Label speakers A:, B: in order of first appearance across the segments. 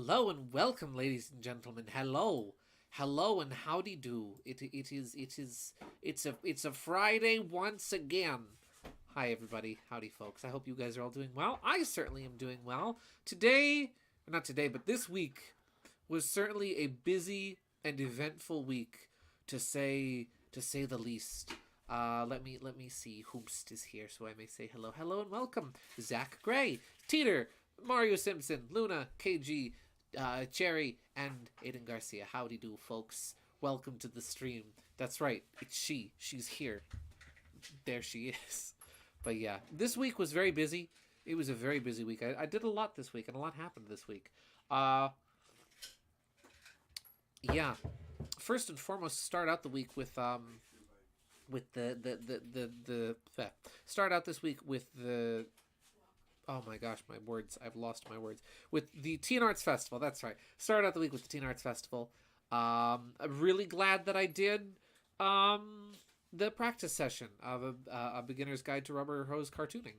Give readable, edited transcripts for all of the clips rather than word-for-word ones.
A: Hello and welcome, ladies and gentlemen. Hello and howdy do. It's a Friday once again. Hi everybody, howdy folks. I hope you guys are all doing well. I certainly am doing well. Not today, but this week was certainly a busy and eventful week, to say the least. Let me see whomst is here, so I may say hello and welcome. Zach Gray, Teeter, Mario Simpson, Luna, KG, Cherry, and Aiden Garcia. Howdy do, folks. Welcome to the stream. That's right, it's she. She's here. There she is. But yeah, this week was very busy. It was a very busy week. I did a lot this week, and a lot happened this week. Yeah. First and foremost, start out the week with start out this week with the oh my gosh, my words. I've lost my words. With the Teen Arts Festival. That's right. Started out the week with the Teen Arts Festival. I'm really glad that I did the practice session of a beginner's guide to rubber hose cartooning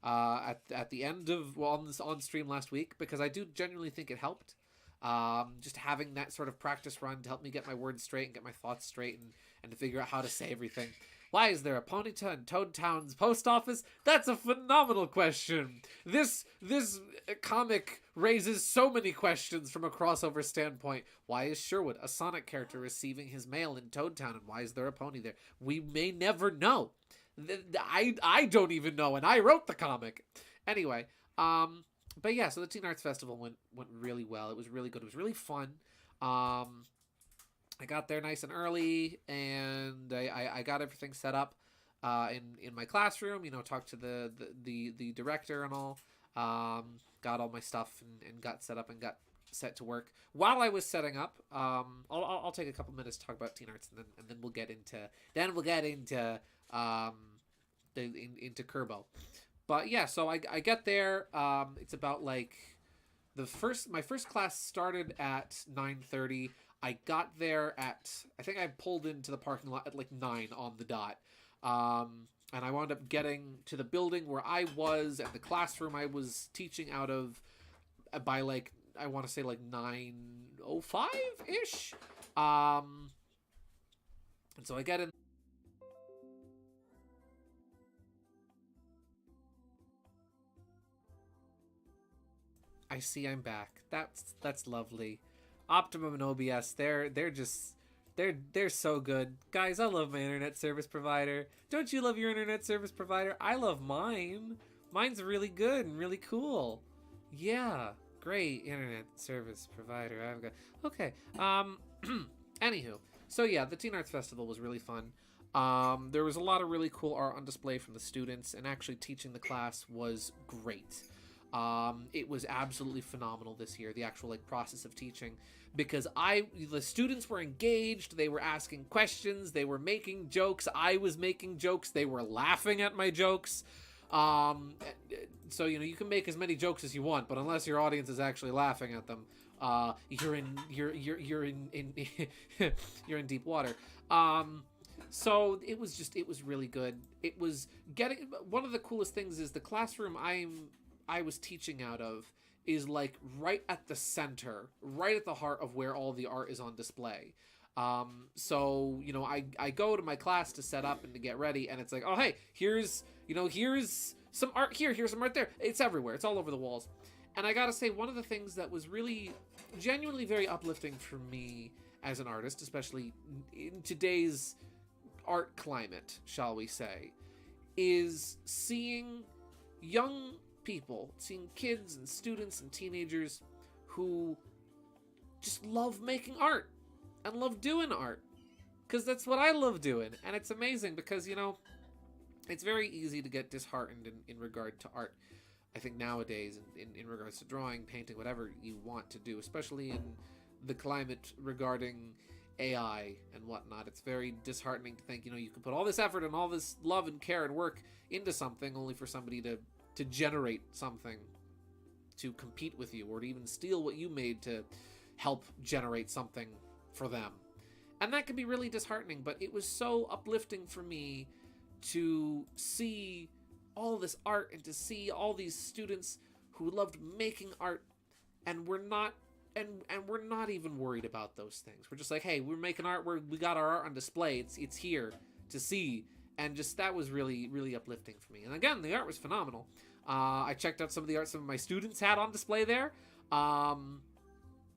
A: at the end of on stream last week, because I do genuinely think it helped. Just having that sort of practice run to help me get my words straight and get my thoughts straight and to figure out how to say everything. Why is there a Ponyta in Toad Town's post office? That's a phenomenal question. This comic raises so many questions from a crossover standpoint. Why is Sherwood, a Sonic character, receiving his mail in Toad Town, and why is there a pony there? We may never know. I don't even know, and I wrote the comic. Anyway, but yeah, so the Teen Arts Festival went really well. It was really good. It was really fun. I got there nice and early, and I got everything set up in my classroom. You know, talked to the director and all. Got all my stuff and got set up and got set to work. While I was setting up, I'll take a couple minutes to talk about Teen Arts, and then we'll get into into Kerbo. But yeah, so I get there. It's about like my first class started at 9:30. I got there at, I think I pulled into the parking lot at like 9 on the dot. And I wound up getting to the building where I was and the classroom I was teaching out of by like, I want to say like 9:05-ish. And so I get in. I see I'm back. That's lovely. Optimum and OBS, they're so good. Guys, I love my internet service provider. Don't you love your internet service provider? I love mine. Mine's really good and really cool. Yeah, great internet service provider I've got. Okay. Anywho, so yeah, the Teen Arts Festival was really fun. There was a lot of really cool art on display from the students, and actually teaching the class was great. It was absolutely phenomenal this year, the actual like process of teaching, because the students were engaged, they were asking questions, they were making jokes, I was making jokes, they were laughing at my jokes. So you know, you can make as many jokes as you want, but unless your audience is actually laughing at them, you're in you're in deep water. So it was really good. It was one of the coolest things is the classroom I was teaching out of is like right at the center, right at the heart of where all the art is on display. So, you know, I go to my class to set up and to get ready, and it's like, oh, hey, here's some art here, here's some art there. It's everywhere. It's all over the walls. And I gotta say, one of the things that was really genuinely very uplifting for me as an artist, especially in today's art climate, shall we say, is seeing young people, seeing kids and students and teenagers who just love making art and love doing art, because that's what I love doing. And it's amazing because, you know, it's very easy to get disheartened in regard to art, I think, nowadays, in regards to drawing, painting, whatever you want to do, especially in the climate regarding AI and whatnot. It's very disheartening to think, you know, you can put all this effort and all this love and care and work into something only for somebody to generate something to compete with you, or to even steal what you made to help generate something for them. And that can be really disheartening, but it was so uplifting for me to see all this art and to see all these students who loved making art and were not and we're not even worried about those things. We're just like, hey, we're making art, we got our art on display, it's here to see. And just that was really, really uplifting for me. And again, the art was phenomenal. I checked out some of the art some of my students had on display there.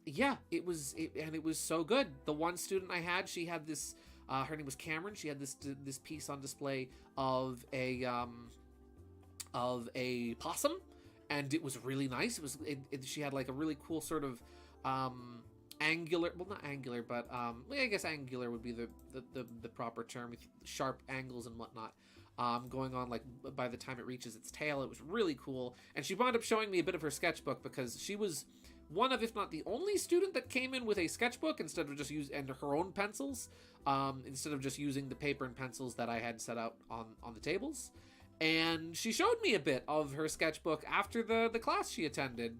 A: Yeah, it was so good. The one student I had, she had this, her name was Cameron. She had this piece on display of a possum, and it was really nice. She had like a really cool sort of angular, well, not angular, but I guess angular would be the proper term, with sharp angles and whatnot going on. Like by the time it reaches its tail, it was really cool. And she wound up showing me a bit of her sketchbook, because she was one of, if not the only student that came in with a sketchbook instead of just and her own pencils, instead of just using the paper and pencils that I had set out on the tables. And she showed me a bit of her sketchbook after the class she attended,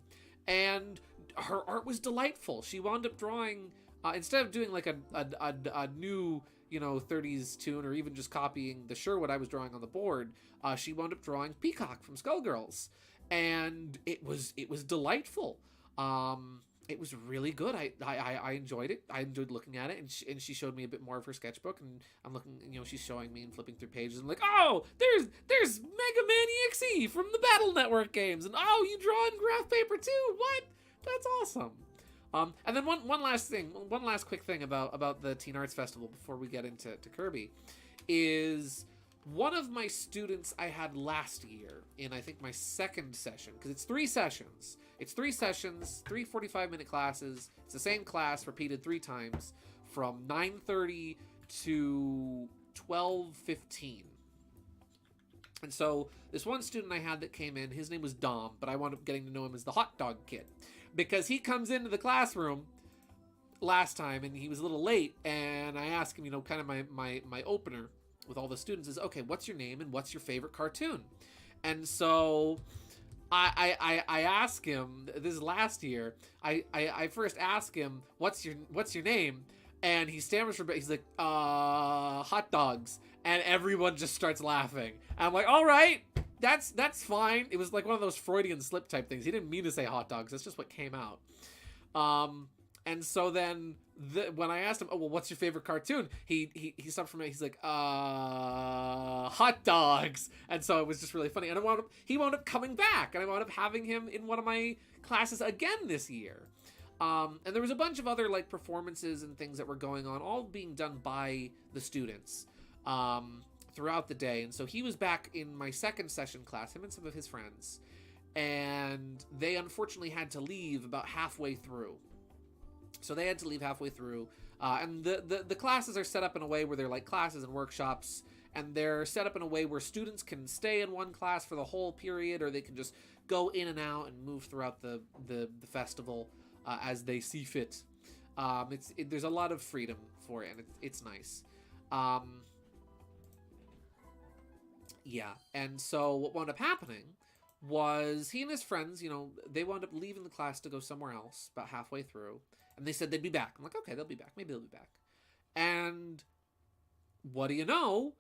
A: and her art was delightful. She wound up drawing, instead of doing like a new, 30s tune, or even just copying the Sherwood I was drawing on the board, she wound up drawing Peacock from Skullgirls, and it was delightful. It was really good. I enjoyed it. I enjoyed looking at it, and she showed me a bit more of her sketchbook, and I'm looking, she's showing me and flipping through pages, and I'm like, oh, there's Mega Man EXE from the Battle Network games, and oh, you draw in graph paper too? What? That's awesome. And then one last quick thing about the Teen Arts Festival before we get into Kirby, is one of my students I had last year in, I think, my second session, because it's 3 sessions. It's 3 sessions, 3 45-minute classes. It's the same class repeated 3 times from 9:30 to 12:15. And so this one student I had that came in, his name was Dom, but I wound up getting to know him as the hot dog kid, because he comes into the classroom last time and he was a little late, and I asked him, kind of my opener with all the students is, okay, what's your name and what's your favorite cartoon? And so I ask him, this is last year, I first ask him, what's your name? And he stammers for a bit. He's like, hot dogs. And everyone just starts laughing. And I'm like, all right, that's fine. It was like one of those Freudian slip type things. He didn't mean to say hot dogs. That's just what came out. And so then when I asked him, oh, well, what's your favorite cartoon? He stopped for a minute. He's like, hot dogs. And so it was just really funny. And he wound up coming back, and I wound up having him in one of my classes again this year. And there was a bunch of other like performances and things that were going on, all being done by the students throughout the day. And so he was back in my second session class, him and some of his friends. And they unfortunately had to leave about halfway through. So they had to leave halfway through. And the classes are set up in a way where they're like classes and workshops. And they're set up in a way where students can stay in one class for the whole period, or they can just go in and out and move throughout the festival as they see fit. There's a lot of freedom for it, and it's nice. Yeah, and so what wound up happening was he and his friends, they wound up leaving the class to go somewhere else about halfway through, and they said they'd be back. I'm like, okay, they'll be back. Maybe they'll be back. And what do you know?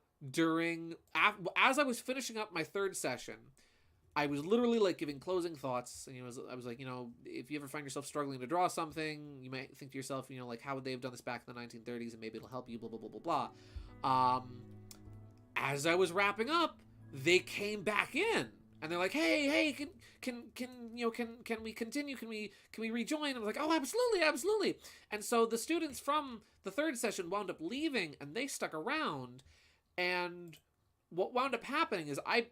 A: As I was finishing up my third session, I was literally like giving closing thoughts, and I was like, if you ever find yourself struggling to draw something, you might think to yourself, like, how would they have done this back in the 1930s, and maybe it'll help you, blah blah blah blah blah. As I was wrapping up, they came back in, and they're like, hey, can we continue? Can we rejoin? I was like, oh, absolutely. And so the students from the third session wound up leaving, and they stuck around, and what wound up happening is I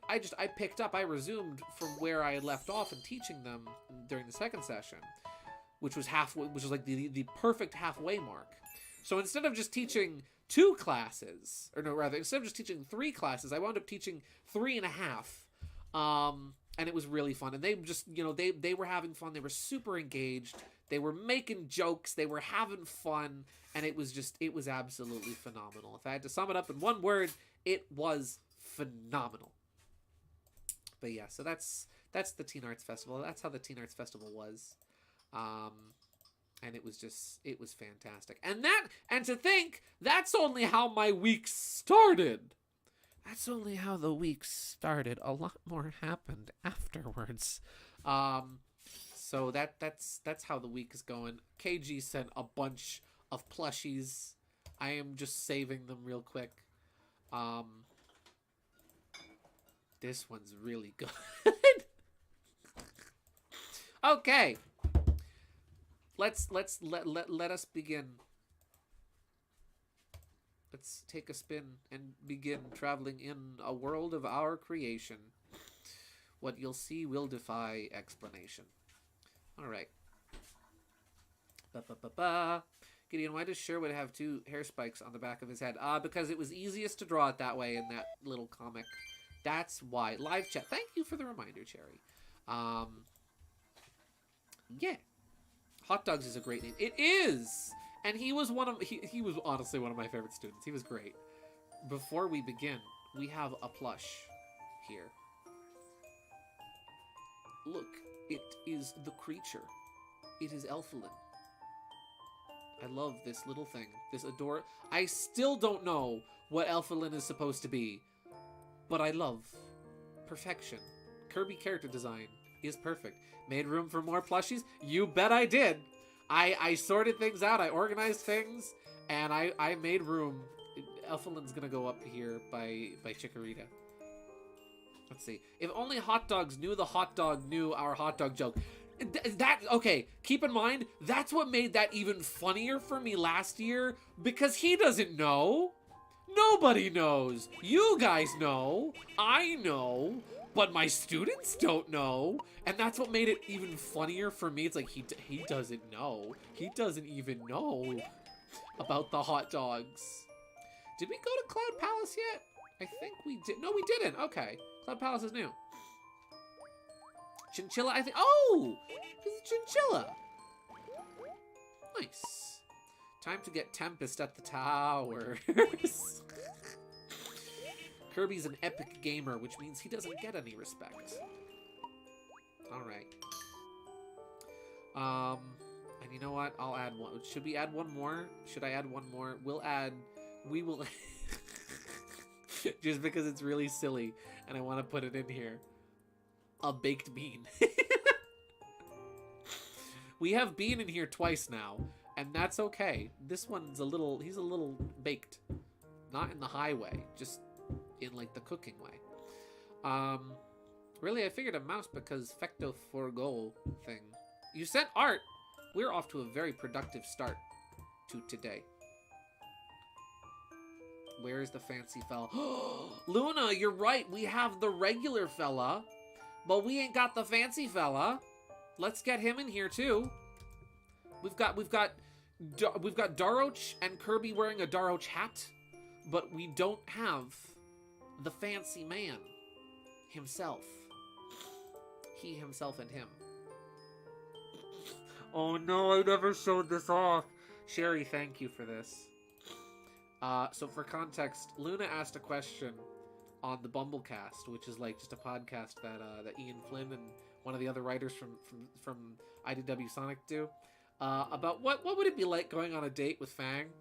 A: resumed from where I had left off and teaching them during the second session, which was like the perfect halfway mark. So instead of just teaching 2 classes, instead of just teaching 3 classes, I wound up teaching 3.5. And it was really fun. And they just, they were having fun. They were super engaged. They were making jokes. They were having fun. And it was absolutely phenomenal. If I had to sum it up in one word, it was phenomenal. But yeah, so that's the Teen Arts Festival. That's how the Teen Arts Festival was. And it was fantastic. And to think that's only how my week started. That's only how the week started. A lot more happened afterwards. So that's how the week is going. KG sent a bunch of plushies. I am just saving them real quick. This one's really good. Okay. Let us begin. Let's take a spin and begin traveling in a world of our creation. What you'll see will defy explanation. All right. Gideon, why does Sherwood have 2 hair spikes on the back of his head? Because it was easiest to draw it that way in that little comic. That's why. Live chat. Thank you for the reminder, Cherry. Yeah. Hot Dogs is a great name. It is! And he was he was honestly one of my favorite students. He was great. Before we begin, we have a plush here. Look, it is the creature. It is Elfilin. I love this little thing. This adore. I still don't know what Elfilin is supposed to be, but I love perfection. Kirby character design is perfect. Made room for more plushies? You bet I did. I sorted things out. I organized things, and I made room. Elfilin's gonna go up here by Chikorita. Let's see. If only Hot Dogs knew the hot dog knew our hot dog joke. Okay, keep in mind, that's what made that even funnier for me last year, because he doesn't know. Nobody knows. You guys know. I know. But my students don't know. And that's what made it even funnier for me. It's like, he doesn't know. He doesn't even know about the hot dogs. Did we go to Cloud Palace yet? I think we did. No, we didn't. Okay. Cloud Palace is new. Chinchilla, I think. Oh! It's a chinchilla. Nice. Time to get Tempest at the towers. Kirby's an epic gamer, which means he doesn't get any respect. Alright. And you know what? I'll add one. Should we add one more? Should I add one more? We will... Just because it's really silly, and I want to put it in here. A baked bean. We have bean in here twice now, and that's okay. This one's he's a little baked. Not in the high way, just in like the cooking way. Really, I figured a mouse because Fecto for goal thing. You sent art! We're off to a very productive start to today. Where is the fancy fella? Luna, you're right. We have the regular fella, but we ain't got the fancy fella. Let's get him in here too. We've got Daroch and Kirby wearing a Daroch hat, but we don't have the fancy man himself. He, himself, and him. Oh no, I never showed this off. Sherry, thank you for this. So for context, Luna asked a question on the Bumblecast, which is like just a podcast that Ian Flynn and one of the other writers from IDW Sonic do, about what would it be like going on a date with Fang.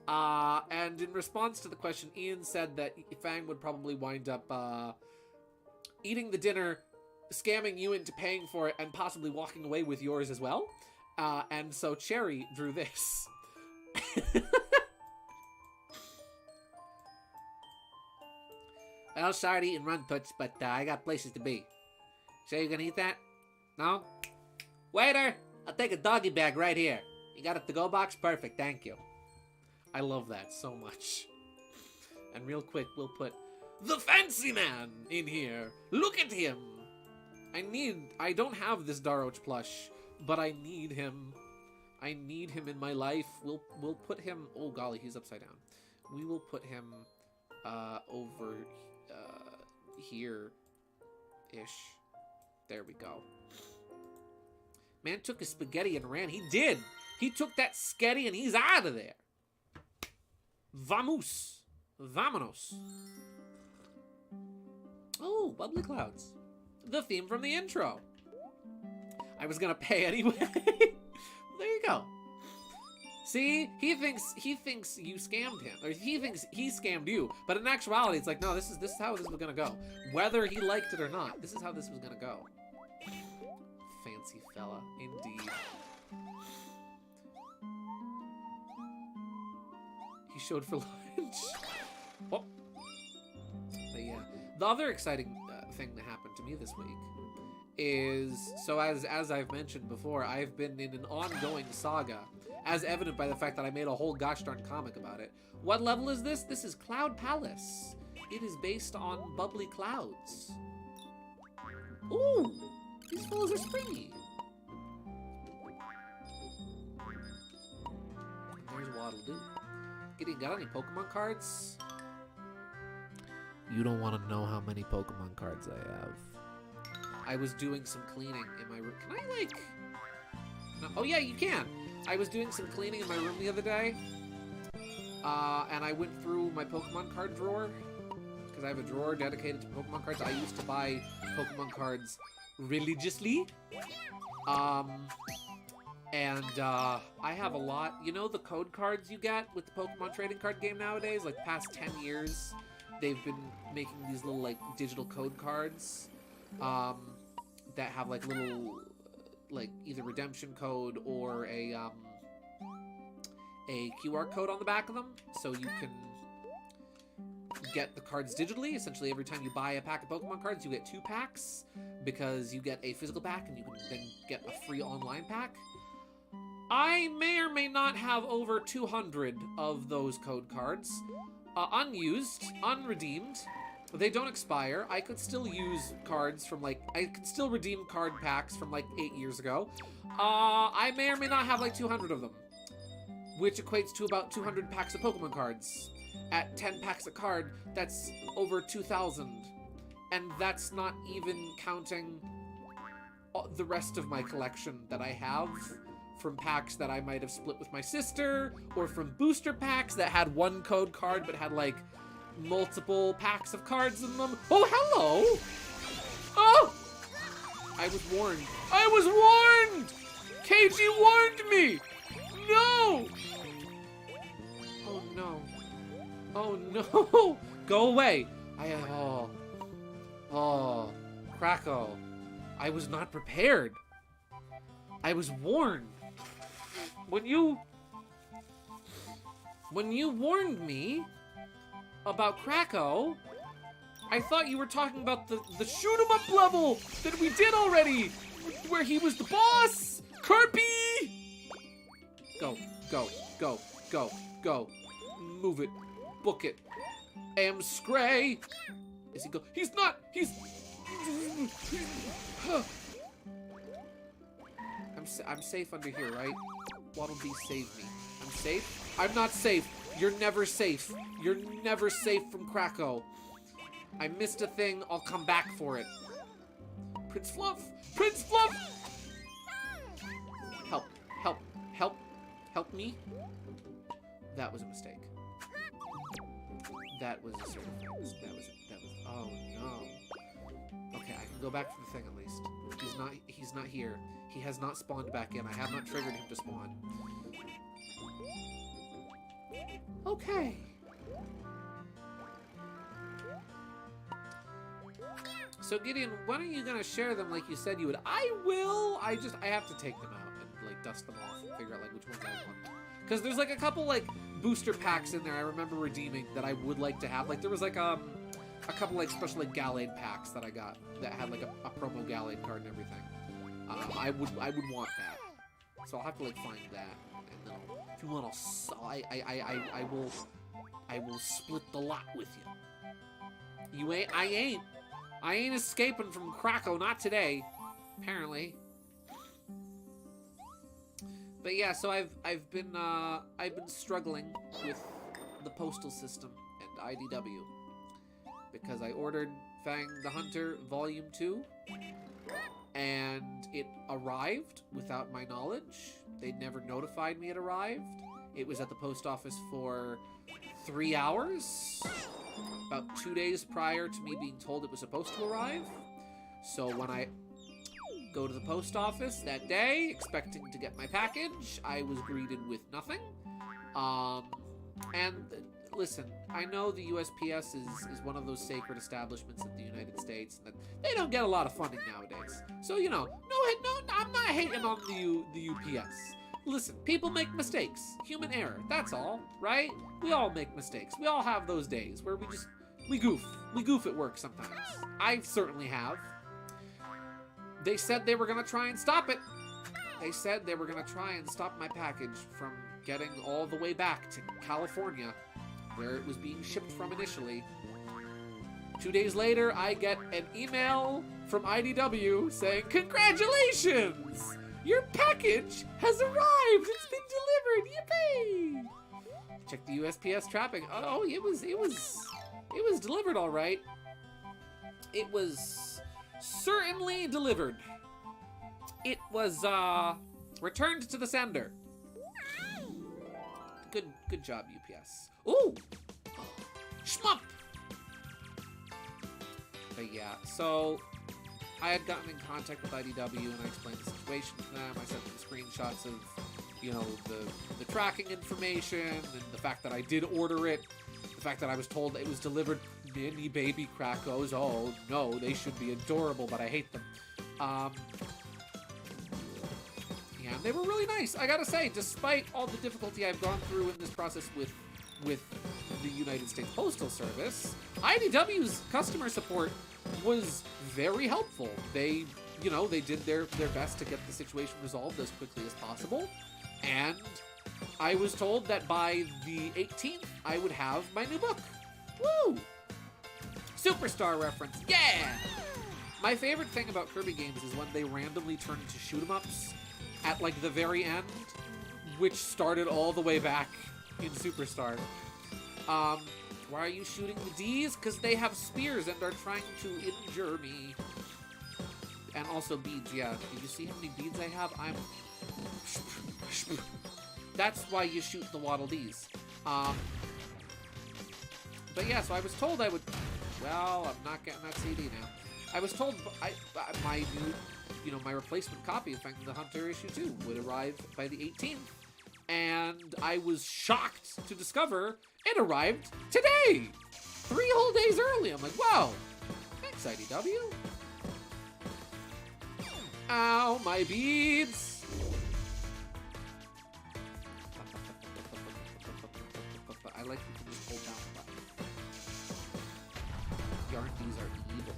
A: And in response to the question, Ian said that Fang would probably wind up eating the dinner, scamming you into paying for it, and possibly walking away with yours as well. And so Cherry drew this. Well, sorry to eat and run, Toots, but I got places to be. Sure you gonna eat that? No? Waiter! I'll take a doggy bag right here. You got a to-go box? Perfect, thank you. I love that so much. And real quick, we'll put the fancy man in here. Look at him. I don't have this Daroch plush, but I need him. I need him in my life. We'll put him, oh golly, he's upside down. We will put him over here-ish. There we go. Man took his spaghetti and ran. He did. He took that sketty and he's out of there. Vamos. Vamonos. Oh, bubbly clouds. The theme from the intro. I was gonna pay anyway. There you go. See, he thinks you scammed him, or he thinks he scammed you. But in actuality, it's like, no, this is how this was gonna go. Whether he liked it or not, this is how this was gonna go. fancy fella, indeed. He showed for lunch. Oh. But yeah, the other exciting thing that happened to me this week is, so as I've mentioned before, I've been in an ongoing saga, as evident by the fact that I made a whole gosh darn comic about it. What level is this? This is Cloud Palace. It is based on bubbly clouds. Ooh, these fellas are springy. And there's Waddle Doo. Gideon, got any Pokemon cards? You don't want to know how many Pokemon cards I have. I was doing some cleaning in my room. Can I, like... No. Oh, yeah, you can. I was doing some cleaning in my room the other day. And I went through my Pokemon card drawer. Because I have a drawer dedicated to Pokemon cards. I used to buy Pokemon cards religiously. And I have a lot. You know the code cards you get with the Pokemon trading card game nowadays? Like, past 10 years, they've been making these little, like, digital code cards. That have like little, like either redemption code or a QR code on the back of them, so you can get the cards digitally. Essentially, every time you buy a pack of Pokemon cards, you get 2 packs because you get a physical pack and you can then get a free online pack. I may or may not have over 200 of those code cards, unused, unredeemed. They don't expire. I could still use cards from, like, I could still redeem card packs from, like, 8 years ago. I may or may not have, like, 200 of them, which equates to about 200 packs of Pokemon cards. At 10 packs a card, that's over 2,000. And that's not even counting the rest of my collection that I have from packs that I might have split with my sister, or from booster packs that had one code card but had, like, multiple packs of cards in them. Oh, hello! Oh! I was warned. I was warned! KG warned me! No! Oh, no. Oh, no! Go away! Oh, Krakow. I was not prepared. I was warned. When you warned me about Krakow, I thought you were talking about the shoot 'em up level that we did already, where he was the boss. Kirby! Go, go, go, go, go. Move it. Book it. Scray. Is he go? He's not. He's. I'm safe under here, right? Waddle Dee, save me. I'm safe? I'm not safe. You're never safe. You're never safe from Krakow. I missed a thing. I'll come back for it. Prince Fluff! Prince Fluff! Help. Help. Help. Help me. That was a mistake. That was a certified mistake. That was, oh no. Okay, I can go back for the thing at least. He's not here. He has not spawned back in. I have not triggered him to spawn. Okay. So Gideon, when are you gonna share them like you said you would? I will. I have to take them out and like dust them off and figure out like which ones I want. Because there's like a couple like booster packs in there I remember redeeming that I would like to have. Like there was like a couple like special like Gallade packs that I got that had like a promo Gallade card and everything. I would want that. So I'll have to like find that, and then if you want to, I will split the lot with you. I ain't escaping from Krakow, not today, apparently. But yeah, so I've been struggling with the postal system and IDW because I ordered Fang the Hunter Volume 2. And it arrived without my knowledge. They never notified me it arrived. It was at the post office for 3 hours, about 2 days prior to me being told it was supposed to arrive. So when I go to the post office that day, expecting to get my package, I was greeted with nothing. And listen, I know the USPS is one of those sacred establishments in the United States, and that they don't get a lot of funding nowadays. So, you know, I'm not hating on the UPS. Listen, people make mistakes. Human error, that's all, right? We all make mistakes. We all have those days where we goof. We goof at work sometimes. I certainly have. They said they were gonna try and stop it. They said they were gonna try and stop my package from getting all the way back to California, where it was being shipped from initially. 2 days later, I get an email from IDW saying, "Congratulations! Your package has arrived! It's been delivered! Yippee!" Check the USPS tracking. Oh, it was delivered all right. It was certainly delivered. It was returned to the sender. Good job, UPS. Ooh! Shmup! But yeah, so I had gotten in contact with IDW and I explained the situation to them. I sent them screenshots of, you know, the tracking information and the fact that I did order it, the fact that I was told that it was delivered mini baby Krakos. Oh no, they should be adorable, but I hate them. Yeah, they were really nice. I gotta say, despite all the difficulty I've gone through in this process with the United States Postal Service, IDW's customer support was very helpful. They, you know, they did their best to get the situation resolved as quickly as possible. And I was told that by the 18th, I would have my new book. Woo! Superstar reference, yeah! My favorite thing about Kirby games is when they randomly turn into shoot-em-ups at, like, the very end, which started all the way back in Superstar. Why are you shooting the D's? Because they have spears and are trying to injure me. And also beads, yeah. Do you see how many beads I have? That's why you shoot the Waddle Dees. But yeah, so I was told I would... Well, I'm not getting that CD now. I was told my new, you know, my replacement copy of Fang the Hunter issue 2 would arrive by the 18th. And I was shocked to discover it arrived today! 3 whole days early. I'm like, wow, thanks IDW. Ow, my beads! I like you can just hold down the button. Yarn D's are evil.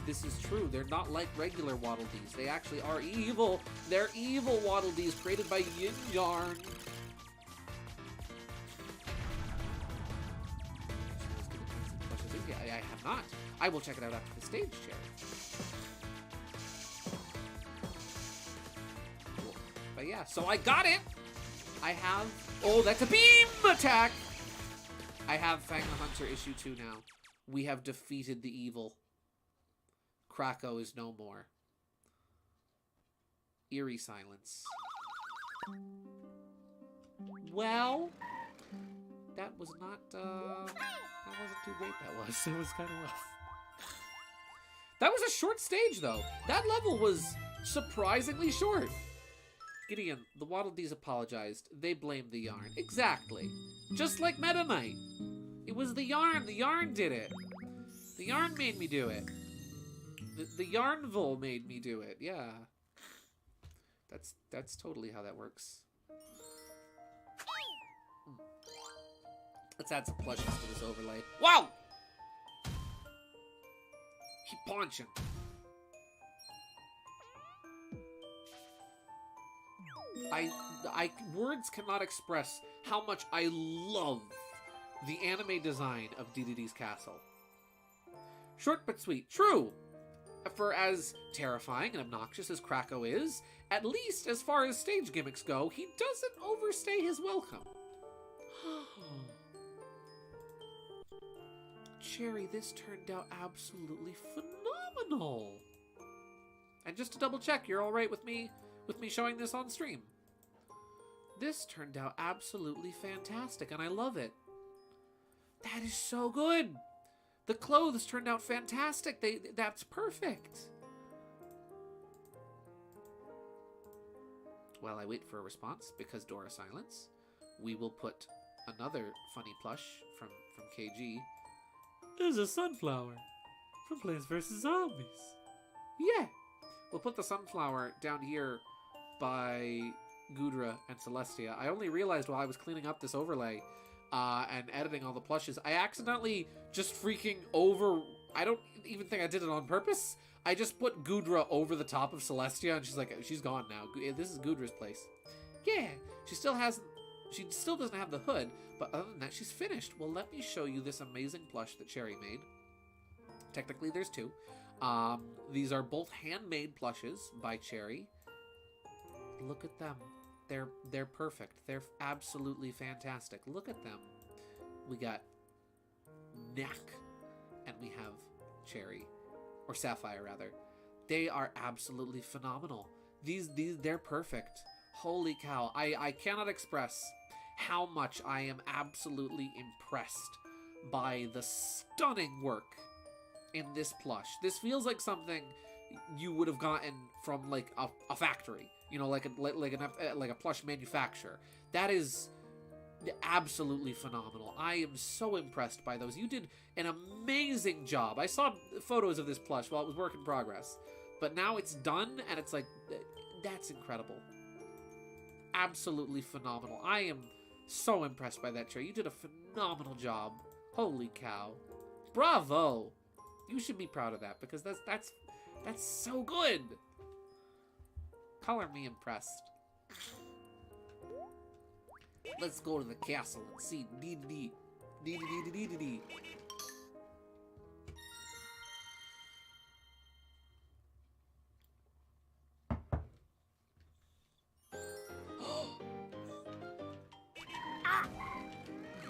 A: This is true. They're not like regular Waddle Dees. They actually are evil. They're evil Waddle Dees created by Yin Yarn. I have not. I will check it out after the stage share. Cool. But yeah, so I got it. I have... Oh, that's a beam attack! I have Fang the Hunter issue 2 now. We have defeated the evil. Krako is no more. Eerie silence. Well, that was not, that wasn't too great, that was. It was kind of rough. That was a short stage, though. That level was surprisingly short. Gideon, the Waddle Dees apologized. They blamed the Yarn. Exactly. Just like Meta Knight. It was the Yarn. The Yarn did it. The Yarn made me do it. The Yarnville made me do it. Yeah. That's totally how that works. Let's add some plushes to this overlay. Wow! Keep punching. Words cannot express how much I love the anime design of DDD's castle. Short but sweet. True. For as terrifying and obnoxious as Krako is, at least as far as stage gimmicks go, he doesn't overstay his welcome. Cherry, this turned out absolutely phenomenal. And just to double check, you're all right with me showing this on stream. This turned out absolutely fantastic, and I love it. That is so good. The clothes turned out fantastic. That's perfect. While I wait for a response, because Dora silence, we will put another funny plush from KG. There's a sunflower from Plants vs. Zombies. Yeah, We'll put the sunflower down here by Gudra and Celestia. I only realized while I was cleaning up this overlay and editing all the plushes, I accidentally just freaking over... I don't even think I did it on purpose. I just put Gudra over the top of Celestia, and she's like, she's gone now. This is Gudra's place. Yeah, she still doesn't have the hood, but other than that, she's finished. Well, let me show you this amazing plush that Cherry made. Technically, there's two. These are both handmade plushes by Cherry. Look at them. They're perfect. They're absolutely fantastic. Look at them. We got Neck, and we have Cherry, or Sapphire rather. They are absolutely phenomenal. They're perfect. Holy cow. I cannot express how much I am absolutely impressed by the stunning work in this plush. This feels like something you would have gotten from like a factory, you know, like a plush manufacturer. That is absolutely phenomenal. I am so impressed by those. You did an amazing job. I saw photos of this plush while it was work in progress, but now it's done and it's like, that's incredible. Absolutely phenomenal. I am so impressed by that, Cherry. You did a phenomenal job. Holy cow. Bravo. You should be proud of that because that's so good. Color me impressed. Let's go to the castle and see Dee.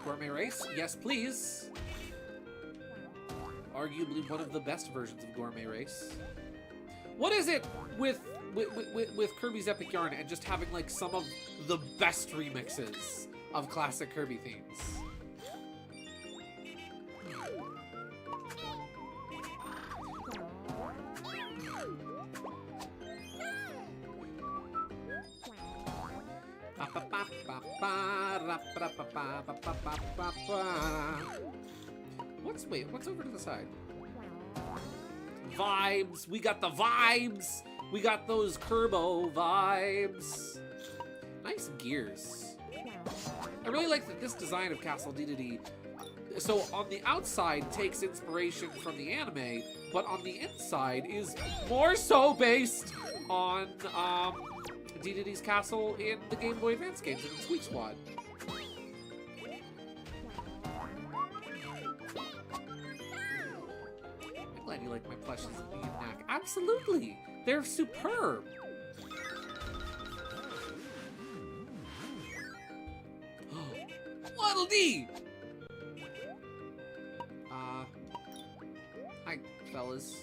A: Gourmet race? Yes, please. Arguably one of the best versions of Gourmet Race. What is it with Kirby's Epic Yarn and just having like some of the best remixes of classic Kirby themes? What's over to the side? Vibes. We got the vibes. We got those Kirbo vibes. Nice gears. I really like that this design of Castle Dedede, so on the outside takes inspiration from the anime, but on the inside is more so based on Dedede's castle in the Game Boy Advance games in Sweet Squad. You like my plushes in the neck. Absolutely! They're superb! Waddle Dee! Hi, fellas.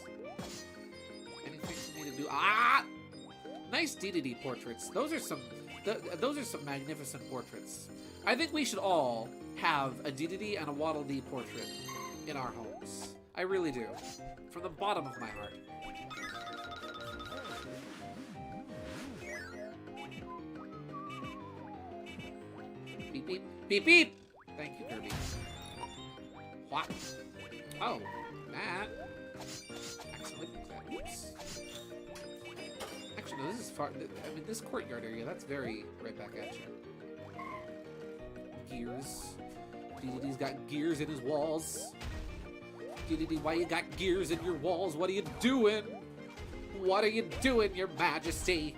A: Anything for me to do? Ah! Nice Dedede portraits. Those are some magnificent portraits. I think we should all have a Dedede and a Waddle Dee portrait in our homes. I really do. From the bottom of my heart. Beep, beep. Beep, beep! Thank you, Kirby. What? Oh, that. Actually, oops. Actually, no, this is far. I mean, this courtyard area, that's very right back at you. Gears. Dedede's got gears in his walls. Dedede, why you got gears in your walls? What are you doing? What are you doing, Your Majesty?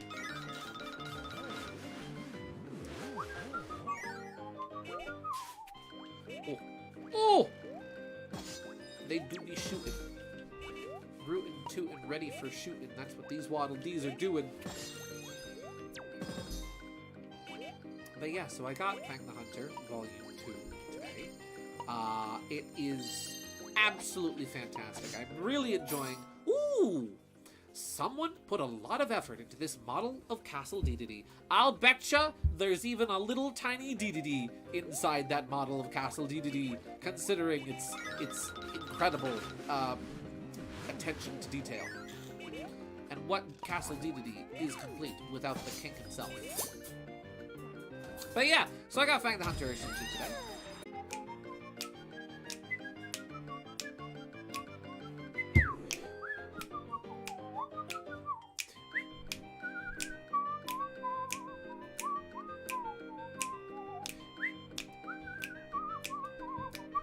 A: Oh. Oh! They do be shooting. Rootin', tootin', ready for shooting. That's what these Waddle Dees are doing. But yeah, so I got Fang the Hunter Volume 2 today. It is absolutely fantastic. I'm really enjoying... Ooh! Someone put a lot of effort into this model of Castle Dedede. I'll betcha there's even a little tiny Dedede inside that model of Castle Dedede, considering its incredible attention to detail. And what Castle Dedede is complete without the king himself. But yeah, so I got Fang the Hunter issue 2 today.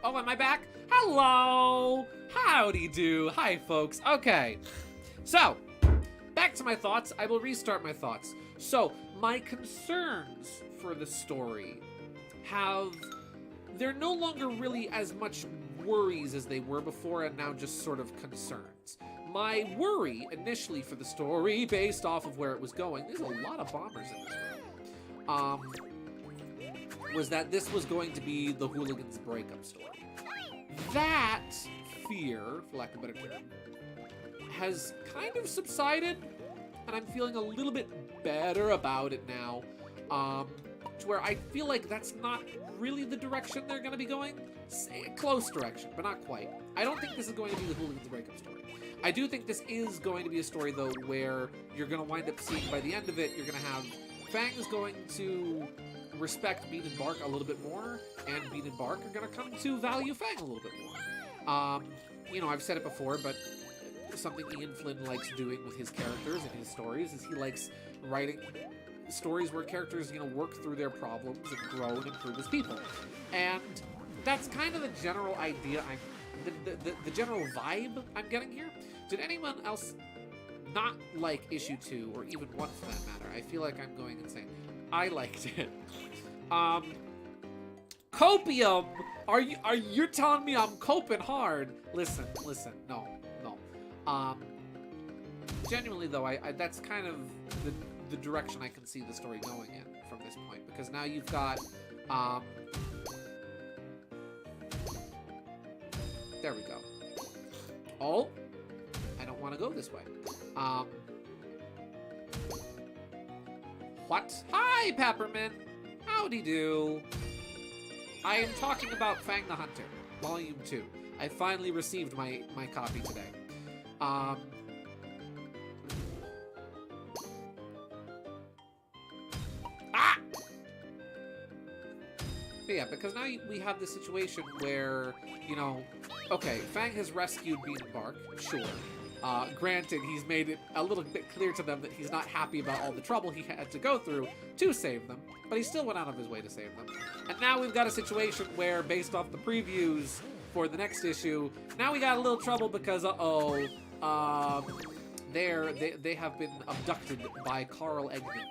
A: Oh, am I back? Hello! Howdy do. Hi, folks. Okay. So, back to my thoughts. I will restart my thoughts. So, my concerns for the story they're no longer really as much worries as they were before, and now just sort of concerns. My worry initially for the story, based off of where it was going, there's a lot of bombers in this room, was that this was going to be the hooligans' breakup story. That fear, for lack of a better term, has kind of subsided, and I'm feeling a little bit better about it now, to where I feel like that's not really the direction they're going to be going. Close direction, but not quite. I don't think this is going to be the hooligans' breakup story. I do think this is going to be a story, though, where you're going to wind up seeing, by the end of it, you're going to have Fang is going to respect Bean and Bark a little bit more, and Bean and Bark are going to come to value Fang a little bit more. You know, I've said it before, but something Ian Flynn likes doing with his characters and his stories is he likes writing stories where characters, you know, work through their problems and grow and improve as people. And that's kind of the general idea the general vibe I'm getting here. Did anyone else not like issue 2, or even 1 for that matter? I feel like I'm going insane. I liked it. Copium! Are you telling me I'm coping hard? Listen, no. Genuinely though, I that's kind of the direction I can see the story going in from this point, because now you've got, there we go. Oh, I don't want to go this way. What? Hi, Peppermint. Howdy do. I am talking about Fang the Hunter, Volume 2. I finally received my copy today. Ah! But yeah, because now we have this situation where, you know, okay, Fang has rescued Bean and Bark, sure. Granted, he's made it a little bit clear to them that he's not happy about all the trouble he had to go through to save them, but he still went out of his way to save them. And now we've got a situation where, based off the previews for the next issue, now we got a little trouble because, they have been abducted by Carl Eggman.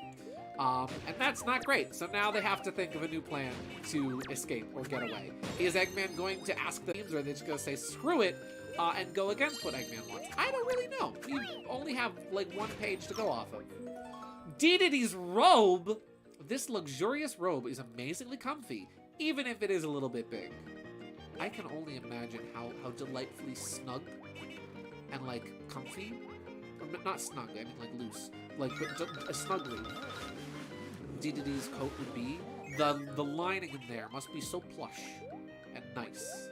A: And that's not great, so now they have to think of a new plan to escape or get away. Is Eggman going to ask the teams, or are they just going to say, screw it, and go against what Eggman wants? I don't really know. We only have, like, 1 page to go off of. Dedede's robe! This luxurious robe is amazingly comfy, even if it is a little bit big. I can only imagine how delightfully snug and, like, comfy, or not snug, I mean, like, loose, like, but snugly Dedede's coat would be. The lining in there must be so plush and nice.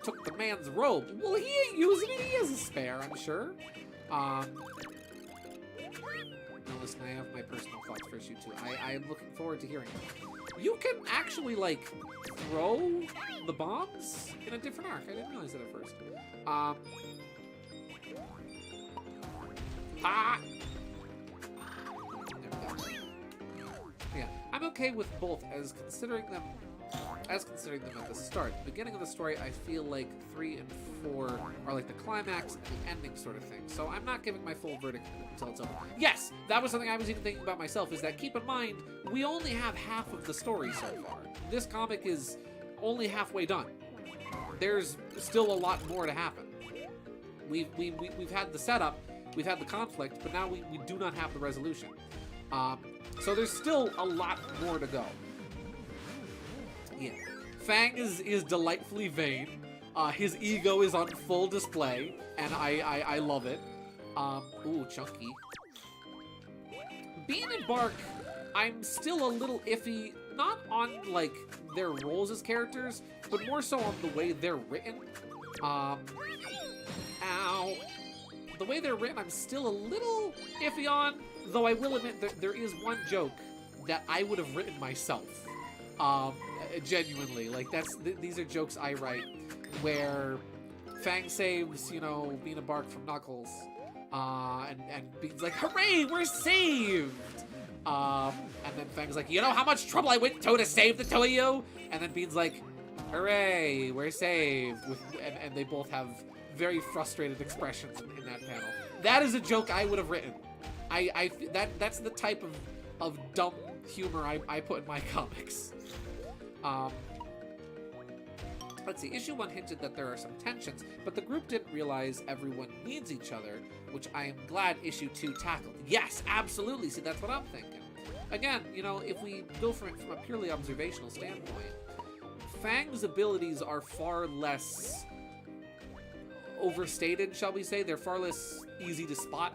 A: Took the man's robe. Well, he ain't using it. He has a spare, I'm sure. Now listen, I have my personal thoughts for issue 2. I am looking forward to hearing them. You can actually, like, throw the bombs in a different arc. I didn't realize that at first. There we go. Yeah, I'm okay with both as considering them at the start. The beginning of the story, I feel like 3 and 4 are like the climax and the ending sort of thing. So I'm not giving my full verdict until it's over. Yes, that was something I was even thinking about myself, is that keep in mind, we only have half of the story so far. This comic is only halfway done. There's still a lot more to happen. We've had the setup, we've had the conflict, but now we do not have the resolution. So there's still a lot more to go. Yeah. Fang is delightfully vain. His ego is on full display, and I love it. Ooh, chunky. Bean and Bark, I'm still a little iffy, not on, like, their roles as characters, but more so on the way they're written. Ow. The way they're written, I'm still a little iffy on, though I will admit that there is one joke that I would have written myself. Genuinely, like, these are jokes I write, where Fang saves, you know, Bean and Bark from Knuckles, and Bean's like, hooray, we're saved! And then Fang's like, you know how much trouble I went to save the two of you? And then Bean's like, Hooray, we're saved. And they both have very frustrated expressions in that panel. That is a joke I would have written. That's the type of dumb humor I put in my comics. Let's see, issue 1 hinted that there are some tensions, but the group didn't realize everyone needs each other, which I am glad issue 2 tackled. Yes, absolutely. See, that's what I'm thinking. Again, you know, if we go from it from a purely observational standpoint, Fang's abilities are far less overstated, shall we say. They're far less easy to spot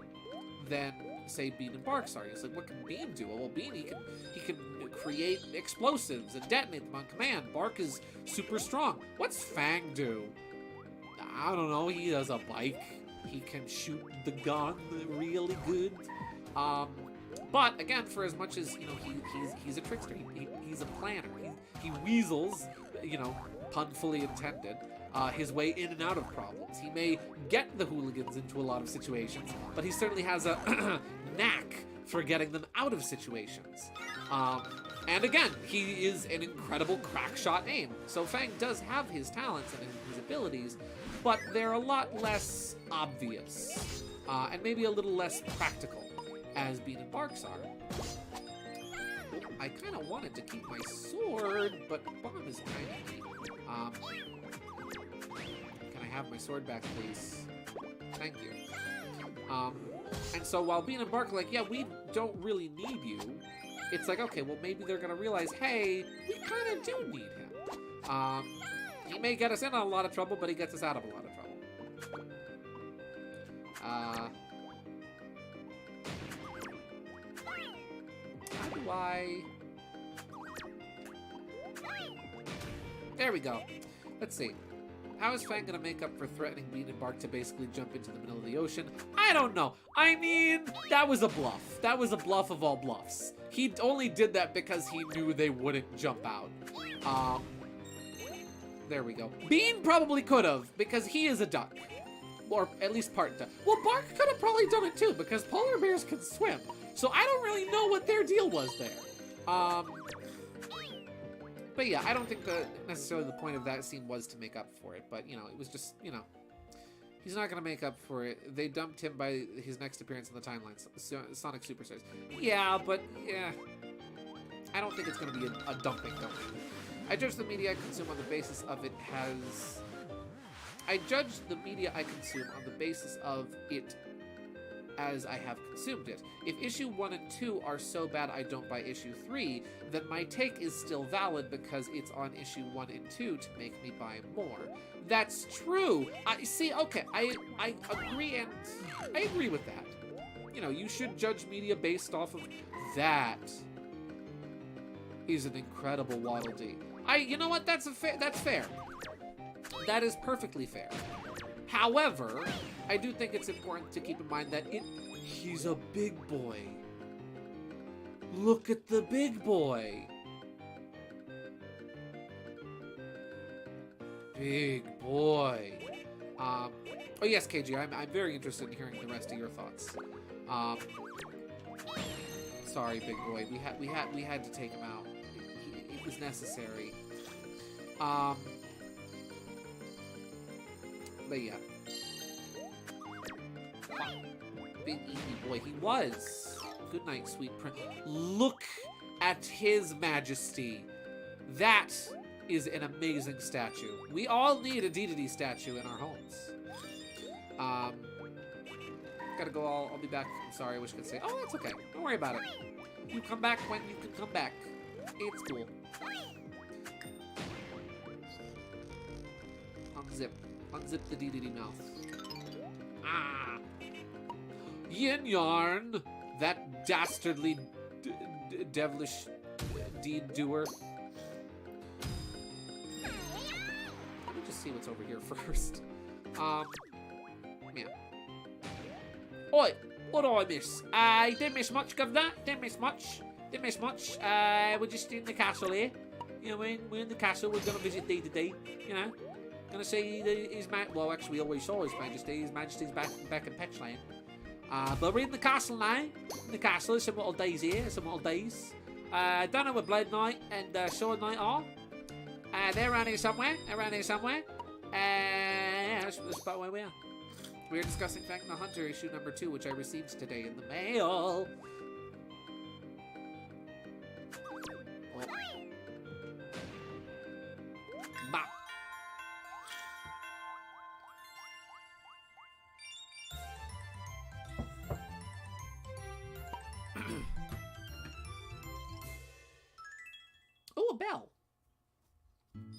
A: than, say, Bean and Bark's are. It's like, what can Bean do? Well, Bean, he can create explosives and detonate them on command. Bark is super strong. What's Fang do? I don't know. He has a bike. He can shoot the gun really good. But again, for as much as, you know, he's a trickster. He's a planner. He weasels, you know, pun fully intended, his way in and out of problems. He may get the hooligans into a lot of situations, but he certainly has a knack for getting them out of situations. And again, he is an incredible crackshot aim. So Fang does have his talents and his abilities, but they're a lot less obvious, and maybe a little less practical, as Bean and Bark's are. I kind of wanted to keep my sword, but Bomb is kind of neat. Can I have my sword back, please? Thank you. And so while Bean and Bark are like, yeah, we don't really need you, it's like, okay, well, maybe they're going to realize, hey, we kind of do need him. He may get us in a lot of trouble, but he gets us out of a lot of trouble. How do I... There we go. Let's see. How is Fang gonna make up for threatening Bean and Bark to basically jump into the middle of the ocean? I don't know. I mean, that was a bluff. That was a bluff of all bluffs. He only did that because he knew they wouldn't jump out. There we go. Bean probably could have, because he is a duck. Or at least part duck. Well, Bark could have probably done it too, because polar bears can swim. So I don't really know what their deal was there. But yeah, I don't think necessarily the point of that scene was to make up for it. But, you know, it was just, you know, he's not going to make up for it. They dumped him by his next appearance in the timeline, Sonic Superstars. Yeah, but, yeah. I don't think it's going to be a dumping. I judge the media I consume on the basis of it has... I judge the media I consume on the basis of it as I have consumed it. If issue 1 and 2 are so bad I don't buy issue 3, then my take is still valid because it's on issue 1 and 2 to make me buy more. That's true. I see. Okay, I agree, and I agree with that. You know, you should judge media based off of that. Is an incredible Waddle Dee. You know what? That's fair. That is perfectly fair. However, I do think it's important to keep in mind that he's a big boy. Look at the big boy. Big boy. Oh yes, KG, I'm very interested in hearing the rest of your thoughts. Sorry, big boy. We had to take him out. It was necessary. But yeah. Wow. Big easy boy he was. Good night, sweet prince. Look at his majesty. That is an amazing statue. We all need a Dedede statue in our homes. Gotta go. I'll be back. I'm sorry. I wish I could say. Oh, that's okay. Don't worry about it. You come back when you can come back. It's cool. Unzip. Unzip the Dedede mouth. Ah! Yin Yarn! That dastardly, devilish deed doer. Let me just see what's over here first. Yeah. Oi! What do I miss? I didn't miss much, governor. Didn't miss much. Didn't miss much. We're just in the castle here. You know, we're in the castle. We're gonna visit Dedede. You know. Gonna see well, actually, we always saw His Majesty's back in Petchland. But we're in the castle now. In the castle, there's some little days here, some little days. Don't know where Blade Knight and Sword Knight are. They're around here somewhere. Around here somewhere. Yeah, that's the spot where we are. We are discussing Fang the Hunter, issue number 2, which I received today in the mail. Oh. Bah. Oh, a bell.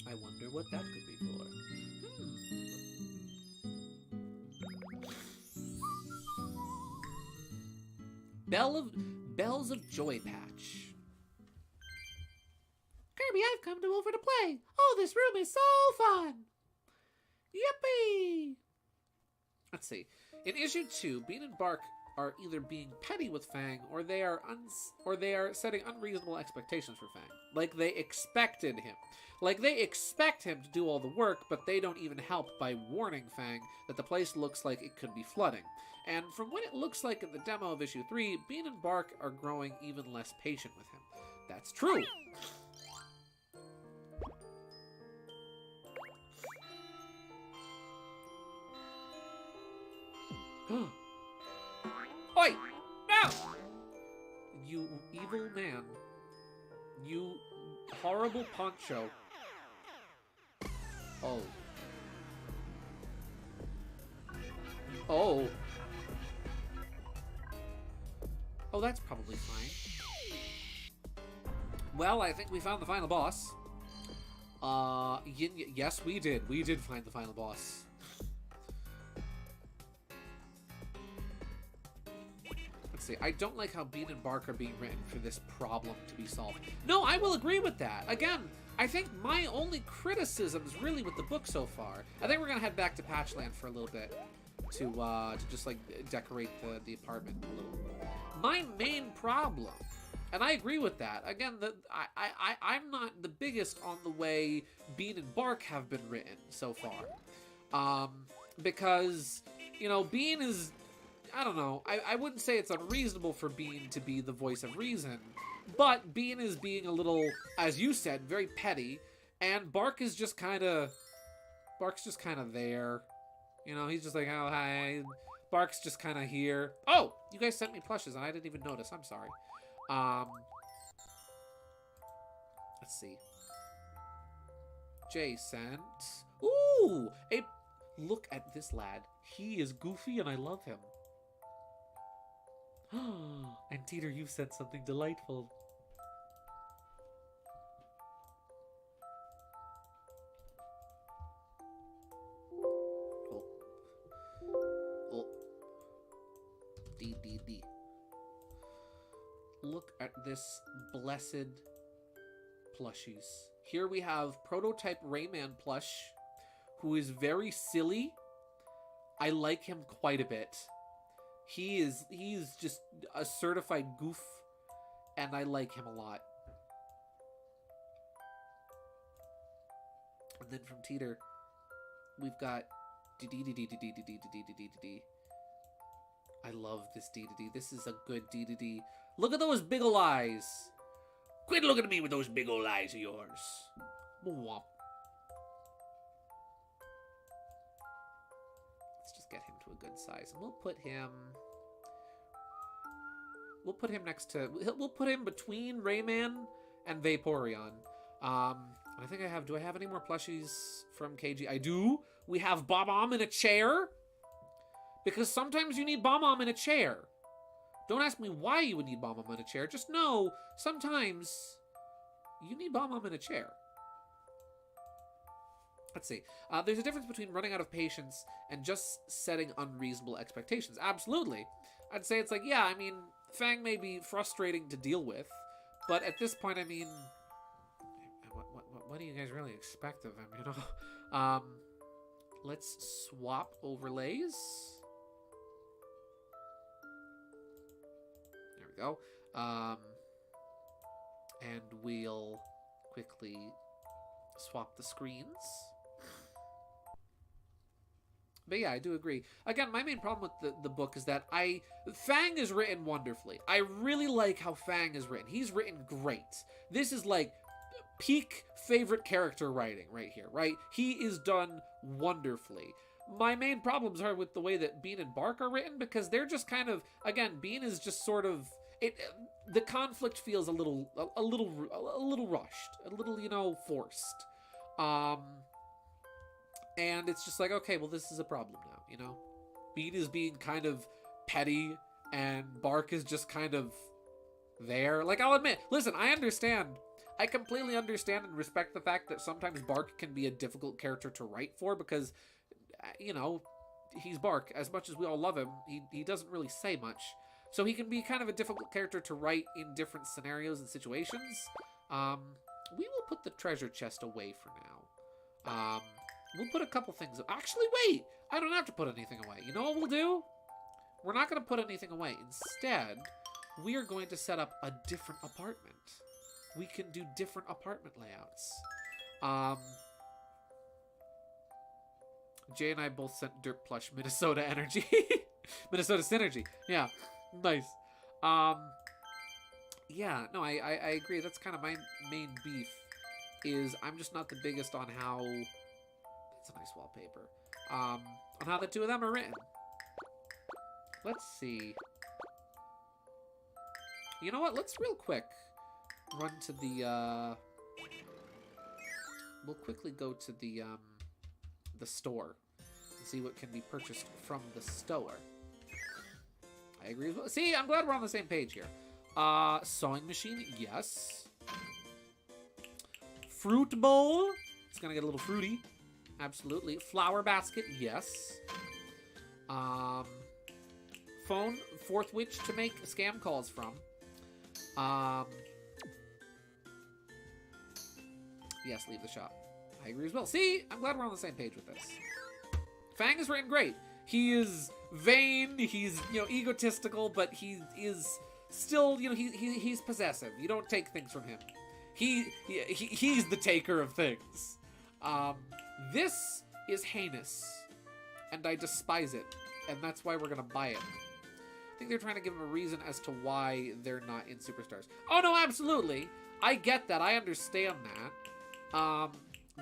A: I wonder what that could be for. Bells of Joy Patch. Kirby, I've come over to play. Oh, this room is so fun. Yippee! Let's see. In issue 2, Bean and Bark are either being petty with Fang, or they are setting unreasonable expectations for Fang. Like they expected him. Like they expect him to do all the work, but they don't even help by warning Fang that the place looks like it could be flooding. And from what it looks like in the demo of issue 3, Bean and Bark are growing even less patient with him. That's true. Oi! No! You evil man. You horrible poncho. Oh. Oh. Oh, that's probably fine. Well, I think we found the final boss. Yes, we did. We did find the final boss. Let's see. I don't like how Bean and Bark are being written for this problem to be solved. No, I will agree with that. Again, I think my only criticism is really with the book so far. I think we're gonna head back to Patchland for a little bit to just like decorate the apartment a little. My main problem, and I agree with that. Again, I'm not the biggest on the way Bean and Bark have been written so far, because you know Bean is, I don't know. I wouldn't say it's unreasonable for Bean to be the voice of reason, but Bean is being a little, as you said, very petty, and Bark is just kind of, Bark's just kind of there. You know, he's just like, oh, hi. Bark's just kind of here. Oh, you guys sent me plushes, and I didn't even notice. I'm sorry. Let's see. Jay sent. Ooh, look at this lad. He is goofy, and I love him. And Teeter, you've sent something delightful. D. Look at this blessed plushies. Here we have prototype Rayman plush, who is very silly. I like him quite a bit. He's just a certified goof, and I like him a lot. And then from Teeter, we've got D. I love this D. This is a good D. Look at those big ol' eyes. Quit looking at me with those big ol' eyes of yours. Womp. Let's just get him to a good size. And we'll put him next to, we'll put him between Rayman and Vaporeon. I think do I have any more plushies from KG? I do. We have Bomb-Omb in a chair. Because sometimes you need Bomb-Omb in a chair. Don't ask me why you would need Bomb-Omb in a chair. Just know, sometimes you need Bomb-Omb in a chair. Let's see. There's a difference between running out of patience and just setting unreasonable expectations. Absolutely. I'd say it's like, yeah, I mean, Fang may be frustrating to deal with, but at this point, I mean, what do you guys really expect of him, you know? Let's swap overlays. There we go. And we'll quickly swap the screens. But yeah, I do agree. Again, my main problem with the book is that Fang is written wonderfully. I really like how Fang is written. He's written great. This is like peak favorite character writing right here, right? He is done wonderfully. My main problems are with the way that Bean and Bark are written, because they're just kind of, again, Bean is just sort of it. The conflict feels a little rushed, a little, you know, forced. And it's just like, okay, well, this is a problem now, you know? Bean is being kind of petty, and Bark is just kind of there. Like, I'll admit, listen, I completely understand and respect the fact that sometimes Bark can be a difficult character to write for, because, you know, he's Bark. As much as we all love him, he doesn't really say much. So he can be kind of a difficult character to write in different scenarios and situations. We will put the treasure chest away for now. We'll put a couple things... Actually, wait! I don't have to put anything away. You know what we'll do? We're not going to put anything away. Instead, we are going to set up a different apartment. We can do different apartment layouts. Jay and I both sent Dirt Plush Minnesota Energy. Minnesota Synergy. Yeah. Nice. Yeah, no, I agree. That's kind of my main beef, is I'm just not the biggest on how... It's a nice wallpaper. On how the two of them are written. Let's see. You know what? Let's real quick run to the, we'll quickly go to the store and see what can be purchased from the store. I agree with... See, I'm glad we're on the same page here. Sewing machine, yes. Fruit bowl. It's gonna get a little fruity. Absolutely. Flower basket, yes. Phone, fourth witch to make scam calls from. Yes, leave the shop. I agree as well. See, I'm glad we're on the same page with this. Fang is written great. He is vain, he's, you know, egotistical, but he is still, you know, he's possessive. You don't take things from him. He's the taker of things. This is heinous, and I despise it, and that's why we're gonna buy it. I think they're trying to give him a reason as to why they're not in Superstars. Oh no, absolutely. I get that. I understand that.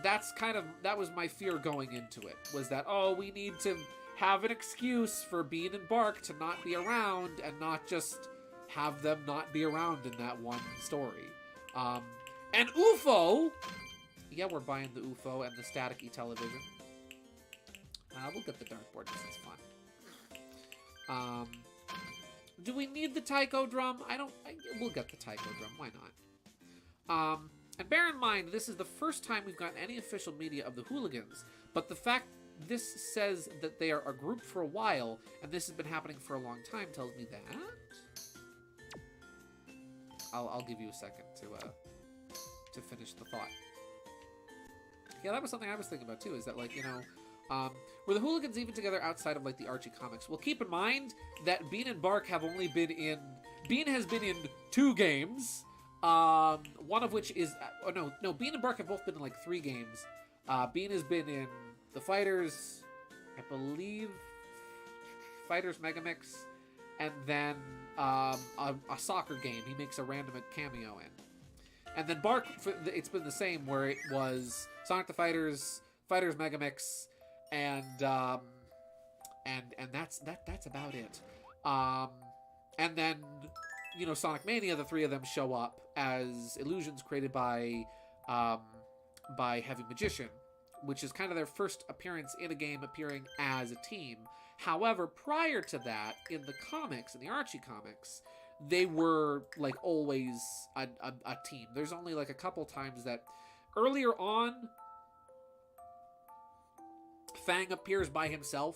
A: That was my fear going into it, was that, oh, we need to have an excuse for Bean and Bark to not be around, and not just have them not be around in that one story. And UFO! Yeah, we're buying the UFO and the static-y television. We'll get the dartboard because it's fun. Do we need the taiko drum? We'll get the taiko drum. Why not? And bear in mind, this is the first time we've gotten any official media of the Hooligans, but the fact this says that they are a group for a while, and this has been happening for a long time, tells me that... I'll give you a second to finish the thought. Yeah, that was something I was thinking about too, is that, like, you know, were the Hooligans even together outside of, like, the Archie comics? Well, keep in mind that Bean and Bark have only been in... Bean has been in 2 games, one of which is... Oh, no, Bean and Bark have both been in, like, 3 games. Bean has been in The Fighters, I believe, Fighters Megamix, and then a soccer game he makes a random cameo in. And then Bark, it's been the same, where it was Sonic the Fighters, Fighters Megamix, and that's about it. And then, you know, Sonic Mania, the 3 of them show up as illusions created by Heavy Magician, which is kind of their first appearance in a game appearing as a team. However, prior to that, in the comics, in the Archie comics, they were, like, always a team. There's only, like, a couple times that... Earlier on, Fang appears by himself,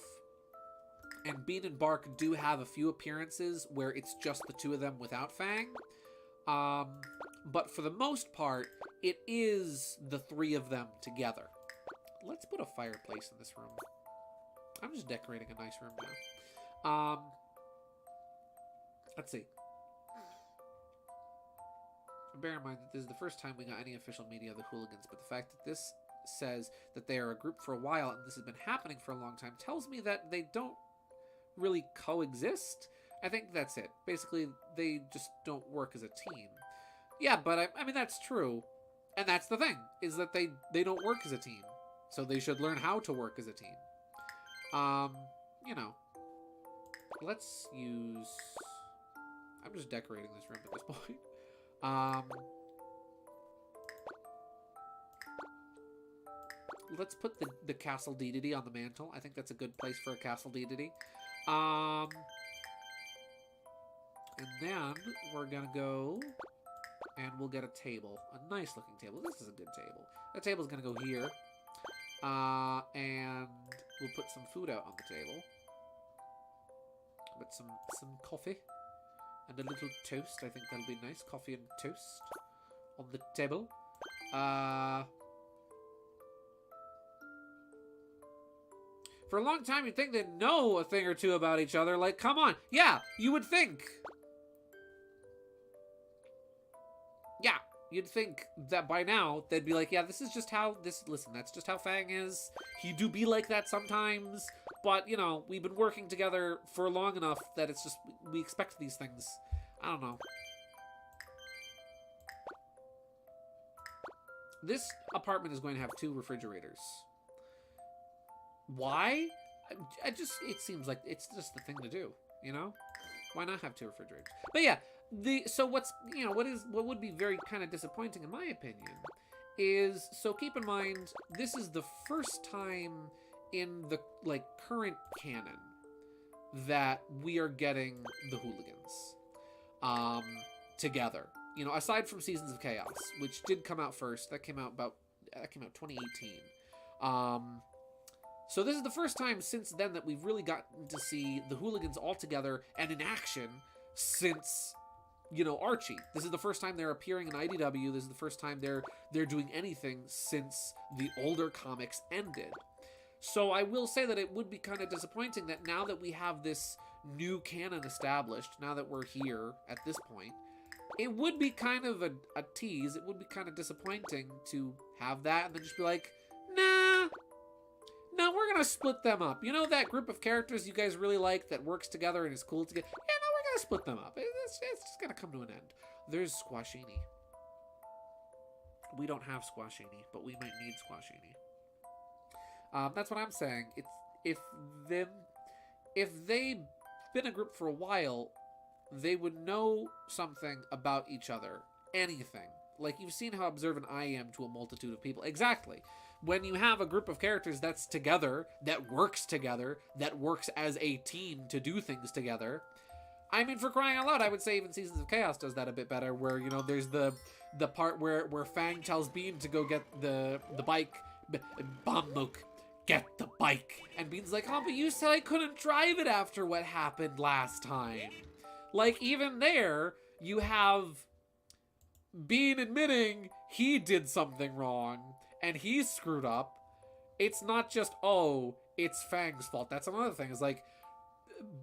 A: and Bean and Bark do have a few appearances where it's just the 2 of them without Fang. But for the most part, it is the 3 of them together. Let's put a fireplace in this room. I'm just decorating a nice room now. Let's see. Bear in mind that this is the first time we got any official media of the Hooligans, but the fact that this says that they are a group for a while and this has been happening for a long time tells me that they don't really coexist. I think that's it. Basically, they just don't work as a team. Yeah, but I mean, that's true. And that's the thing, is that they don't work as a team. So they should learn how to work as a team. You know, let's use... I'm just decorating this room at this point. Let's put the castle deity on the mantle. I think that's a good place for a castle deity. And then we're gonna go and we'll get a table. A nice looking table. This is a good table. That table's gonna go here. And we'll put some food out on the table. With some coffee. And a little toast. I think that'll be nice. Coffee and toast on the table. For a long time, you'd think they'd know a thing or two about each other. Like, come on. Yeah, you would think. Yeah, you'd think that by now, they'd be like, yeah, this is just how this... Listen, that's just how Fang is. He do be like that sometimes. But, you know, we've been working together for long enough that it's just... We expect these things. I don't know. This apartment is going to have 2 refrigerators. Why? It seems like it's just the thing to do, you know? Why not have 2 refrigerators? But yeah, so what's, you know, what would be very kind of disappointing in my opinion is, so keep in mind, this is the first time in the, like, current canon that we are getting the hooligans together. You know, aside from Seasons of Chaos, which did come out first. That came out 2018. So this is the first time since then that we've really gotten to see the hooligans all together and in action since, you know, Archie. This is the first time they're appearing in IDW. This is the first time they're doing anything since the older comics ended. So I will say that it would be kind of disappointing that now that we have this new canon established, now that we're here at this point, it would be kind of a tease. It would be kind of disappointing to have that and then just be like, nah. No, we're going to split them up. You know that group of characters you guys really like that works together and is cool together? Yeah, no, we're going to split them up. It's just going to come to an end. There's Squashini. We don't have Squashini, but we might need Squashini. That's what I'm saying. If they've been a group for a while, they would know something about each other. Anything. Like, you've seen how observant I am to a multitude of people. Exactly. When you have a group of characters that's together, that works as a team to do things together, I mean, for crying out loud, I would say even Seasons of Chaos does that a bit better, where, you know, there's the part where Fang tells Bean to go get the bike. Bamuk, get the bike. And Bean's like, oh, but you said I couldn't drive it after what happened last time. Like, even there, you have Bean admitting he did something wrong, and he screwed up. It's not just, oh, it's Fang's fault. That's another thing. Is like,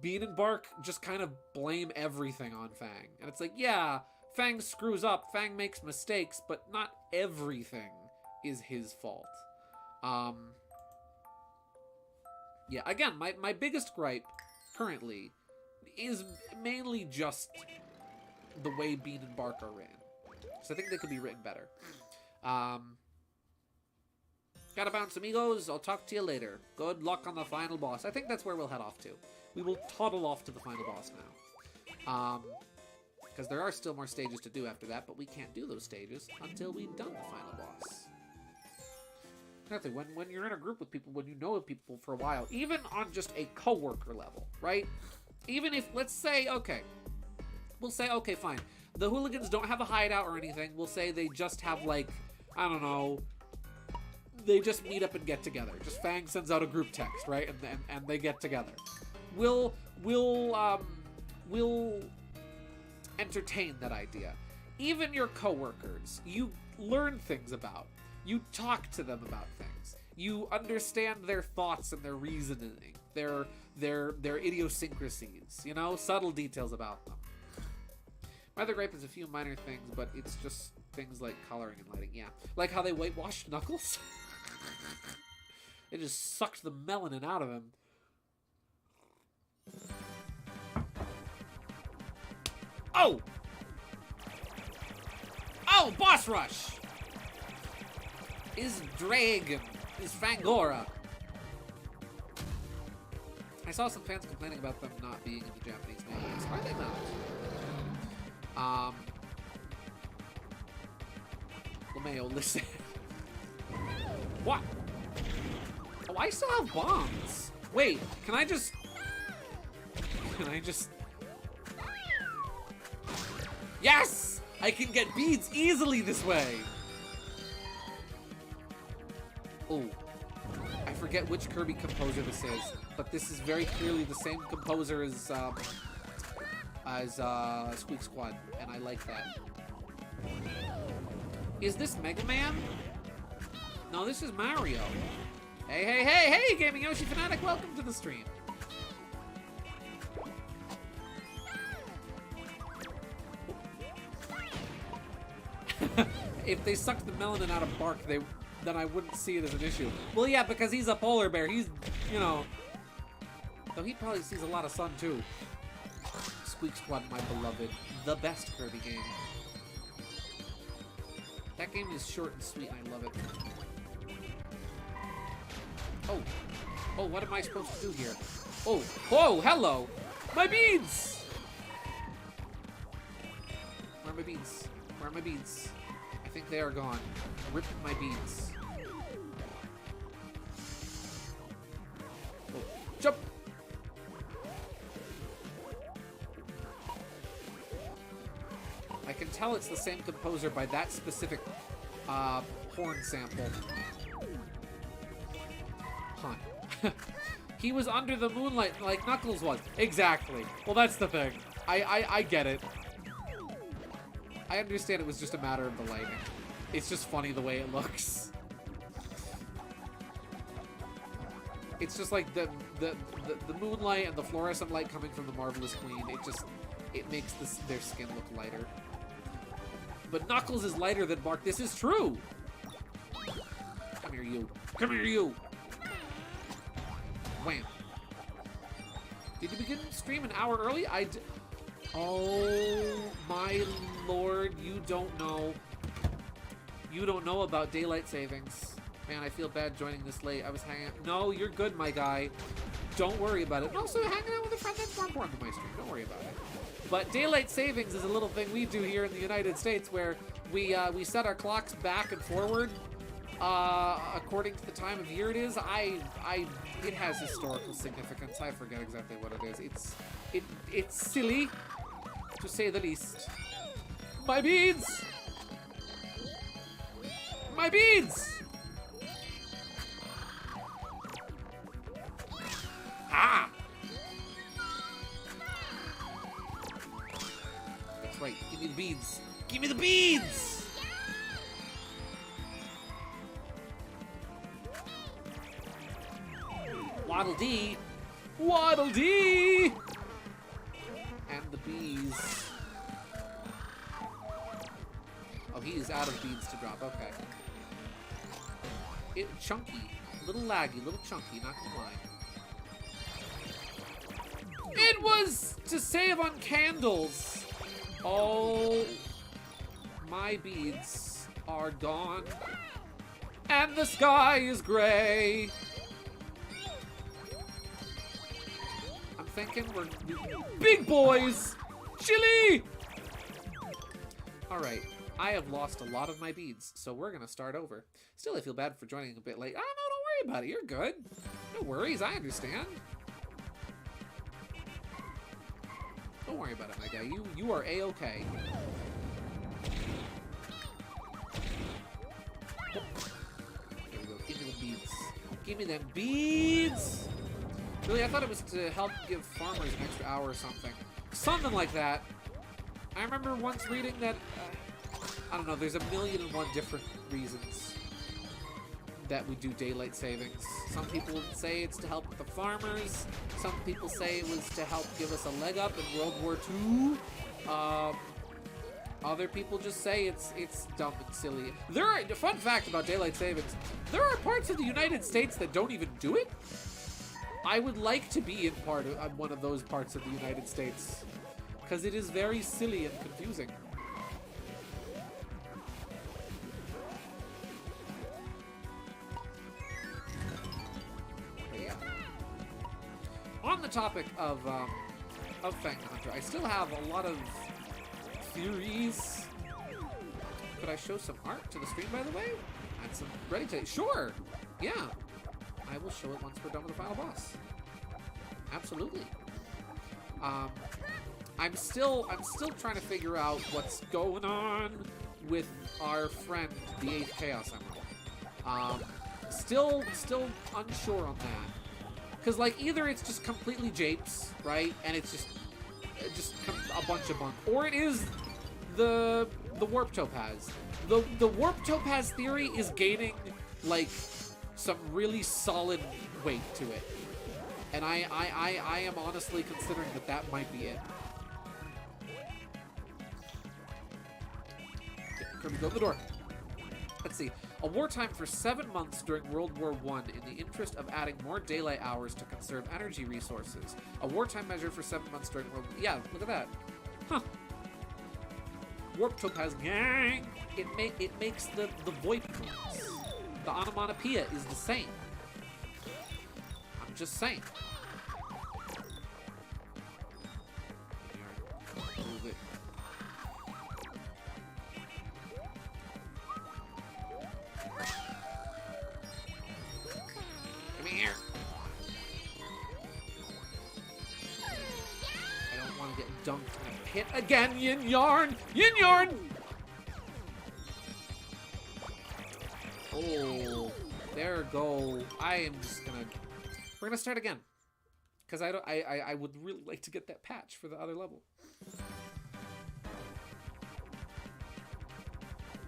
A: Bean and Bark just kind of blame everything on Fang. And it's like, yeah, Fang screws up, Fang makes mistakes, but not everything is his fault. Yeah, again, my biggest gripe currently is mainly just the way Bean and Bark are written. So I think they could be written better. Gotta bounce, amigos. I'll talk to you later. Good luck on the final boss. I think that's where we'll head off to. We will toddle off to the final boss now. Because there are still more stages to do after that, but we can't do those stages until we've done the final boss. Exactly. When you're in a group with people, when you know people for a while, even on just a coworker level, right? Even if, let's say, okay, we'll say, okay, fine. The hooligans don't have a hideout or anything. We'll say they just have, like, I don't know, they just meet up and get together. Just Fang sends out a group text, right? And they get together. We'll entertain that idea. Even your coworkers, you learn things about. You talk to them about things. You understand their thoughts and their reasoning, their idiosyncrasies, you know, subtle details about them. My other gripe is a few minor things, but it's just things like coloring and lighting. Yeah, like how they whitewashed Knuckles. It just sucked the melanin out of him. Oh! Oh, boss rush! is Dragon, is Fangora. I saw some fans complaining about them not being in the Japanese names. Are they not? LeMayo, listen. What? Oh, I still have bombs. Wait, can I just... Yes! I can get beads easily this way! Oh. I forget which Kirby composer this is, but this is very clearly the same composer as Squeak Squad, and I like that. Is this Mega Man? No, this is Mario. Hey, hey, hey, hey, Gaming Yoshi Fanatic, welcome to the stream. If they sucked the melanin out of bark, then I wouldn't see it as an issue. Well, yeah, because he's a polar bear. He's, you know... Though he probably sees a lot of sun, too. Squeak Squad, my beloved. The best Kirby game. That game is short and sweet, and I love it. Oh. Oh, what am I supposed to do here? Oh. Whoa, hello! My beads! Where are my beads? Where are my beads? I think they are gone. Rip my beads. Oh. Jump! I can tell it's the same composer by that specific horn sample. Huh. He was under the moonlight like Knuckles was. Exactly. Well, that's the thing. I get it. I understand it was just a matter of the lighting. It's just funny the way it looks. It's just like the moonlight and the fluorescent light coming from the Marvelous Queen. It makes their skin look lighter. But Knuckles is lighter than Bark. This is true. Come here, you. Come here, you. Wham. Did you begin stream an hour early? Oh my lord, you don't know. You don't know about daylight savings. Man, I feel bad joining this late. I was hanging out. No, you're good, my guy. Don't worry about it. And also, hanging out with a friend, that's more important than my stream. Don't worry about it. But daylight savings is a little thing we do here in the United States where we set our clocks back and forward according to the time of year it is. It has historical significance. I forget exactly what it is. It's silly, to say the least. My beads! My beads! Ah! That's right. Give me the beads. Give me the beads! Waddle Dee! Waddle Dee! And the bees. Oh, he is out of beads to drop. Okay. Chunky. Little laggy, little chunky, not gonna lie. It was to save on candles. Oh, my beads are gone. And the sky is gray. I'm thinking we're big boys. Chili. All right. I have lost a lot of my beads, so we're gonna start over. Still, I feel bad for joining a bit late. Oh, no, don't worry about it. You're good. No worries. I understand. Don't worry about it, my guy. You are A-okay. There we go. Give me the beads. Give me them beads! Really, I thought it was to help give farmers an extra hour or something. Something like that. I remember once reading that... I don't know, there's a million and one different reasons that we do daylight savings. Some people say it's to help with the farmers. Some people say it was to help give us a leg up in World War II. Other people just say it's dumb and silly. A fun fact about daylight savings, there are parts of the United States that don't even do it. I would like to be in one of those parts of the United States, because it is very silly and confusing. topic of Fang Hunter, I still have a lot of theories. Could I show some art to the stream, by the way? Add some ready to... Sure! Yeah. I will show it once we're done with the final boss. Absolutely. I'm still trying to figure out what's going on with our friend, the 8th Chaos Emerald. Still unsure on that. Because, like, either it's just completely japes, right? And it's just a bunch of bunk. Or it is the Warp Topaz. The Warp Topaz theory is gaining, like, some really solid weight to it. And I am honestly considering that might be it. Kirby, go to the door. Let's see. A wartime for 7 months during World War I in the interest of adding more daylight hours to conserve energy resources. A wartime measure for 7 months during World War... Yeah, look at that. Huh. Warp Topaz gang! It makes the VoIP noise. The onomatopoeia is the same. I'm just saying. Move it. Come here. I don't want to get dunked in a pit again, Yin Yarn! Yin Yarn! Oh, there go. I am just gonna... We're gonna start again. Because I would really like to get that patch for the other level.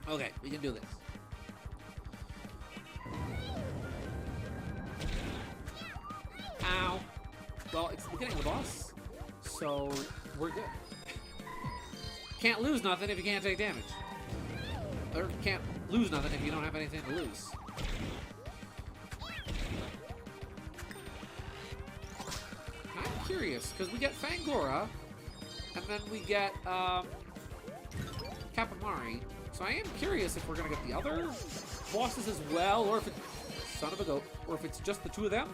A: Okay, we can do this. Ow. Well, it's the beginning of the boss, so we're good. Can't lose nothing if you can't take damage. Or can't lose nothing if you don't have anything to lose. I'm curious, because we get Fangora, and then we get Kapamari. So I am curious if we're going to get the other bosses as well, or if it's... Son of a goat. Or if it's just the two of them.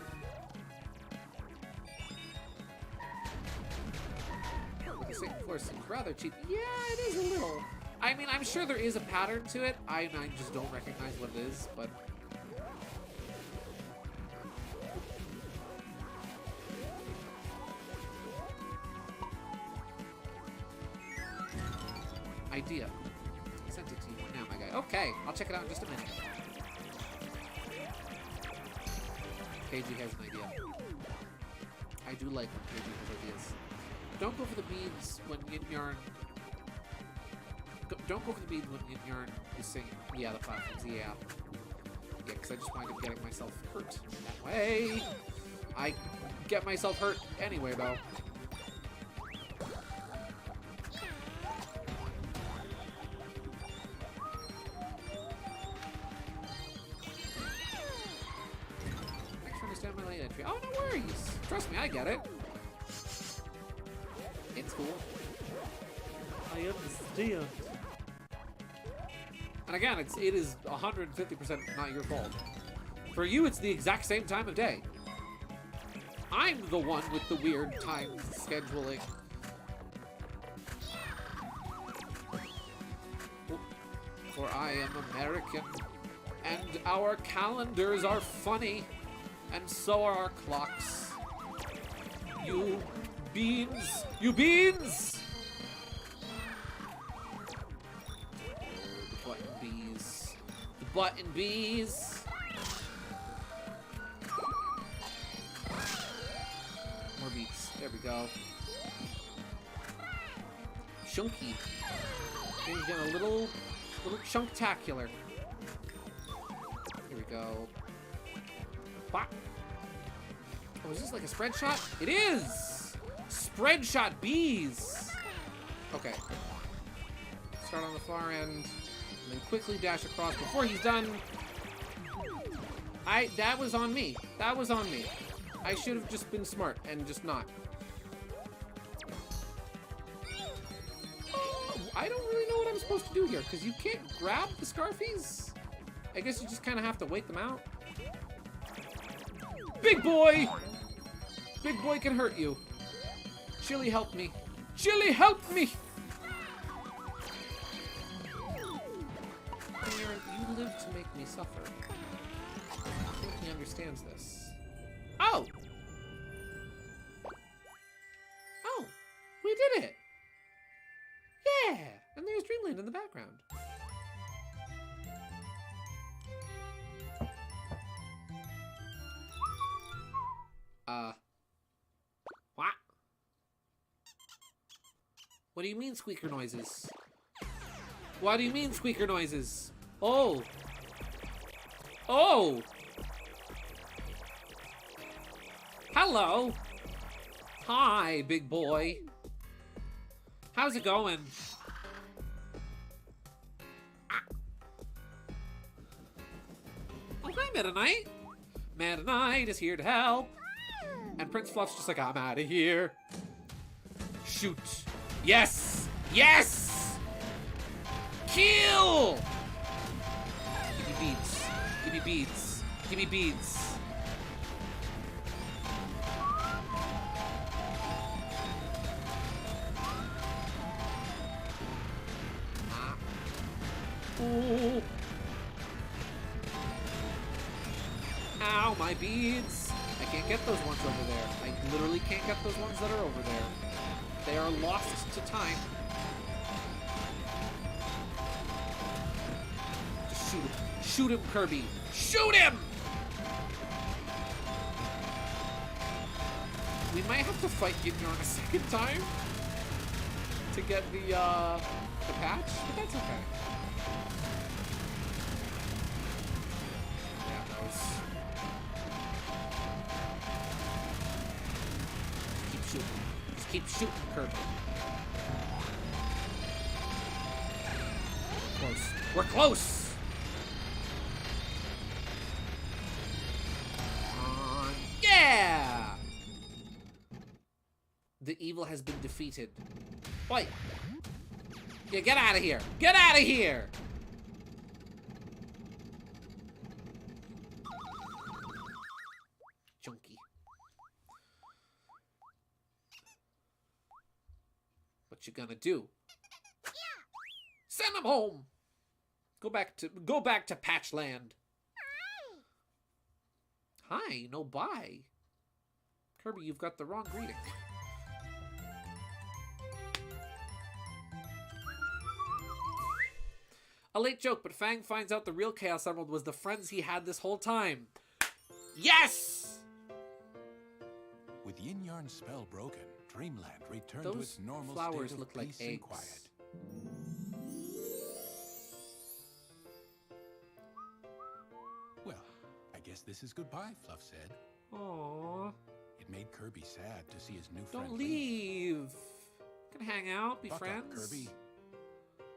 A: The second floor seems rather cheap. Yeah, it is a little... I mean, I'm sure there is a pattern to it. I just don't recognize what it is, but... Idea. I sent it to you now, my guy. Okay, I'll check it out in just a minute. KG has an idea. I do like when KG has ideas. Don't go for the beads when Yin Yarn... Don't go for the bead when Yin Yarn is singing. Yeah, the platforms. Yeah. Yeah, because I just wind up getting myself hurt that way. I get myself hurt anyway, though. Thanks for understanding my late entry. Oh, no worries. Trust me, I get it. It's cool. I understand. And again, it is 150% not your fault. For you, it's the exact same time of day. I'm the one with the weird time scheduling. For I am American, and our calendars are funny, and so are our clocks. You beans! You beans! Button bees. More beats. There we go. Chunky. He's got a little chunktacular. Here we go. Bop. Oh, is this like a spread shot? It is! Spread shot bees! Okay. Start on the far end. And then quickly dash across before he's done. That was on me. That was on me. I should have just been smart and just not. I don't really know what I'm supposed to do here, because you can't grab the Scarfies. I guess you just kind of have to wait them out. Big boy! Big boy can hurt you. Chili, help me. Chili, help me! You live to make me suffer. I think he understands this. Oh! Oh! We did it! Yeah! And there's Dreamland in the background. What? What do you mean squeaker noises? What do you mean squeaker noises? Oh! Oh! Hello! Hi, big boy. How's it going? Ah. Oh, hi, Meta Knight. Meta Knight is here to help. And Prince Fluff's just like, I'm out of here. Shoot. Yes! Yes! Kill! Give me beads. Give me beads. Give me beads. Ooh. Ow, my beads. I can't get those ones over there. I literally can't get those ones that are over there. They are lost to time. Just shoot him. Shoot him, Kirby. Shoot him! We might have to fight Yin Yarn a second time to get the patch, but that's okay. Yeah, that was... Keep shooting. Just keep shooting, Kirby. Close. We're close! Yeah! The evil has been defeated. Oi! Yeah, get out of here! Get out of here! Junkie. What you gonna do? Send him home! Go back to Patchland. Hi, no bye. Kirby, you've got the wrong greeting. A late joke, but Fang finds out the real Chaos Emerald was the friends he had this whole time. Yes!
B: With Yin Yarn's spell broken, Dreamland returned
A: Those
B: to its normal
A: flowers
B: state of
A: look like
B: peace and
A: eggs.
B: quiet. Well, I guess this is goodbye, Fluff said.
A: Aww.
B: It made Kirby sad to see his new
A: Don't
B: friend
A: leave. Can hang out, be
B: Buck
A: friends.
B: up, Kirby.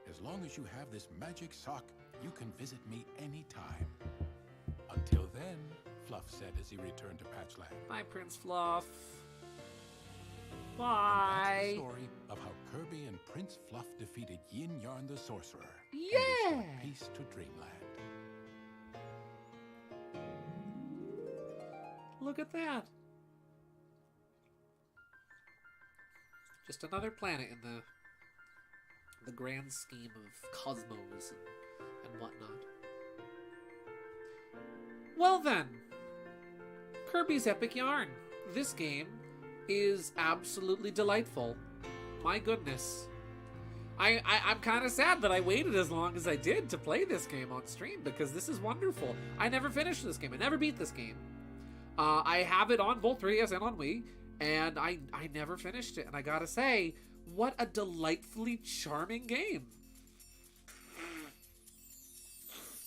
B: As long as you have this magic sock, you can visit me anytime. Until then, Fluff said as he returned to Patchland.
A: Bye, Prince Fluff.
B: And that's the
A: Bye.
B: story of how Kirby and Prince Fluff defeated Yin Yarn the Sorcerer.
A: Yeah.
B: And restored peace to Dreamland.
A: Look at that. Just another planet in the grand scheme of cosmos and whatnot. Well then, Kirby's Epic Yarn. This game is absolutely delightful. My goodness. I'm kind of sad that I waited as long as I did to play this game on stream because this is wonderful. I never finished this game. I never beat this game. I have it on both 3DS and on Wii, and I never finished it. And I gotta say, what a delightfully charming game.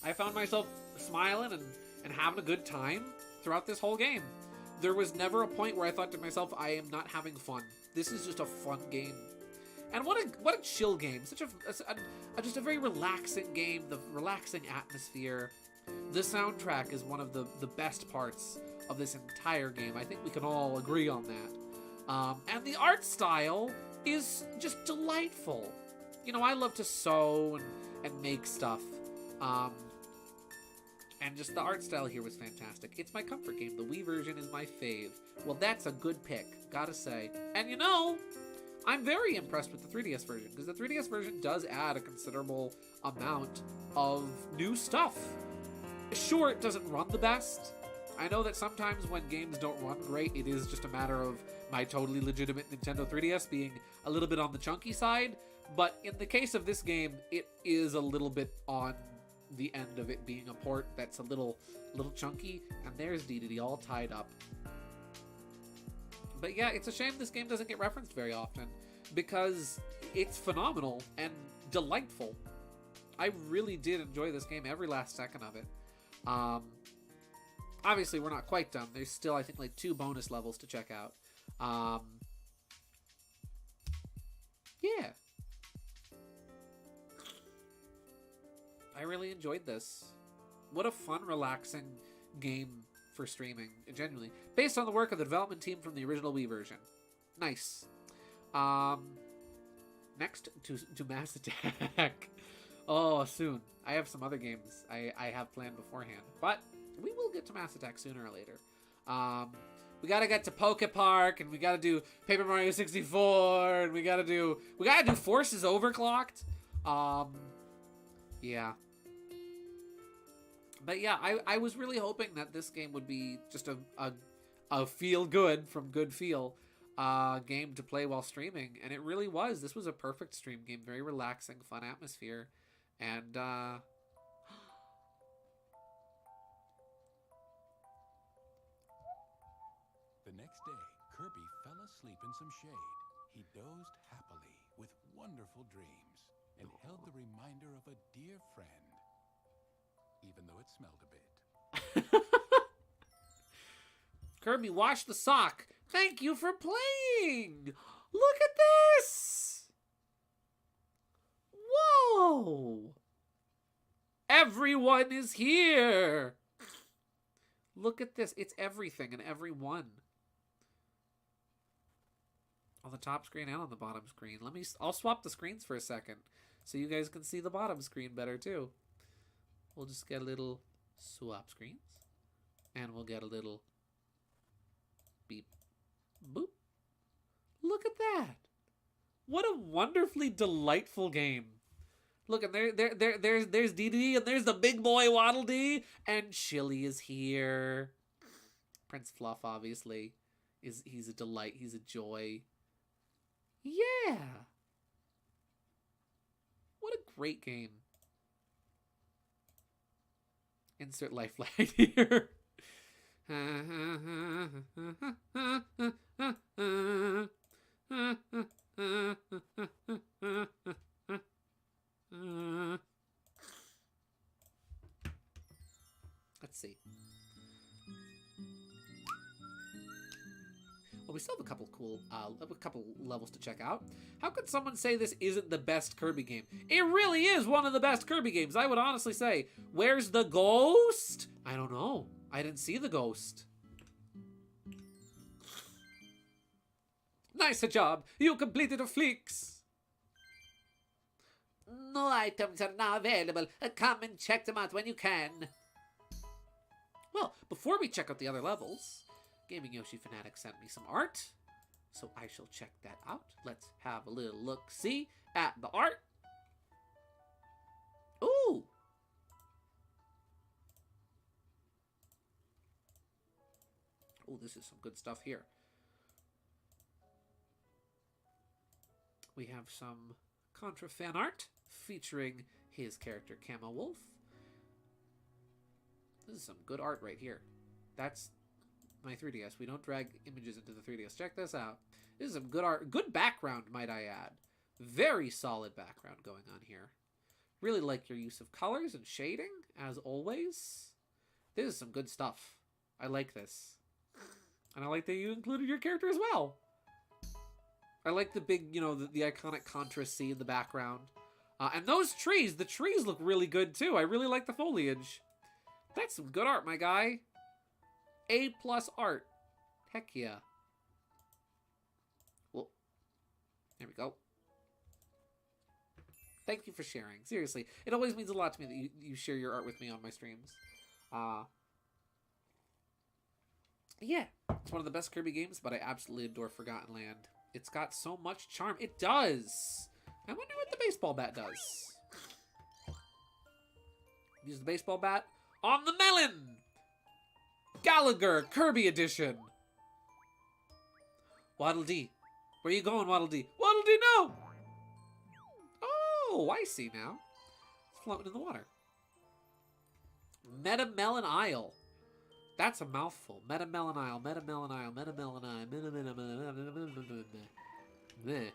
A: I found myself smiling and having a good time throughout this whole game. There was never a point where I thought to myself, I am not having fun. This is just a fun game. And what a chill game. Such just a very relaxing game, the relaxing atmosphere. The soundtrack is one of the best parts of this entire game. I think we can all agree on that. And the art style is just delightful. You know, I love to sew and make stuff. And just the art style here was fantastic. It's my comfort game. The Wii version is my fave. Well, that's a good pick, gotta say. And you know, I'm very impressed with the 3DS version, because the 3DS version does add a considerable amount of new stuff. Sure, it doesn't run the best. I know that sometimes when games don't run great, it is just a matter of my totally legitimate Nintendo 3DS being a little bit on the chunky side, but in the case of this game, it is a little bit on the end of it being a port that's a little chunky, and there's DDD all tied up. But yeah, it's a shame this game doesn't get referenced very often, because it's phenomenal and delightful. I really did enjoy this game, every last second of it. Obviously, we're not quite done. There's still, I think, like 2 bonus levels to check out. Yeah. I really enjoyed this. What a fun, relaxing game for streaming, genuinely. Based on the work of the development team from the original Wii version. Nice. Next, to Mass Attack. Oh, soon. I have some other games I have planned beforehand. But we will get to Mass Attack sooner or later. We gotta get to Poke Park, and we gotta do Paper Mario 64, and we gotta do Forces Overclocked. Yeah. But yeah, I was really hoping that this game would be just a feel good from Good Feel game to play while streaming, and it really was. This was a perfect stream game, very relaxing, fun atmosphere, and
B: The next day, Kirby fell asleep in some shade. He dozed happily with wonderful dreams and held the reminder of a dear friend, even though it smelled a bit.
A: Kirby, wash the sock. Thank you for playing. Look at this. Whoa. Everyone is here. Look at this. It's everything and everyone. On the top screen and on the bottom screen. I'll swap the screens for a second so you guys can see the bottom screen better too. We'll just get a little swap screens. And we'll get a little beep, boop. Look at that. What a wonderfully delightful game. Look, and there's DD, and there's the big boy Waddle Dee, and Chili is here. Prince Fluff, obviously, he's a delight. He's a joy. Yeah. What a great game. Insert lifeline here. Let's see. Well, we still have a couple levels to check out. How could someone say this isn't the best Kirby game? It really is one of the best Kirby games, I would honestly say. Where's the ghost? I don't know. I didn't see the ghost. Nice job. You completed a fleeks. No items are now available. Come and check them out when you can. Well, before we check out the other levels, Gaming Yoshi Fanatic sent me some art, so I shall check that out. Let's have a little look-see at the art. Ooh! Oh, this is some good stuff here. We have some Contra fan art featuring his character Camo Wolf. This is some good art right here. That's my 3DS. We don't drag images into the 3DS. Check this out. This is some good art. Good background, might I add. Very solid background going on here. Really like your use of colors and shading, as always. This is some good stuff. I like this. And I like that you included your character as well. I like the big, the iconic Contra C in the background. And those trees, the trees look really good too. I really like the foliage. That's some good art, my guy. A+ art. Heck yeah. Well, there we go. Thank you for sharing. Seriously, it always means a lot to me that you share your art with me on my streams. Yeah, it's one of the best Kirby games, but I absolutely adore Forgotten Land. It's got so much charm. It does. I wonder what the baseball bat does. Use the baseball bat on the melon. Gallagher Kirby edition. Waddle Dee. Where you going, Waddle Dee? Waddle Dee, no! Oh, I see now. It's floating in the water. Metamelon Isle. That's a mouthful. Metamelon Isle, Metamelon Isle, Metamelon Isle, Meh.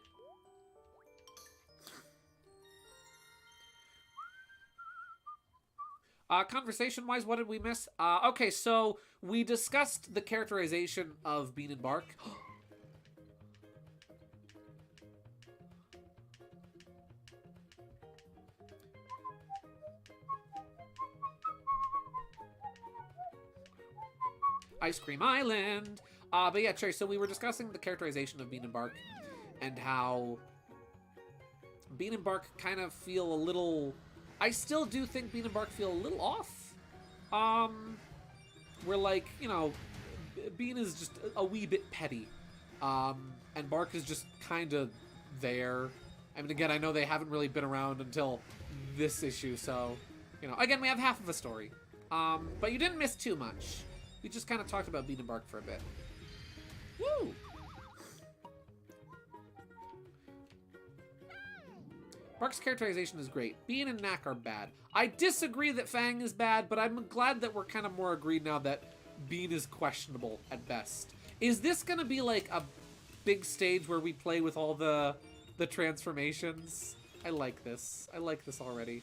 A: Conversation-wise, what did we miss? Okay, so we discussed the characterization of Bean and Bark. Ice Cream Island. But yeah, Cherry, so we were discussing the characterization of Bean and Bark and how Bean and Bark kind of feel a little... I still do think Bean and Bark feel a little off. We're like, you know, Bean is just a wee bit petty. And Bark is just kind of there. I mean, again, I know they haven't really been around until this issue, so, you know, again, we have half of a story. But you didn't miss too much. We just kind of talked about Bean and Bark for a bit. Woo! Bark's characterization is great. Bean and Knack are bad. I disagree that Fang is bad, but I'm glad that we're kind of more agreed now that Bean is questionable at best. Is this going to be like a big stage where we play with all the transformations? I like this. I like this already.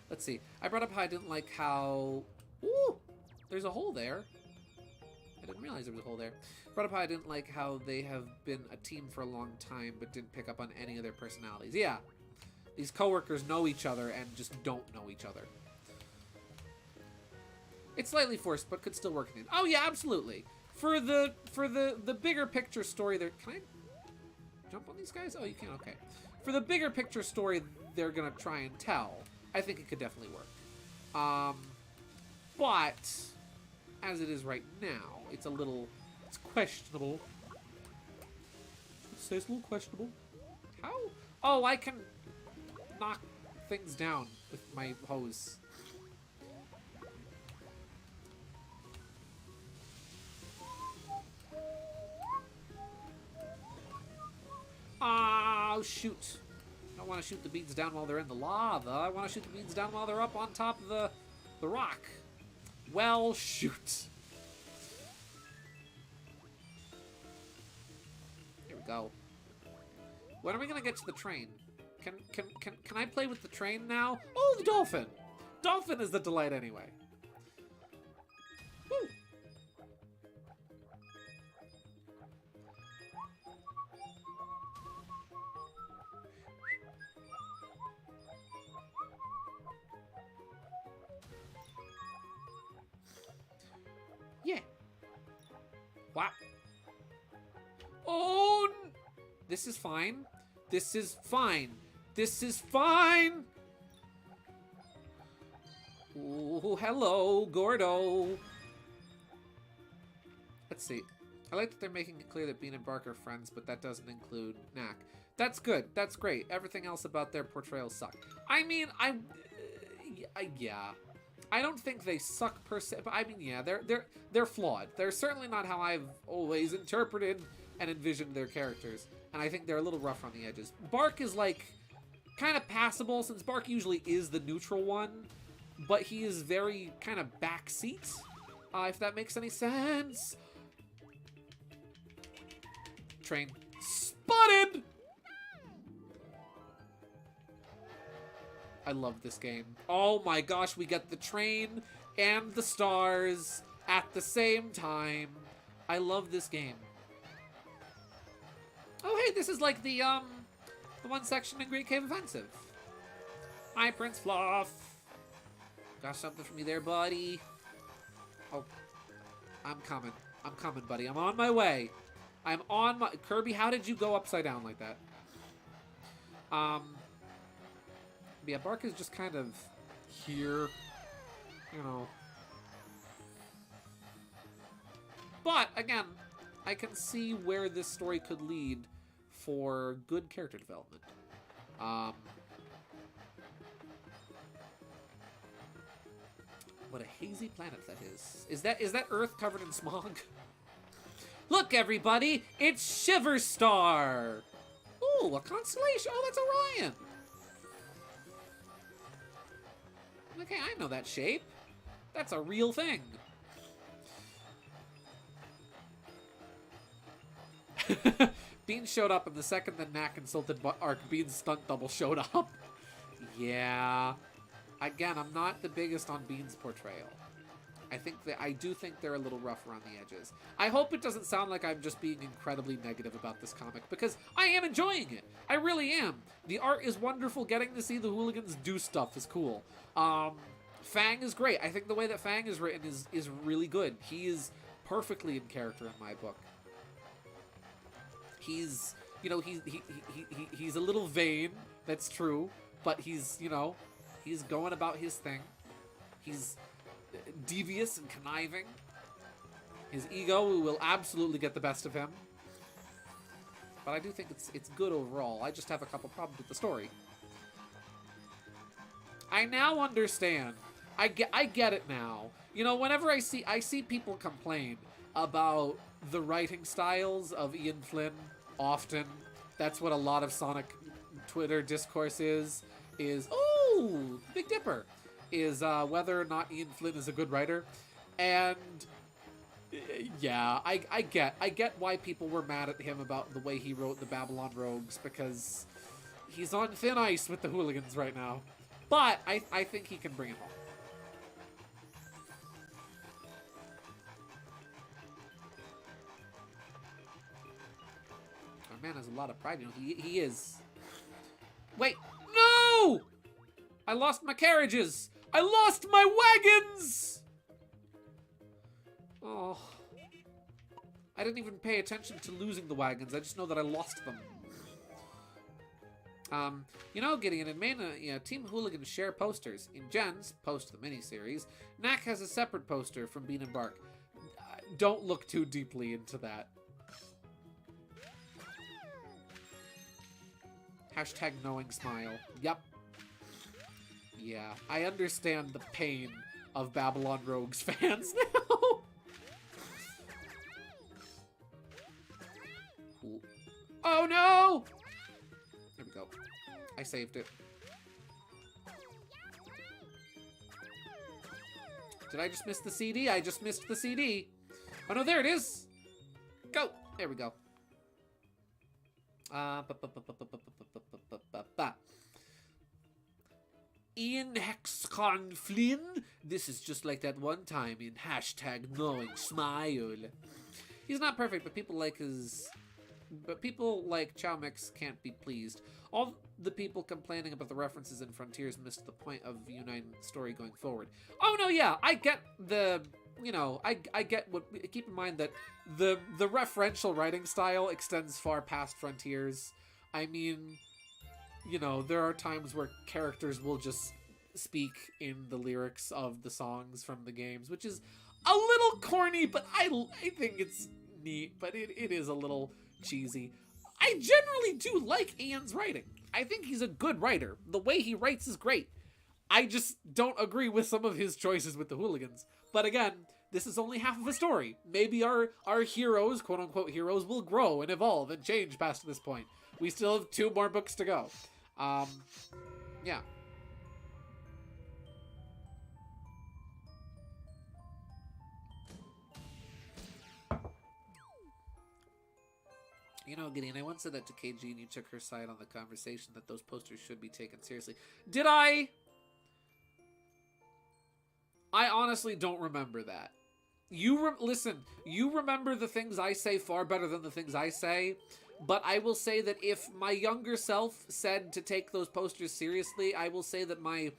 A: Let's see. I brought up how I didn't like how... Ooh! There's a hole there. I didn't realize there was a hole there. I brought up how I didn't like how they have been a team for a long time but didn't pick up on any of their personalities. Yeah. These coworkers know each other and just don't know each other. It's slightly forced, but could still work in it. Oh yeah, absolutely. For the bigger picture story there... Can I jump on these guys? Oh, you can? Okay. For the bigger picture story they're gonna try and tell... I think it could definitely work. But as it is right now, it's questionable. Let's say it's a little questionable. How? Oh, I can knock things down with my hose. Oh, shoot. I don't want to shoot the beans down while they're in the lava. I want to shoot the beans down while they're up on top of the rock. Well, shoot. Here we go. When are we gonna get to the train? Can I play with the train now? Oh, the dolphin. Dolphin is the delight anyway. Woo. Yeah. Wow. Oh, this is fine. This is fine. This is fine. Oh, hello, Gordo. Let's see. I like that they're making it clear that Bean and Bark are friends, but that doesn't include Knack. That's good. That's great. Everything else about their portrayals suck. I mean, yeah. I don't think they suck per se, but I mean, yeah, they're flawed. They're certainly not how I've always interpreted and envisioned their characters, and I think they're a little rough on the edges. Bark is like kind of passable, since Bark usually is the neutral one, but he is very kind of backseat, if that makes any sense. Train spotted. I love this game. Oh my gosh, we get the train and the stars at the same time. I love this game. Oh hey, this is like the one section in Great Cave Offensive. Hi, Prince Fluff. Got something for me there, buddy. Oh, I'm coming. I'm coming, buddy. I'm on my way. I'm on my... Kirby, how did you go upside down like that? Yeah, Bark is just kind of here, you know. But, again, I can see where this story could lead for good character development. What a hazy planet that is. Is that Earth covered in smog? Look, everybody! It's Shiver Star! Ooh, a constellation! Oh, that's Orion! Okay, I know that shape. That's a real thing. Bean showed up, and the second that Knack insulted Arc, Bean's stunt double showed up. Yeah. Again, I'm not the biggest on Bean's portrayal. I do think they're a little rough around the edges. I hope it doesn't sound like I'm just being incredibly negative about this comic, because I am enjoying it. I really am. The art is wonderful. Getting to see the hooligans do stuff is cool. Fang is great. I think the way that Fang is written is really good. He is perfectly in character in my book. He's, you know, he's a little vain. That's true. But he's, you know, he's going about his thing. He's devious and conniving. His ego will absolutely get the best of him. But I do think it's good overall. I just have a couple problems with the story. I now understand. I get it now. You know, whenever I see people complain about the writing styles of Ian Flynn often. That's what a lot of Sonic Twitter discourse is oh, Big Dipper, is whether or not Ian Flynn is a good writer. And yeah, I get why people were mad at him about the way he wrote the Babylon Rogues, because he's on thin ice with the hooligans right now. But I think he can bring it home. Our man has a lot of pride, you know. He is. Wait, no! I lost my carriages! I lost my wagons! Oh. I didn't even pay attention to losing the wagons. I just know that I lost them. You know, Gideon and Mana, you know, Team Hooligans share posters. In Jen's, post the miniseries, Knack has a separate poster from Bean and Bark. Don't look too deeply into that. Hashtag knowing smile. Yep. Yeah, I understand the pain of Babylon Rogues fans now. Oh no! There we go. I saved it. Did I just miss the CD? I just missed the CD. Oh no, there it is. Go. There we go. Ian Hexcon Flynn. This is just like that one time in hashtag knowing smile. He's not perfect, but people like Chow Mix can't be pleased. All the people complaining about the references in Frontiers missed the point of United story going forward. Oh no, yeah, I get the, you know, I get what. Keep in mind that the referential writing style extends far past Frontiers. I mean, you know, there are times where characters will just speak in the lyrics of the songs from the games, which is a little corny, but I think it's neat, but it is a little cheesy. I generally do like Ian's writing. I think he's a good writer. The way he writes is great. I just don't agree with some of his choices with the hooligans. But again, this is only half of a story. Maybe our heroes, quote-unquote heroes, will grow and evolve and change past this point. We still have 2 more books to go. Yeah. You know, Gideon, I once said that to KG and you took her side on the conversation that those posters should be taken seriously. Did I? I honestly don't remember that. Listen, you remember the things I say far better than the things I say, but I will say that if my younger self said to take those posters seriously, I will say that my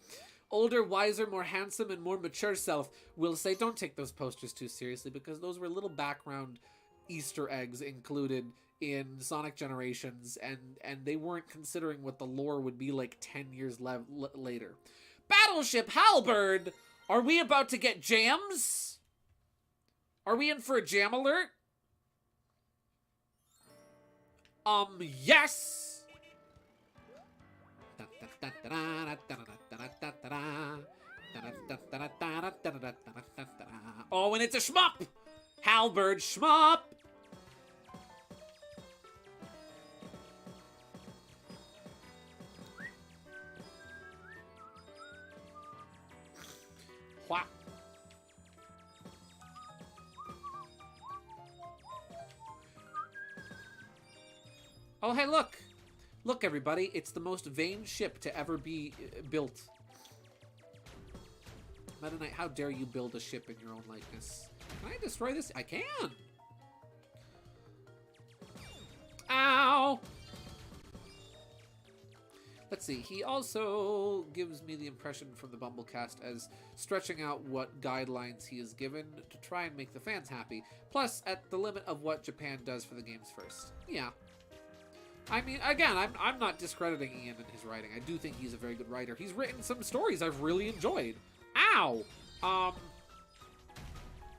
A: older, wiser, more handsome, and more mature self will say don't take those posters too seriously, because those were little background Easter eggs included in Sonic Generations, and they weren't considering what the lore would be like 10 years later. Battleship Halberd! Are we about to get jams? Are we in for a jam alert? Yes! Oh, and it's a shmup! Halberd shmup! What? Oh, hey, look! Look, everybody, it's the most vain ship to ever be built. Meta Knight, how dare you build a ship in your own likeness? Can I destroy this? I can! Ow! Let's see, he also gives me the impression from the Bumblecast as stretching out what guidelines he is given to try and make the fans happy, plus at the limit of what Japan does for the games first. Yeah. I mean, again, I'm not discrediting Ian and his writing. I do think he's a very good writer. He's written some stories I've really enjoyed. Ow!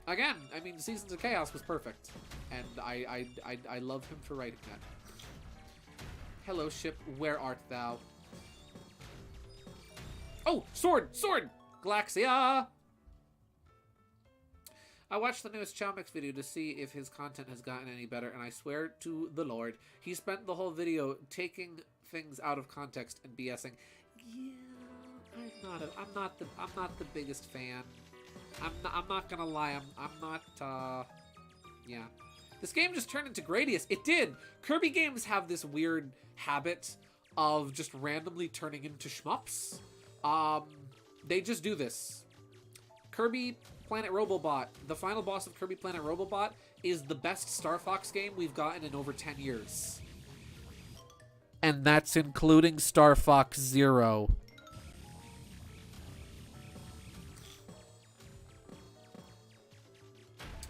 A: Again, I mean, Seasons of Chaos was perfect, and I love him for writing that. Hello, ship, where art thou? Oh, sword! Sword! Glaxia! I watched the newest Chow Mix video to see if his content has gotten any better, and I swear to the Lord, he spent the whole video taking things out of context and BSing. Yeah, I'm not the biggest fan. I'm not gonna lie. I'm not. Yeah, this game just turned into Gradius. It did. Kirby games have this weird habit of just randomly turning into shmups. They just do this. Kirby Planet Robobot, the final boss of Kirby Planet Robobot, is the best Star Fox game we've gotten in over 10 years. And that's including Star Fox Zero.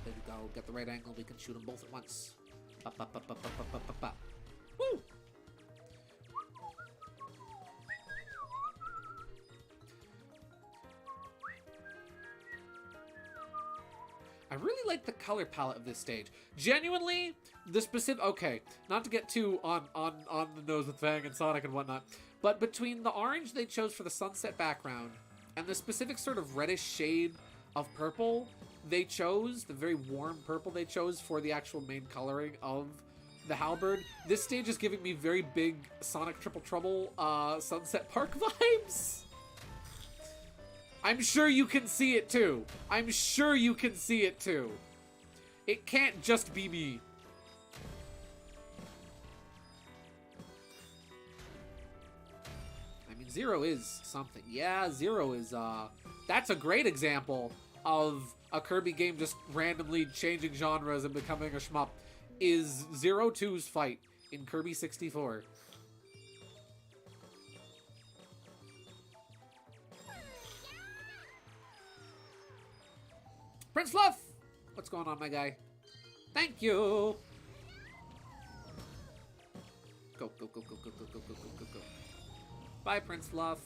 A: There we go. Get the right angle. We can shoot them both at once. Ba, ba, ba, ba, ba, ba, ba, ba. Woo! I really like the color palette of this stage. Genuinely, the specific... Okay, not to get too on the nose with Fang and Sonic and whatnot, but between the orange they chose for the sunset background and the specific sort of reddish shade of purple they chose, the very warm purple they chose for the actual main coloring of the halberd, this stage is giving me very big Sonic Triple Trouble Sunset Park vibes. I'm sure you can see it too. I'm sure you can see it too. It can't just be me. I mean, Zero is something. Yeah, Zero is, that's a great example of a Kirby game just randomly changing genres and becoming a shmup, is Zero 2's fight in Kirby 64. Prince Fluff! What's going on, my guy? Thank you! Go, go, go, go, go, go, go, go, go, go. Bye, Prince Fluff.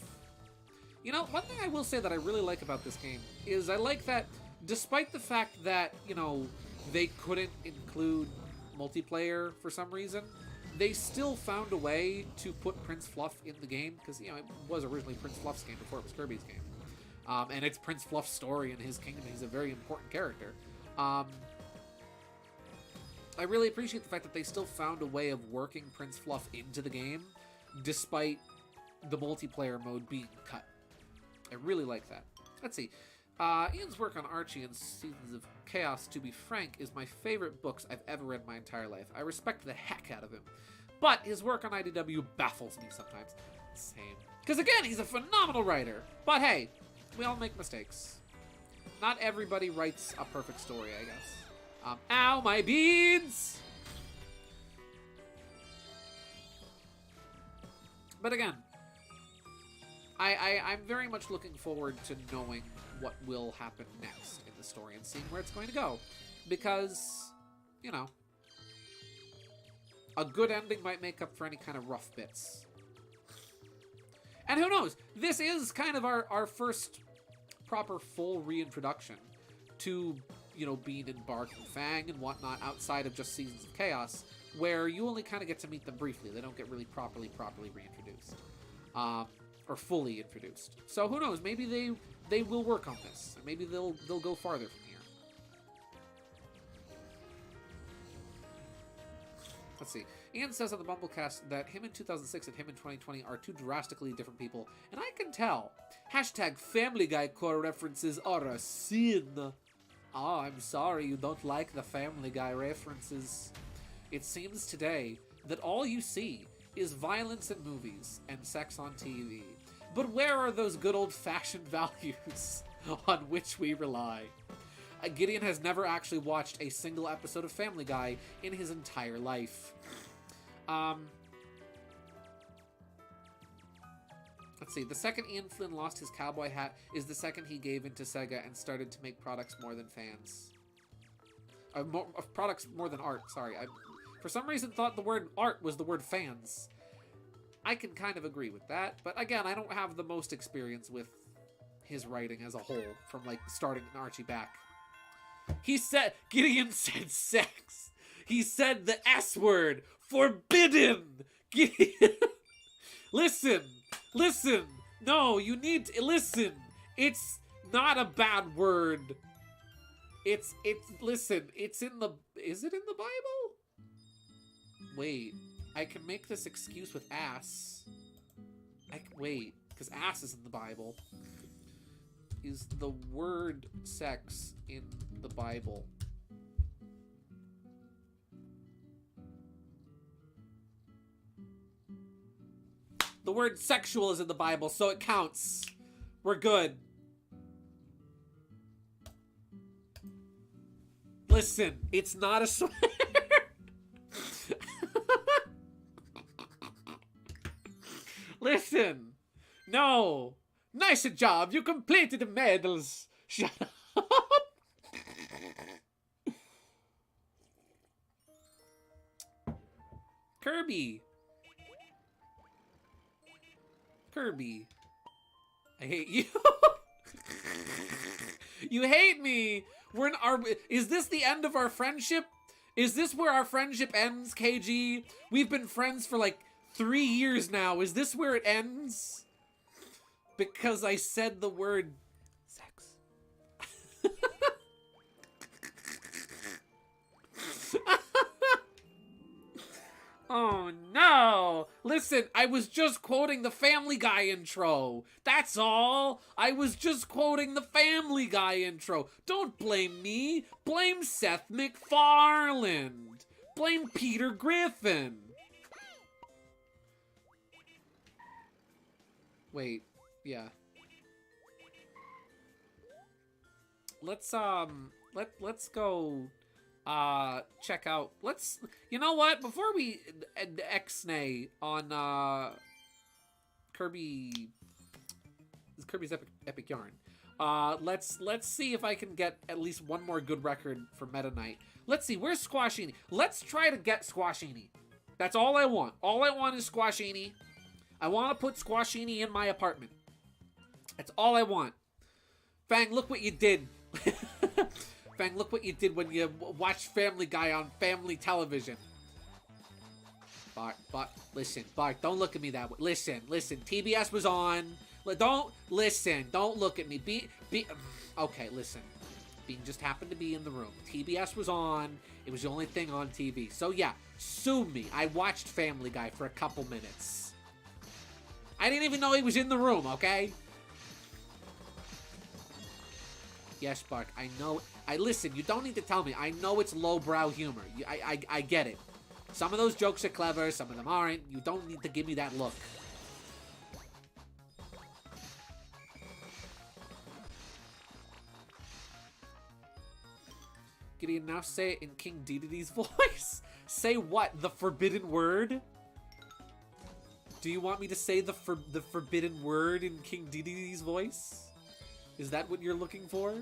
A: You know, one thing I will say that I really like about this game is I like that despite the fact that, you know, they couldn't include multiplayer for some reason, they still found a way to put Prince Fluff in the game, because, you know, it was originally Prince Fluff's game before it was Kirby's game. And it's Prince Fluff's story and his kingdom. He's a very important character. I really appreciate the fact that they still found a way of working Prince Fluff into the game, despite the multiplayer mode being cut. I really like that. Let's see. Ian's work on Archie and Seasons of Chaos, to be frank, is my favorite books I've ever read in my entire life. I respect the heck out of him. But his work on IDW baffles me sometimes. Same. Because again, he's a phenomenal writer. But hey, we all make mistakes. Not everybody writes a perfect story, I guess. Ow, my beads! But again, I'm very much looking forward to knowing what will happen next in the story and seeing where it's going to go. Because, you know, a good ending might make up for any kind of rough bits. And who knows? This is kind of our first proper full reintroduction to, you know, being in Bark and Fang and whatnot outside of just Seasons of Chaos, where you only kind of get to meet them briefly. They don't get really properly reintroduced. Or fully introduced. So who knows? Maybe they will work on this. Maybe they'll go farther from here. Let's see. Ian says on the Bumblecast that him in 2006 and him in 2020 are two drastically different people, and I can tell. Hashtag Family Guy core references are a sin. Oh, I'm sorry you don't like the Family Guy references. It seems today that all you see is violence in movies and sex on TV. But where are those good old-fashioned values on which we rely? Gideon has never actually watched a single episode of Family Guy in his entire life. Let's see. The second Ian Flynn lost his cowboy hat is the second he gave into Sega and started to make products more than fans. Products more than art, sorry. I, for some reason, thought the word art was the word fans. I can kind of agree with that, but again, I don't have the most experience with his writing as a whole, from, like, starting Archie back. Gideon said sex. He said the S word. Forbidden! Gideon. Listen. No, you need to listen. It's not a bad word. Listen, it's in the, is it in the Bible? Wait, I can make this excuse with ass. Wait, because ass is in the Bible. Is the word sex in the Bible? The word sexual is in the Bible, so it counts. We're good. Listen, it's not a swear. Listen. No. Nice job. You completed the medals. Shut up. Kirby. I hate you. You hate me. Is this the end of our friendship? Is this where our friendship ends, KG? We've been friends for like 3 years now. Is this where it ends? Because I said the word sex. Oh no! Listen, I was just quoting the Family Guy intro. That's all. I was just quoting the Family Guy intro. Don't blame me. Blame Seth MacFarlane. Blame Peter Griffin. Wait, yeah. Let's go check out. You know what? Before we X-nay on Kirby's Epic Yarn, let's see if I can get at least one more good record for Meta Knight. Let's see, where's Squashini? Let's try to get Squashini. That's all I want. All I want is Squashini. I want to put Squashini in my apartment. That's all I want. Fang, look what you did. Fang, look what you did when you watched Family Guy on family television. Bart, listen. Bart, don't look at me that way. Listen. TBS was on. Don't look at me. Okay, listen. Bean just happened to be in the room. TBS was on. It was the only thing on TV. So yeah, sue me. I watched Family Guy for a couple minutes. I didn't even know he was in the room, okay? Yes, Bark, I know. Listen, you don't need to tell me. I know it's lowbrow humor. I get it. Some of those jokes are clever, some of them aren't. You don't need to give me that look. Gideon, now say it in King Dedede's voice. Say what? The forbidden word? Do you want me to say the forbidden word in King Dedede's voice? Is that what you're looking for?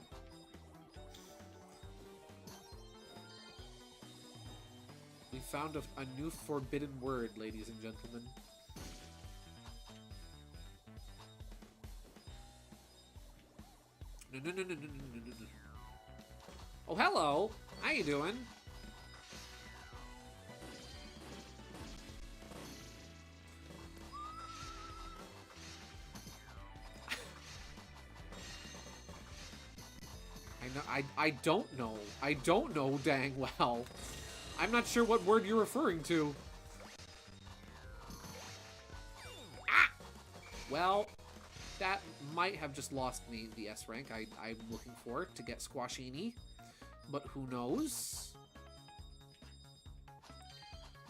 A: We found a new forbidden word, ladies and gentlemen. No, no, no, no, no, no, no, no, no. Oh, hello. How you doing? I don't know. I don't know dang well. I'm not sure what word you're referring to. Ah! Well, that might have just lost me the S rank I'm looking for to get Squashini. But who knows?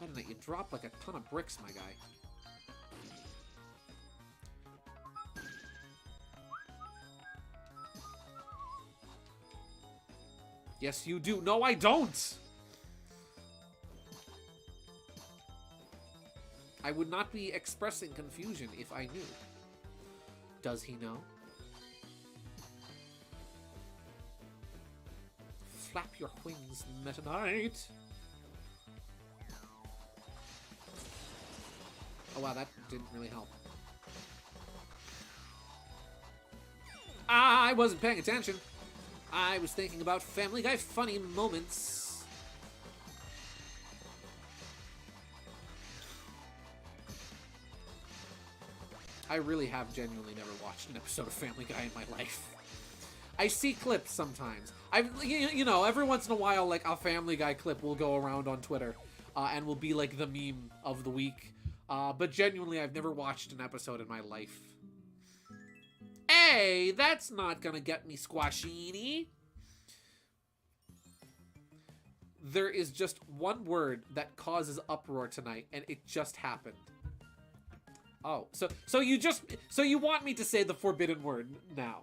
A: Meta Knight, you drop like a ton of bricks, my guy. Yes, you do. No, I don't! I would not be expressing confusion if I knew. Does he know? Flap your wings, Meta Knight. Oh wow, that didn't really help. I wasn't paying attention. I was thinking about Family Guy funny moments. I really have genuinely never watched an episode of Family Guy in my life. I see clips sometimes. You know, every once in a while, like, a Family Guy clip will go around on Twitter, and will be, like, the meme of the week. But genuinely, I've never watched an episode in my life. Hey, that's not gonna get me Squashini. There is just one word that causes uproar tonight, and it just happened. Oh, so you want me to say the forbidden word now?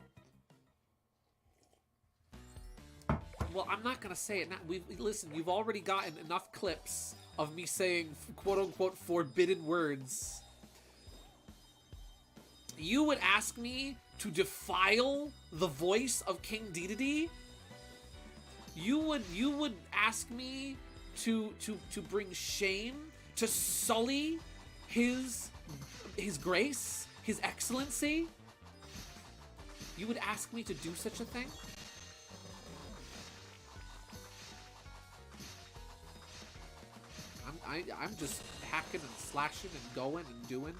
A: Well, I'm not gonna say it now. Listen, you've already gotten enough clips of me saying quote-unquote forbidden words. You would ask me to defile the voice of King Dedede? You would ask me to bring shame, to sully his grace, his excellency? You would ask me to do such a thing? I'm just hacking and slashing and going and doing.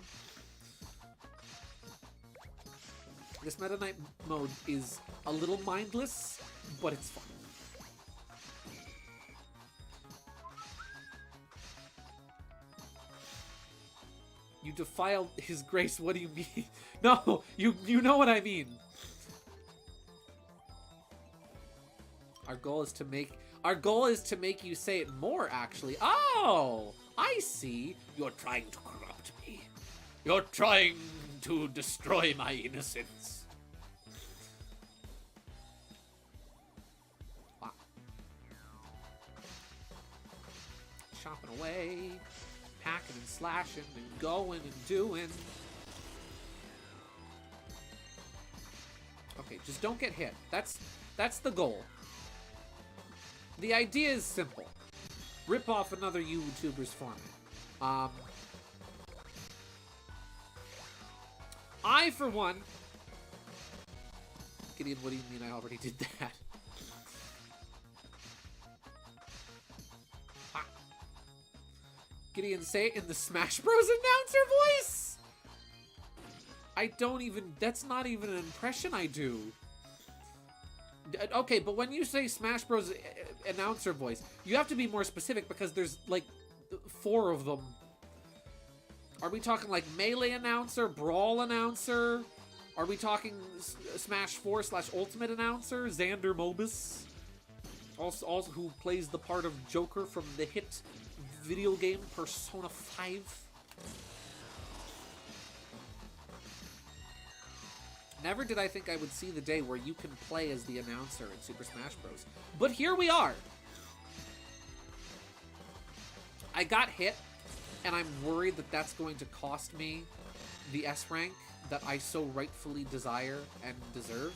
A: This Meta Knight mode is a little mindless, but it's fun. You defile his grace, what do you mean? No, you know what I mean. Our goal is to make you say it more, actually. Oh, I see. You're trying to corrupt me. You're trying to destroy my innocence. Wow. Chopping away, hacking and slashing and going and doing. Okay, just don't get hit. That's the goal. The idea is simple. Rip off another YouTuber's format. I, for one... Gideon, what do you mean I already did that? Ah. Gideon, say it in the Smash Bros. Announcer voice? I don't even... That's not even an impression I do. Okay, but when you say Smash Bros. Announcer voice, you have to be more specific because there's, like, 4 of them. Are we talking, like, Melee Announcer, Brawl Announcer? Are we talking Smash 4/Ultimate Announcer, Xander Mobus? Also who plays the part of Joker from the hit video game Persona 5? Never did I think I would see the day where you can play as the announcer in Super Smash Bros. But here we are! I got hit, and I'm worried that that's going to cost me the S rank that I so rightfully desire and deserve.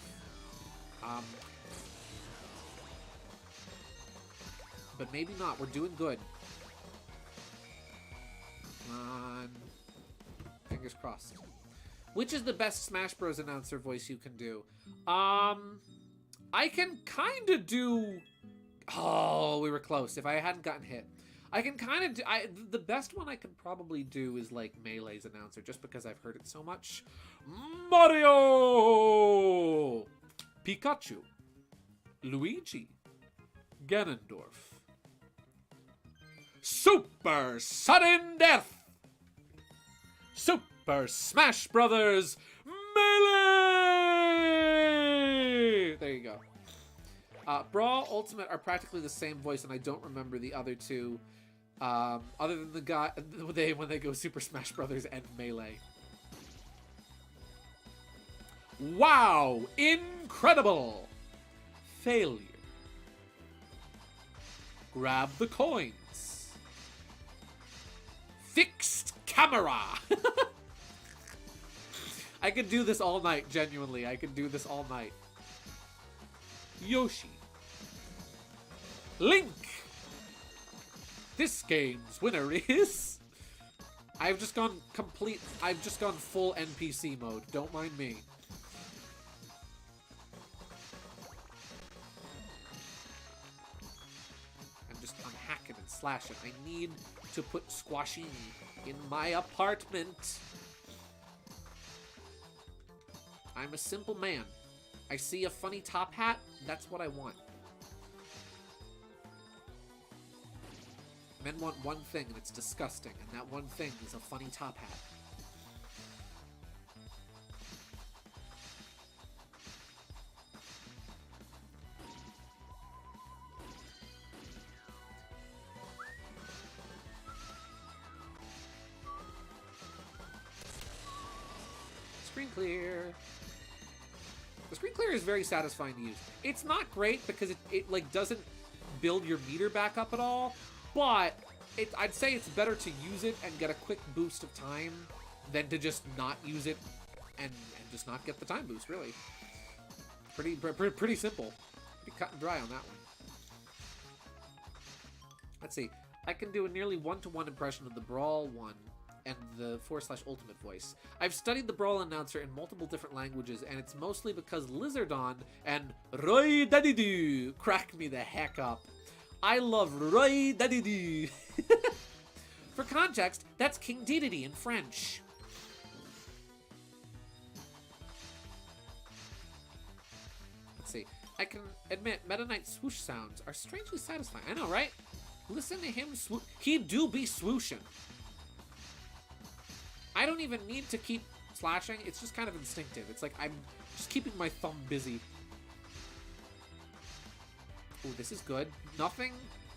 A: But maybe not. We're doing good. Come on. Fingers crossed. Which is the best Smash Bros. Announcer voice you can do? I can kind of do... Oh, we were close. If I hadn't gotten hit. I can kind of do... the best one I can probably do is, like, Melee's announcer, just because I've heard it so much. Mario! Pikachu. Luigi. Ganondorf. Super Sudden Death! Super Smash Brothers Melee! There you go. Brawl, Ultimate are practically the same voice, and I don't remember the other two. Other than the guy when they go Super Smash Brothers and Melee. Wow! Incredible! Failure. Grab the coins. Fixed camera! I could do this all night, genuinely. I could do this all night. Yoshi. Link! This game's winner is... I've just gone full NPC mode. Don't mind me. I'm hacking and slashing. I need to put Squashini in my apartment. I'm a simple man. I see a funny top hat, that's what I want. Men want one thing, and it's disgusting, and that one thing is a funny top hat. Screen clear. The screen clear is very satisfying to use. It's not great because it like doesn't build your meter back up at all, but I'd say it's better to use it and get a quick boost of time than to just not use it and just not get the time boost, really. Pretty simple. Pretty cut and dry on that one. Let's see. I can do a nearly one-to-one impression of the Brawl one and the /Ultimate voice. I've studied the Brawl announcer in multiple different languages, and it's mostly because Lizardon and Roy Daddy crack me the heck up. I love Roy Daddy. For context, that's King Dedede in French. Let's see. I can admit Meta Knight's swoosh sounds are strangely satisfying. I know, right? Listen to him swoosh. He do be swooshing. I don't even need to keep slashing. It's just kind of instinctive. It's like I'm just keeping my thumb busy. Ooh, this is good. Nothing.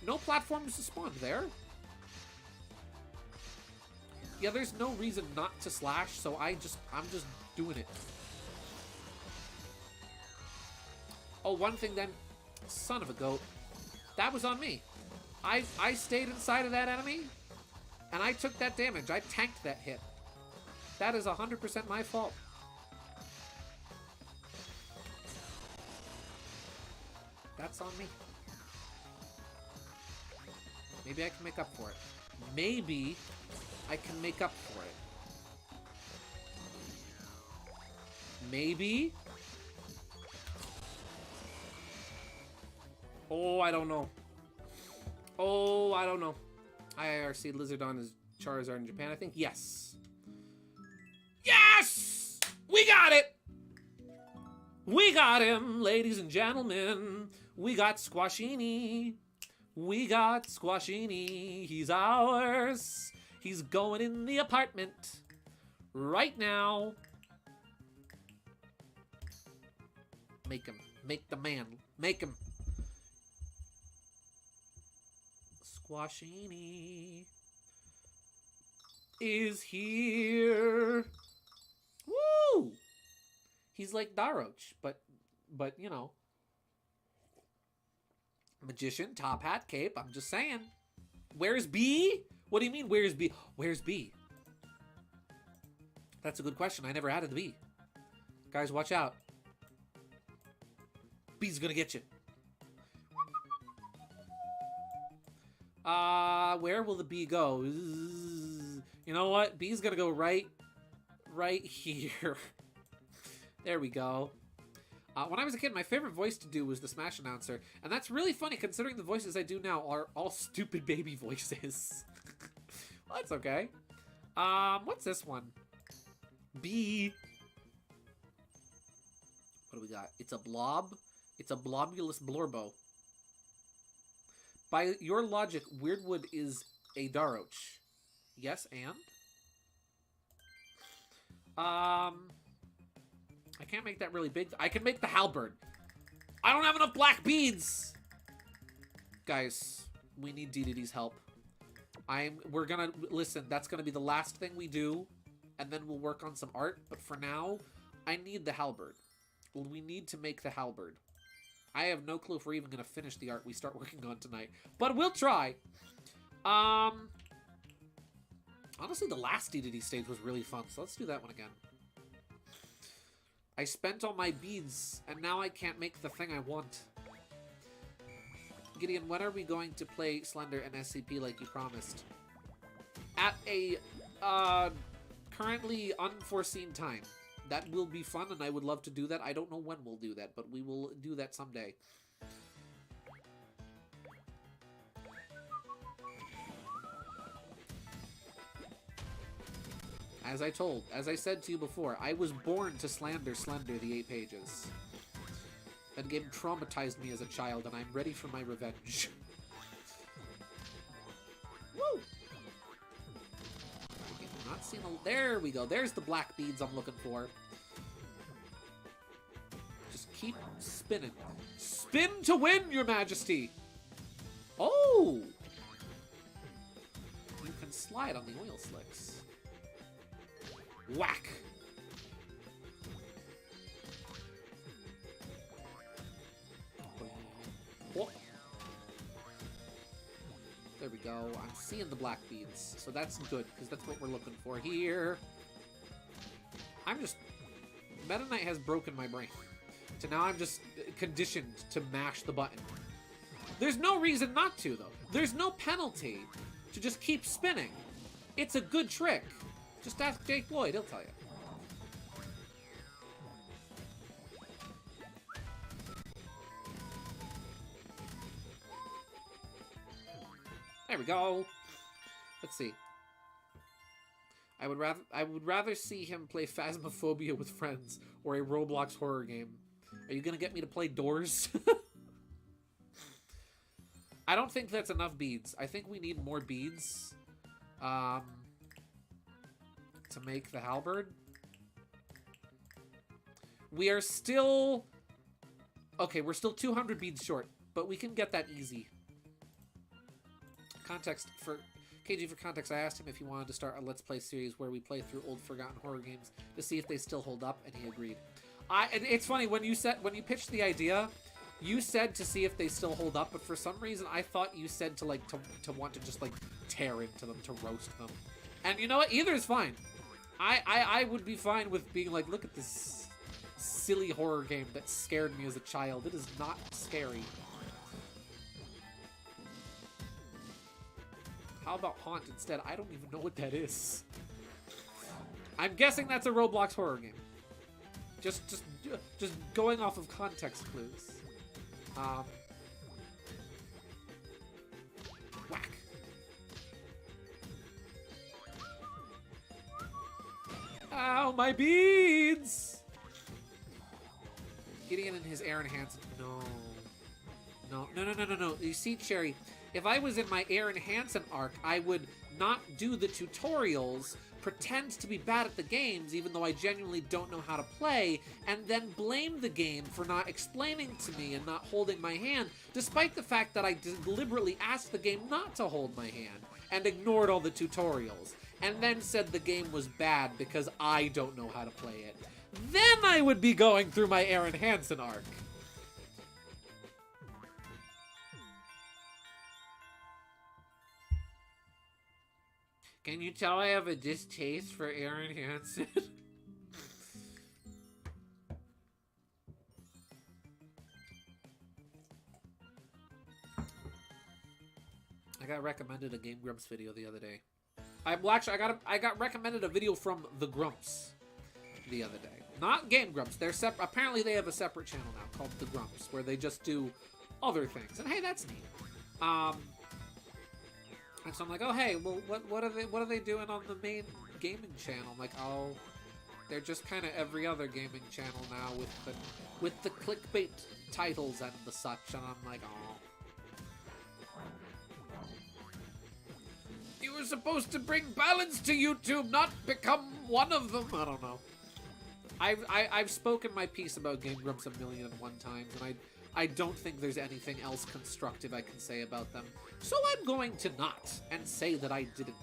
A: No platforms to spawn there. Yeah, there's no reason not to slash, so I'm just doing it. Oh, one thing then. Son of a goat. That was on me. I stayed inside of that enemy, and I took that damage. I tanked that hit. That is 100% my fault. That's on me. Maybe I can make up for it. Maybe I can make up for it. Maybe. Oh, I don't know. Oh, I don't know. IIRC Lizardon is Charizard in Japan, I think. Yes. Yes! We got it! We got him, ladies and gentlemen. We got Squashini. We got Squashini. He's ours. He's going in the apartment right now. Make him. Make the man. Make him. Squashini is here. Woo! He's like Daroch, but you know. Magician, top hat, cape, I'm just saying. Where's B? What do you mean, where's B? Where's B? That's a good question. I never added the B. Guys, watch out. B's gonna get you. Where will the B go? You know what? B's gonna go right right here. There we go. When I was a kid, my favorite voice to do was the Smash announcer. And that's really funny considering the voices I do now are all stupid baby voices. Well, that's okay. What's this one? B. What do we got? It's a blob. It's a blobulous blorbo. By your logic, Weirdwood is a Daroch. Yes, and? I can't make that really big. I can make the halberd. I don't have enough black beads! Guys, we need DDD's help. We're gonna, listen, that's gonna be the last thing we do, and then we'll work on some art, but for now, I need the halberd. We need to make the halberd. I have no clue if we're even gonna finish the art we start working on tonight, but we'll try. Honestly, the last DDD stage was really fun, so let's do that one again. I spent all my beads, and now I can't make the thing I want. Gideon, when are we going to play Slender and SCP like you promised? At a, currently unforeseen time. That will be fun, and I would love to do that. I don't know when we'll do that, but we will do that someday. As I said to you before, I was born to Slender the 8 pages. That game traumatized me as a child, and I'm ready for my revenge. Woo! Okay, I'm not seeing a... There we go. There's the black beads I'm looking for. Just keep spinning. Spin to win, Your Majesty! Oh! You can slide on the oil slicks. Whack! Oh. There we go. I'm seeing the black beads, so that's good, because that's what we're looking for here. I'm just... Meta Knight has broken my brain. So now I'm just conditioned to mash the button. There's no reason not to, though. There's no penalty to just keep spinning. It's a good trick. Just ask Jake Lloyd, he'll tell you. There we go. Let's see. I would rather see him play Phasmophobia with friends or a Roblox horror game. Are you gonna get me to play Doors? I don't think that's enough beads. I think we need more beads. To make the halberd. We are still... Okay, we're still 200 beads short, but we can get that easy. Context for... KG, for context, I asked him if he wanted to start a Let's Play series where we play through old forgotten horror games to see if they still hold up, and he agreed. And it's funny, when you pitched the idea, you said to see if they still hold up, but for some reason I thought you said to want to just like tear into them, to roast them. And you know what? Either is fine. I would be fine with being like, look at this silly horror game that scared me as a child. It is not scary. How about Haunt instead? I don't even know what that is. I'm guessing that's a Roblox horror game. Just going off of context clues. Whack. Ow, my beads! Gideon and his Aaron Hansen. No. You see, Cherry, if I was in my Aaron Hansen arc, I would not do the tutorials, pretend to be bad at the games, even though I genuinely don't know how to play, and then blame the game for not explaining to me and not holding my hand, despite the fact that I deliberately asked the game not to hold my hand, and ignored all the tutorials, and then said the game was bad because I don't know how to play it. Then I would be going through my Aaron Hansen arc. Can you tell I have a distaste for Aaron Hansen? I got recommended a Game Grumps video the other day. I got recommended a video from the Grumps. the other day. Not Game Grumps. They're apparently they have a separate channel now called The Grumps, where they just do other things. And hey, that's neat. And so I'm like, oh hey, well what are they doing on the main gaming channel? I'm like, oh, they're just kind of every other gaming channel now with the clickbait titles and the such. And I'm like, oh. You were supposed to bring balance to YouTube, not become one of them. I don't know. I've spoken my piece about Game Grumps 1,000,001 times, and I don't think there's anything else constructive I can say about them. So I'm going to not, and say that I didn't.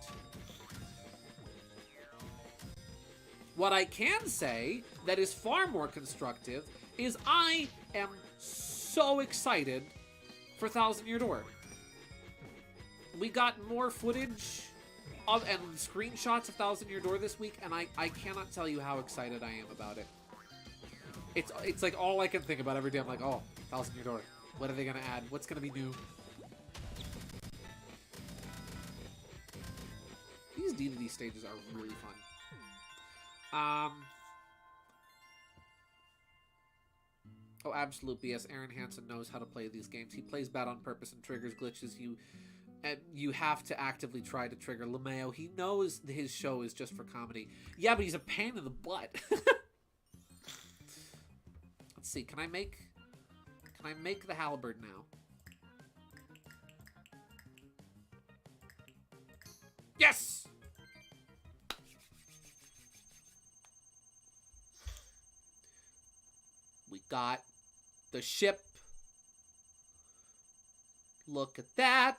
A: What I can say that is far more constructive is I am so excited for Thousand Year Door. We got more footage of and screenshots of Thousand Year Door this week, and I cannot tell you how excited I am about it. It's like all I can think about every day. I'm like, oh, Thousand Year Door. What are they gonna add? What's gonna be new? These D&D stages are really fun. Oh, absolute BS. Aaron Hansen knows how to play these games. He plays bad on purpose and triggers glitches. You have to actively try to trigger LeMayo. He knows his show is just for comedy. Yeah, but he's a pain in the butt. Let's see. Can I make the halberd now? Yes! We got the ship. Look at that.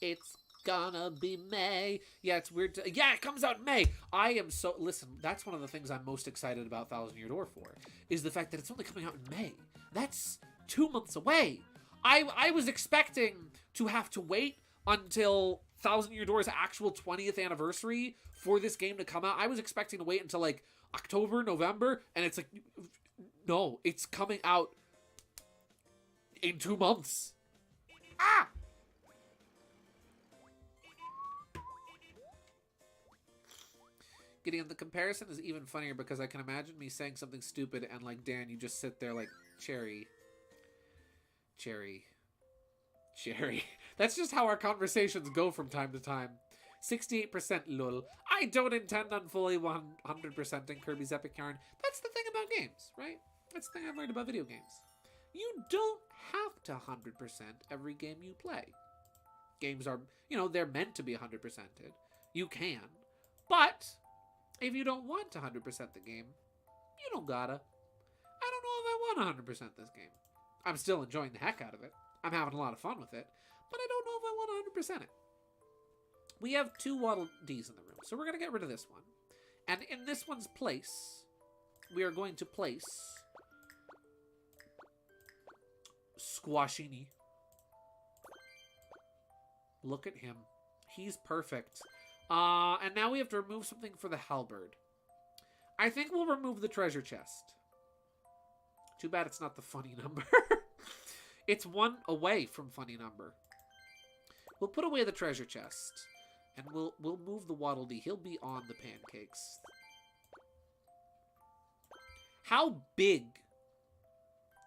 A: It's gonna be May. Yeah, it's weird. Yeah, it comes out in May. I am so... Listen, that's one of the things I'm most excited about Thousand Year Door for, is the fact that it's only coming out in May. That's 2 months away. I was expecting to have to wait until Thousand Year Door's actual 20th anniversary for this game to come out. I was expecting to wait until, like, October, November, and it's like... No, it's coming out in 2 months. Ah! Gideon, the comparison is even funnier because I can imagine me saying something stupid and, like, Dan, you just sit there like, Cherry. That's just how our conversations go from time to time. 68% lol. I don't intend on fully 100%ing Kirby's Epic Yarn. That's the thing about games, right? That's the thing I've learned about video games. You don't have to 100% every game you play. Games are, they're meant to be 100%ed. You can. But if you don't want to 100% the game, you don't gotta. I don't know if I want to 100% this game. I'm still enjoying the heck out of it. I'm having a lot of fun with it. But I don't know if I want to 100% it. We have 2 Waddle Dees in the room, so we're going to get rid of this one. And in this one's place, we are going to place Squashini. Look at him. He's perfect. And now we have to remove something for the halberd. I think we'll remove the treasure chest. Too bad it's not the funny number. It's 1 away from funny number. We'll put away the treasure chest. And we'll move the Waddle Dee. He'll be on the pancakes. How big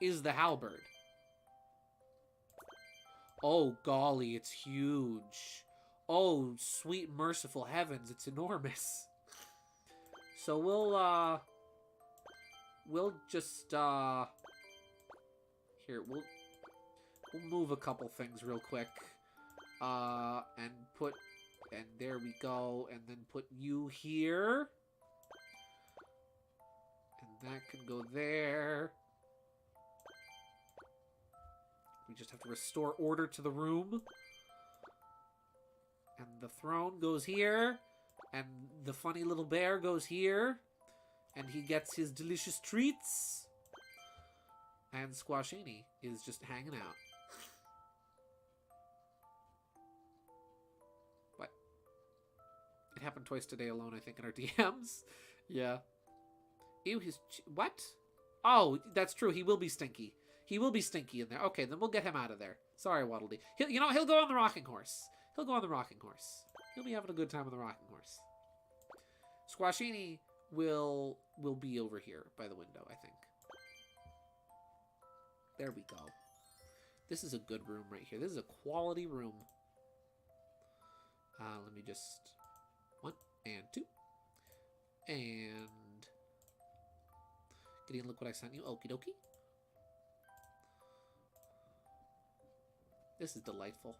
A: is the halberd? Oh, golly, it's huge. Oh, sweet merciful heavens, it's enormous. So we'll just here, we'll move a couple things real quick. And there we go, and then put you here. And that can go there. We just have to restore order to the room. And the throne goes here. And the funny little bear goes here. And he gets his delicious treats. And Squashini is just hanging out. What? It happened twice today alone, I think, in our DMs. Yeah. Ew, what? Oh, that's true. He will be stinky. He will be stinky in there. Okay, then we'll get him out of there. Sorry, Waddle Dee. He'll go on the rocking horse. He'll go on the rocking horse. He'll be having a good time on the rocking horse. Squashini will be over here by the window, I think. There we go. This is a good room right here. This is a quality room. Let me just... 1 and 2. And... Gideon, look what I sent you. Okie dokie. This is delightful.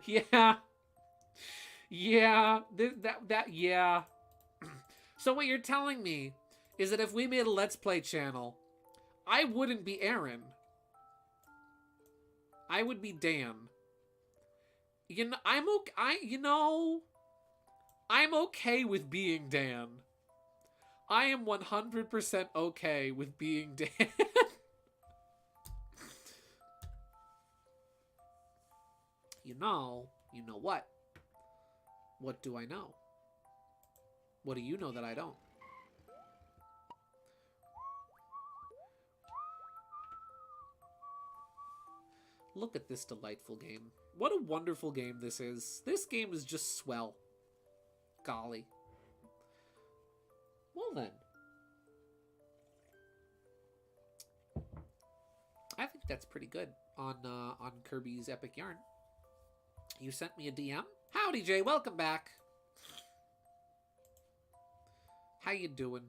A: Yeah. Yeah. Yeah. So what you're telling me is that if we made a Let's Play channel, I wouldn't be Aaron. I would be Dan. You know, I'm okay with being Dan. I am 100% okay with being Dan. You know what? What do I know? What do you know that I don't? Look at this delightful game. What a wonderful game this is. This game is just swell. Golly. Well then. I think that's pretty good on Kirby's Epic Yarn. You sent me a DM? Howdy, Jay. Welcome back. How you doing?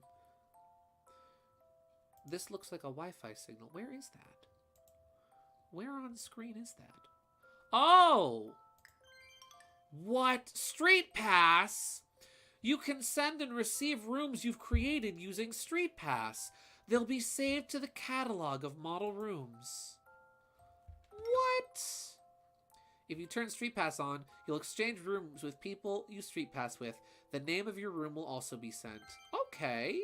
A: This looks like a Wi-Fi signal. Where is that? Where on screen is that? Oh! What? Street Pass? You can send and receive rooms you've created using Street Pass. They'll be saved to the catalog of model rooms. What? If you turn Street Pass on, you'll exchange rooms with people you Street Pass with. The name of your room will also be sent. Okay.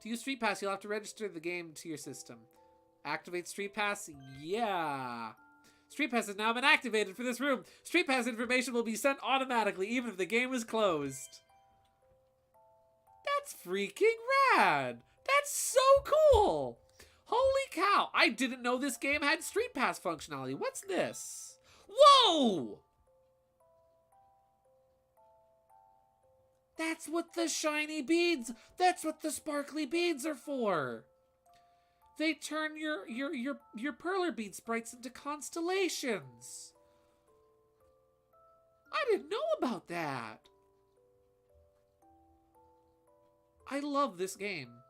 A: To use Street Pass, you'll have to register the game to your system. Activate Street Pass? Yeah. Street Pass has now been activated for this room. Street Pass information will be sent automatically, even if the game is closed. That's freaking rad. That's so cool. Holy cow. I didn't know this game had Street Pass functionality. What's this? Whoa! That's what the shiny beads, that's what the sparkly beads are for. They turn your perler bead sprites into constellations. I didn't know about that. I love this game.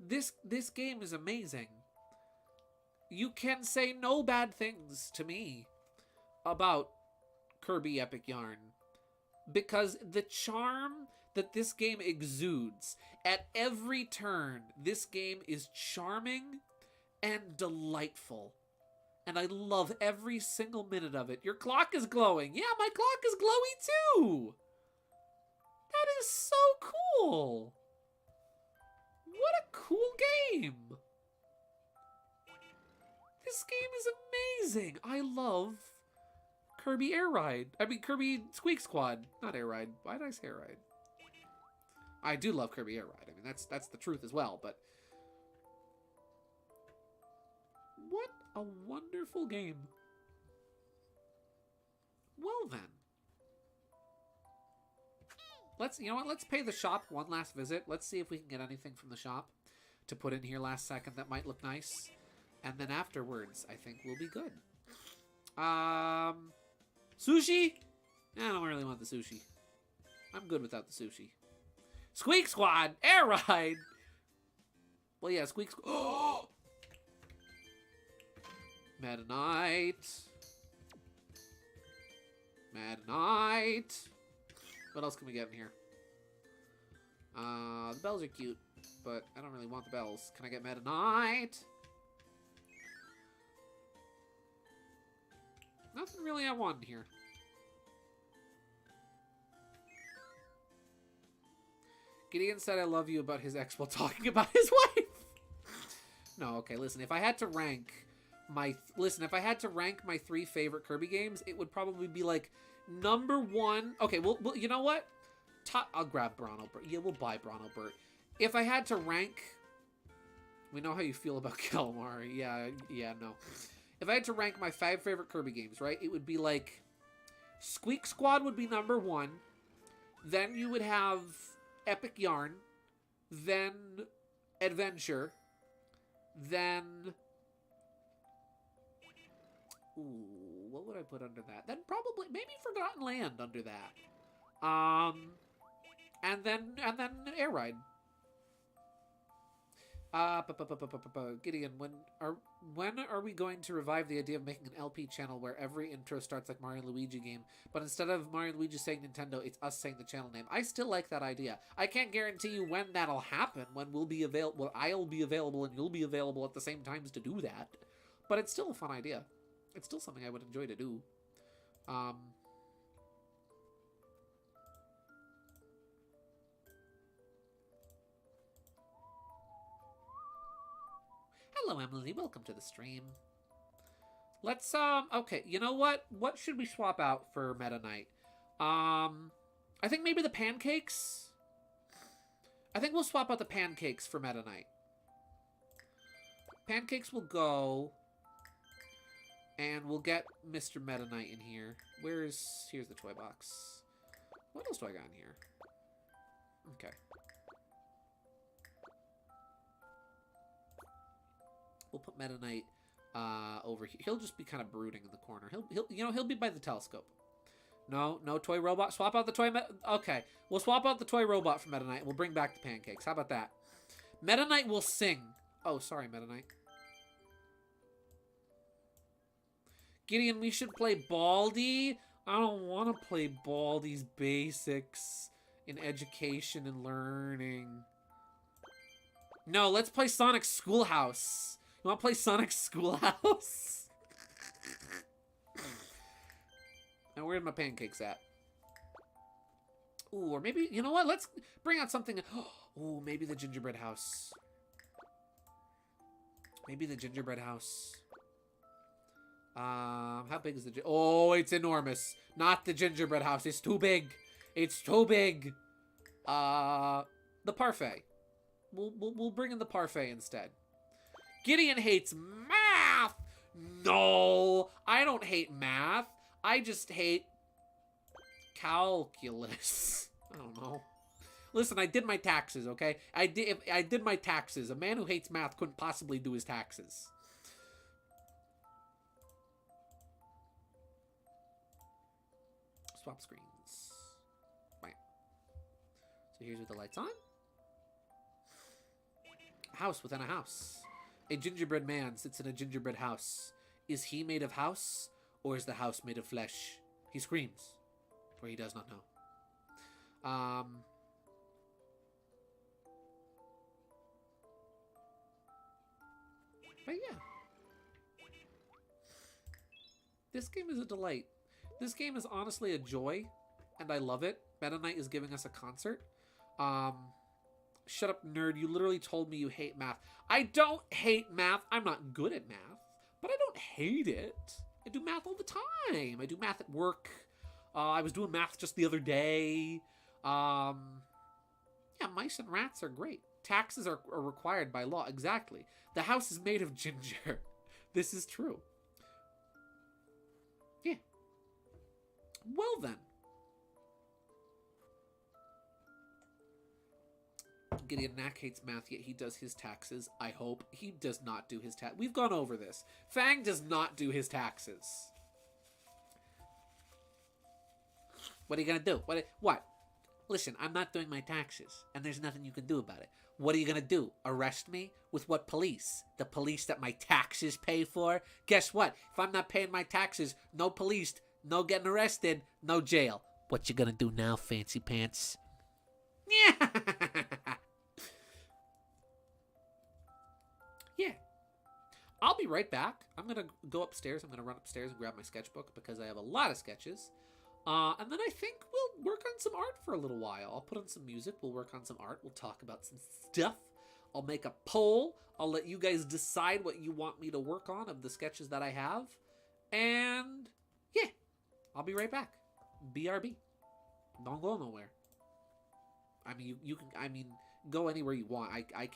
A: This game is amazing. You can say no bad things to me about Kirby Epic Yarn, because the charm that this game exudes at every turn, this game is charming and delightful. And I love every single minute of it. Your clock is glowing. Yeah, my clock is glowy too. That is so cool. What a cool game. This game is amazing. I love Kirby Air Ride. I mean, Kirby Squeak Squad. Not Air Ride. Why did I say Air Ride? I do love Kirby Air Ride. I mean, that's the truth as well, but... What a wonderful game. Well then. You know what? Let's pay the shop one last visit. Let's see if we can get anything from the shop to put in here last second that might look nice. And then afterwards, I think we'll be good. Sushi? I don't really want the sushi. I'm good without the sushi. Squeak Squad! Air Ride! Well, yeah, Squeak Squad. Oh! Meta Knight. Meta Knight. What else can we get in here? The bells are cute, but I don't really want the bells. Can I get Meta Knight? Nothing really I want in here. Gideon said I love you about his ex while talking about his wife. No, okay, listen, if I had to rank my 3 favorite Kirby games, it would probably be like #1. Okay, well you know what? I'll grab Bronto Burt. Yeah, we'll buy Bronto Burt. If I had to rank, we know how you feel about Calamari. Yeah, no. if I had to rank my 5 favorite Kirby games, right, it would be like Squeak Squad would be number 1. Then you would have Epic Yarn. Then Adventure. Then... Ooh, what would I put under that? Then probably, maybe Forgotten Land under that. And then Air Ride. Gideon, when are we going to revive the idea of making an LP channel where every intro starts like Mario and Luigi game, but instead of Mario and Luigi saying Nintendo, it's us saying the channel name? I still like that idea. I can't guarantee you when that'll happen, when we'll be available. Well, I'll be available and you'll be available at the same times to do that. But it's still a fun idea. It's still something I would enjoy to do. Hello, Emily. Welcome to the stream. Let's, okay, you know what? What should we swap out for Meta Knight? I think maybe the pancakes? I think we'll swap out the pancakes for Meta Knight. Pancakes will go... And we'll get Mr. Meta Knight in here. Here's the toy box. What else do I got in here? Okay. We'll put Meta Knight over here. He'll just be kind of brooding in the corner. He'll be by the telescope. No toy robot. Swap out the toy. Okay, we'll swap out the toy robot for Meta Knight. We'll bring back the pancakes. How about that? Meta Knight will sing. Oh, sorry, Meta Knight. Gideon, we should play Baldi. I don't want to play Baldi's basics in education and learning. No, let's play Sonic Schoolhouse. You want to play Sonic Schoolhouse? And where are my pancakes at? Ooh, or maybe, you know what? Let's bring out something. Ooh, maybe the gingerbread house. Maybe the gingerbread house. How big is the... Oh, it's enormous. Not the gingerbread house. It's too big. It's too big. The parfait. We'll bring in the parfait instead. Gideon hates math. No, I don't hate math. I just hate calculus. I don't know. Listen, I did my taxes, okay? I did my taxes. A man who hates math couldn't possibly do his taxes. Swap screens. Right. So here's with the lights on. A house within a house. A gingerbread man sits in a gingerbread house. Is he made of house, or is the house made of flesh? He screams, for he does not know. But yeah. This game is a delight. This game is honestly a joy, and I love it. Meta Knight is giving us a concert. Shut up, nerd. You literally told me you hate math. I don't hate math. I'm not good at math, but I don't hate it. I do math all the time. I do math at work. I was doing math just the other day. Yeah, mice and rats are great. Taxes are required by law. Exactly. The house is made of ginger. This is true. Yeah. Well then. Gideon Knack hates math, yet he does his taxes. I hope. He does not do his taxes. We've gone over this. Fang does not do his taxes. What are you going to do? What? Listen, I'm not doing my taxes, and there's nothing you can do about it. What are you going to do? Arrest me? With what police? The police that my taxes pay for? Guess what? If I'm not paying my taxes, no police, no getting arrested, no jail. What you going to do now, fancy pants? Yeah. Yeah. I'll be right back. I'm going to go upstairs. I'm going to run upstairs and grab my sketchbook because I have a lot of sketches. And then I think we'll work on some art for a little while. I'll put on some music. We'll work on some art. We'll talk about some stuff. I'll make a poll. I'll let you guys decide what you want me to work on of the sketches that I have. And yeah, I'll be right back. BRB. Don't go nowhere. I mean, you can. I mean, go anywhere you want. I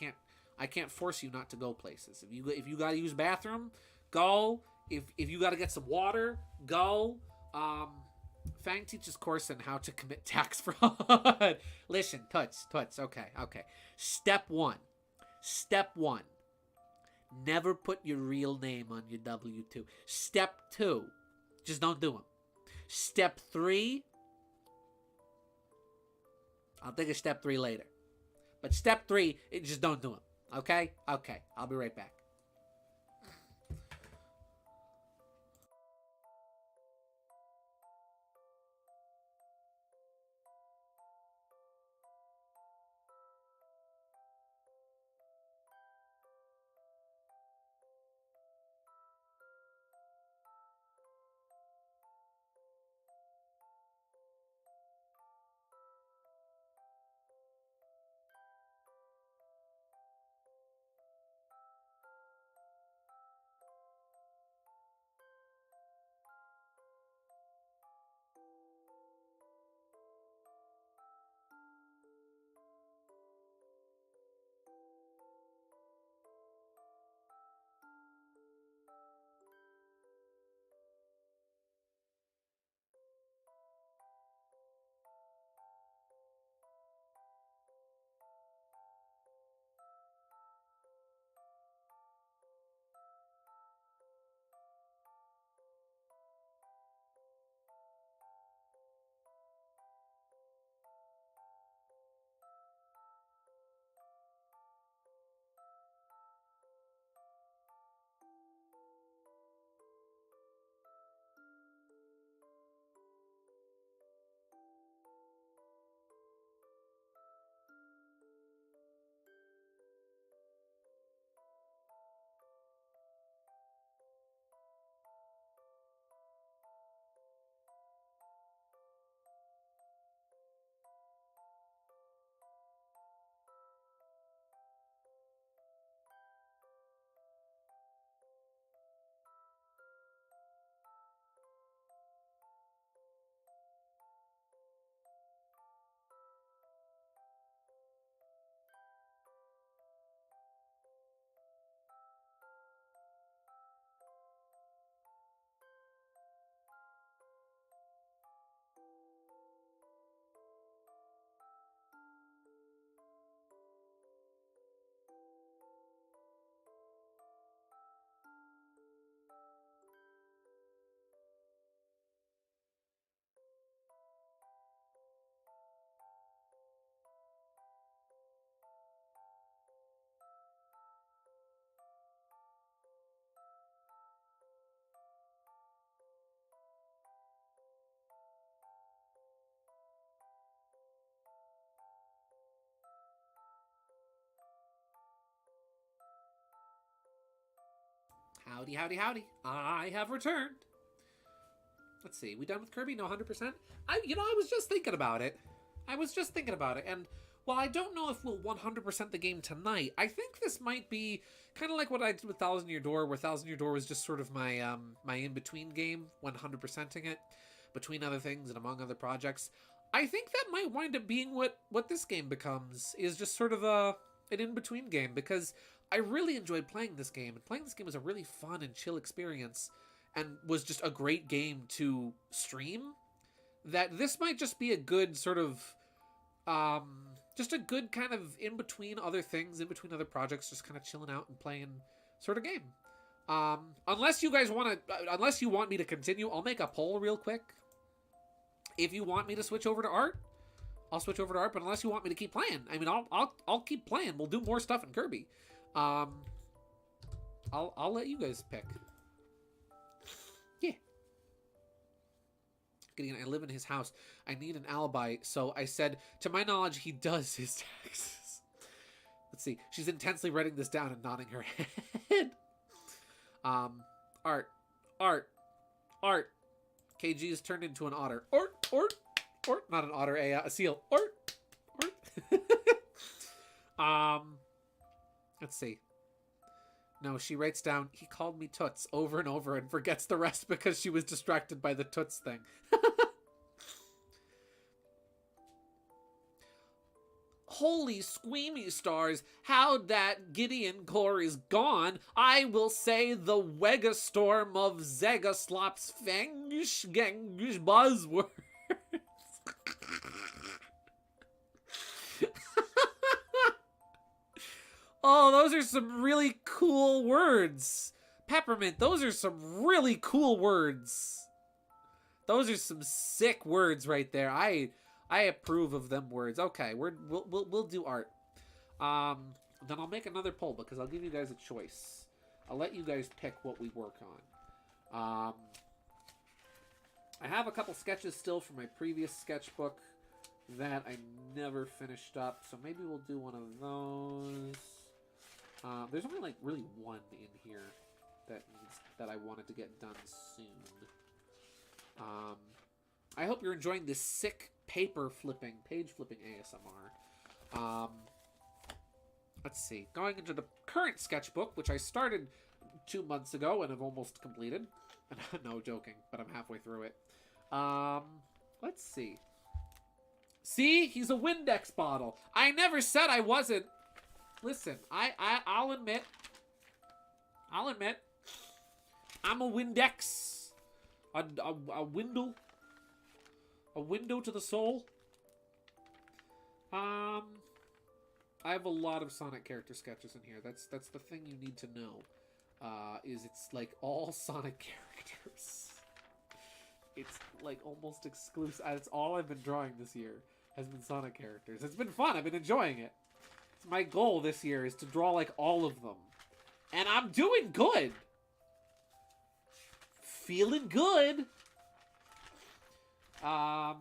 A: can't force you not to go places. If you gotta use bathroom, go. if you got to get some water, go. Fang teaches Corson how to commit tax fraud. Listen, Toots. Okay. Step one. Never put your real name on your W-2. Step 2, just don't do them. Step 3, I'll think of step 3 later. But step 3, just don't do them. Okay? Okay, I'll be right back. Howdy. I have returned. Let's see. We done with Kirby? No, 100%? I was just thinking about it. And while I don't know if we'll 100% the game tonight, I think this might be kind of like what I did with Thousand Year Door, where Thousand Year Door was just sort of my my in-between game when 100%ing it, between other things and among other projects. I think that might wind up being what this game becomes, is just sort of an in-between game, because I really enjoyed playing this game, and playing this game was a really fun and chill experience, and was just a great game to stream. That this might just be a good sort of, just a good kind of in between other things, in between other projects, just kind of chilling out and playing sort of game. Unless you guys unless you want me to continue, I'll make a poll real quick. If you want me to switch over to art, I'll switch over to art. But unless you want me to keep playing, I mean, I'll keep playing. We'll do more stuff in Kirby. I'll let you guys pick. Yeah. I live in his house. I need an alibi. So I said, to my knowledge, he does his taxes. Let's see. She's intensely writing this down and nodding her head. Art. KG is turned into an otter. Ort. Not an otter, a seal. Ort. Let's see. No, she writes down, he called me Toots over and over and forgets the rest because she was distracted by the Toots thing. Holy squeamy stars, how that Gideon core is gone, I will say the Wega storm of Zegaslops Fangish Gangish buzzwords. Oh, those are some really cool words. Peppermint, those are some really cool words. Those are some sick words right there. I approve of them words. Okay, we'll do art. Then I'll make another poll because I'll give you guys a choice. I'll let you guys pick what we work on. I have a couple sketches still from my previous sketchbook that I never finished up, so maybe we'll do one of those. There's only like really one in here that I wanted to get done soon. I hope you're enjoying this sick page flipping ASMR. Let's see. Going into the current sketchbook, which I started 2 months ago and have almost completed. No, joking, but I'm halfway through it. Let's see. See? He's a Windex bottle. I never said I wasn't. Listen, I'll admit. I'm a Windex. A window. A window to the soul. I have a lot of Sonic character sketches in here. That's the thing you need to know. Is it's like all Sonic characters. It's like almost exclusive. That's all I've been drawing this year. Has been Sonic characters. It's been fun. I've been enjoying it. It's my goal this year is to draw like all of them. And I'm doing good. Feeling good. Yeah,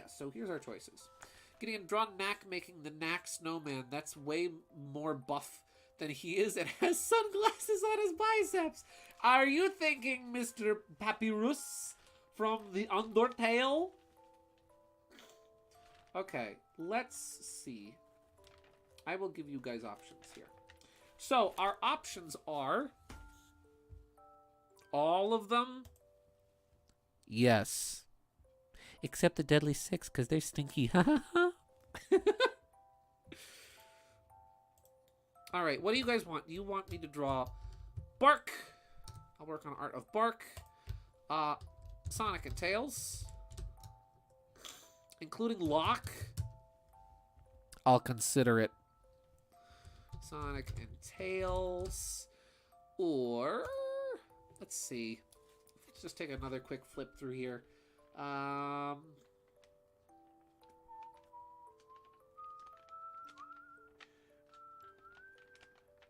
A: so here's our choices. Gideon, draw Knack making the Knack snowman. That's way more buff than he is and has sunglasses on his biceps. Are you thinking Mr. Papyrus from the Undertale? Okay, let's see. I will give you guys options here. So, our options are... all of them? Yes. Except the Deadly Six, because they're stinky. Alright, what do you guys want? You want me to draw Bark. I'll work on art of Bark. Sonic and Tails. Including Locke. I'll consider it. Sonic and Tails. Or... let's see. Let's just take another quick flip through here.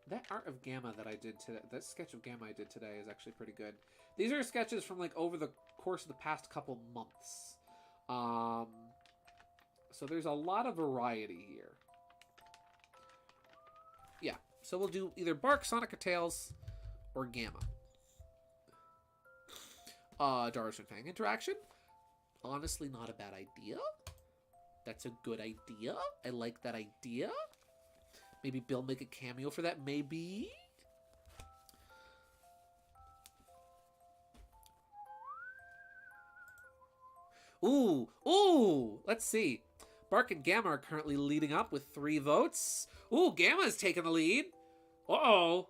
A: That art of Gamma that I did today, that sketch of Gamma I did today is actually pretty good. These are sketches from like over the course of the past couple months. So there's a lot of variety here. Yeah, so we'll do either Bark, Sonic, or Tails, or Gamma. Darius and Fang interaction. Honestly, not a bad idea. That's a good idea. I like that idea. Maybe Bill make a cameo for that. Maybe. Ooh. Ooh. Let's see. Bark and Gamma are currently leading up with 3 votes. Ooh, Gamma's taking the lead. Uh-oh.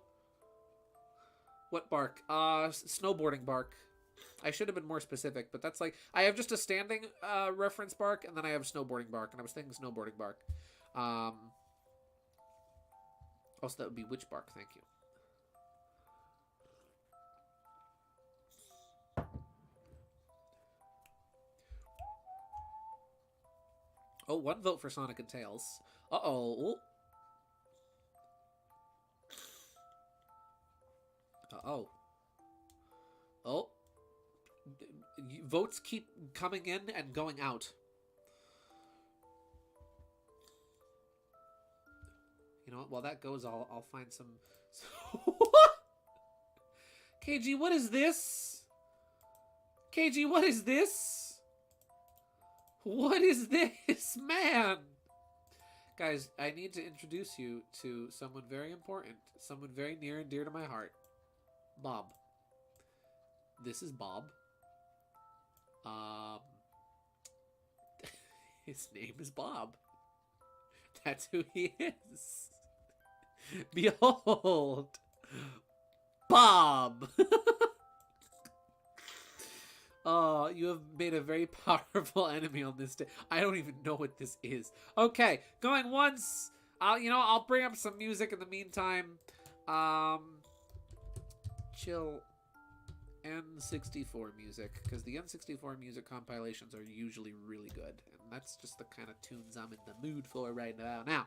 A: What Bark? Snowboarding Bark. I should have been more specific, but that's like... I have just a standing reference Bark, and then I have snowboarding Bark, and I was thinking snowboarding Bark. Also, that would be Witch Bark, thank you. Oh, 1 vote for Sonic and Tails. Uh-oh. Uh-oh. Oh. Votes keep coming in and going out. You know what? While that goes, I'll find some... KG, what is this? KG, what is this? What is this, man? Guys, I need to introduce you to someone very important. Someone very near and dear to my heart. Bob. This is Bob. His name is Bob. That's who he is. Behold, Bob. Oh, you have made a very powerful enemy on this day. I don't even know what this is. Okay, going once. I'll bring up some music in the meantime. Chill N64 music, because the N64 music compilations are usually really good, and that's just the kind of tunes I'm in the mood for right now.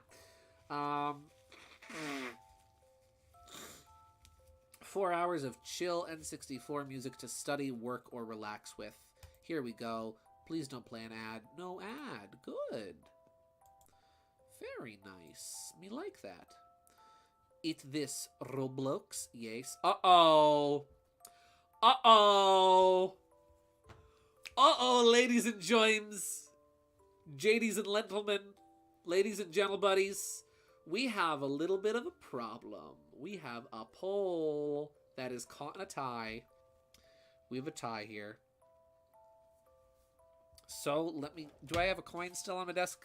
A: 4 hours of chill N64 music to study, work, or relax with. Here we go. Please don't play an ad. No ad. Good. Very nice. Me like that. It this Roblox. Yes. Uh-oh. Uh-oh. Uh-oh, ladies and joims. JDs and gentlemen. Ladies and gentle buddies. We have a little bit of a problem. We have a pole that is caught in a tie. We have a tie here. So, do I have a coin still on my desk?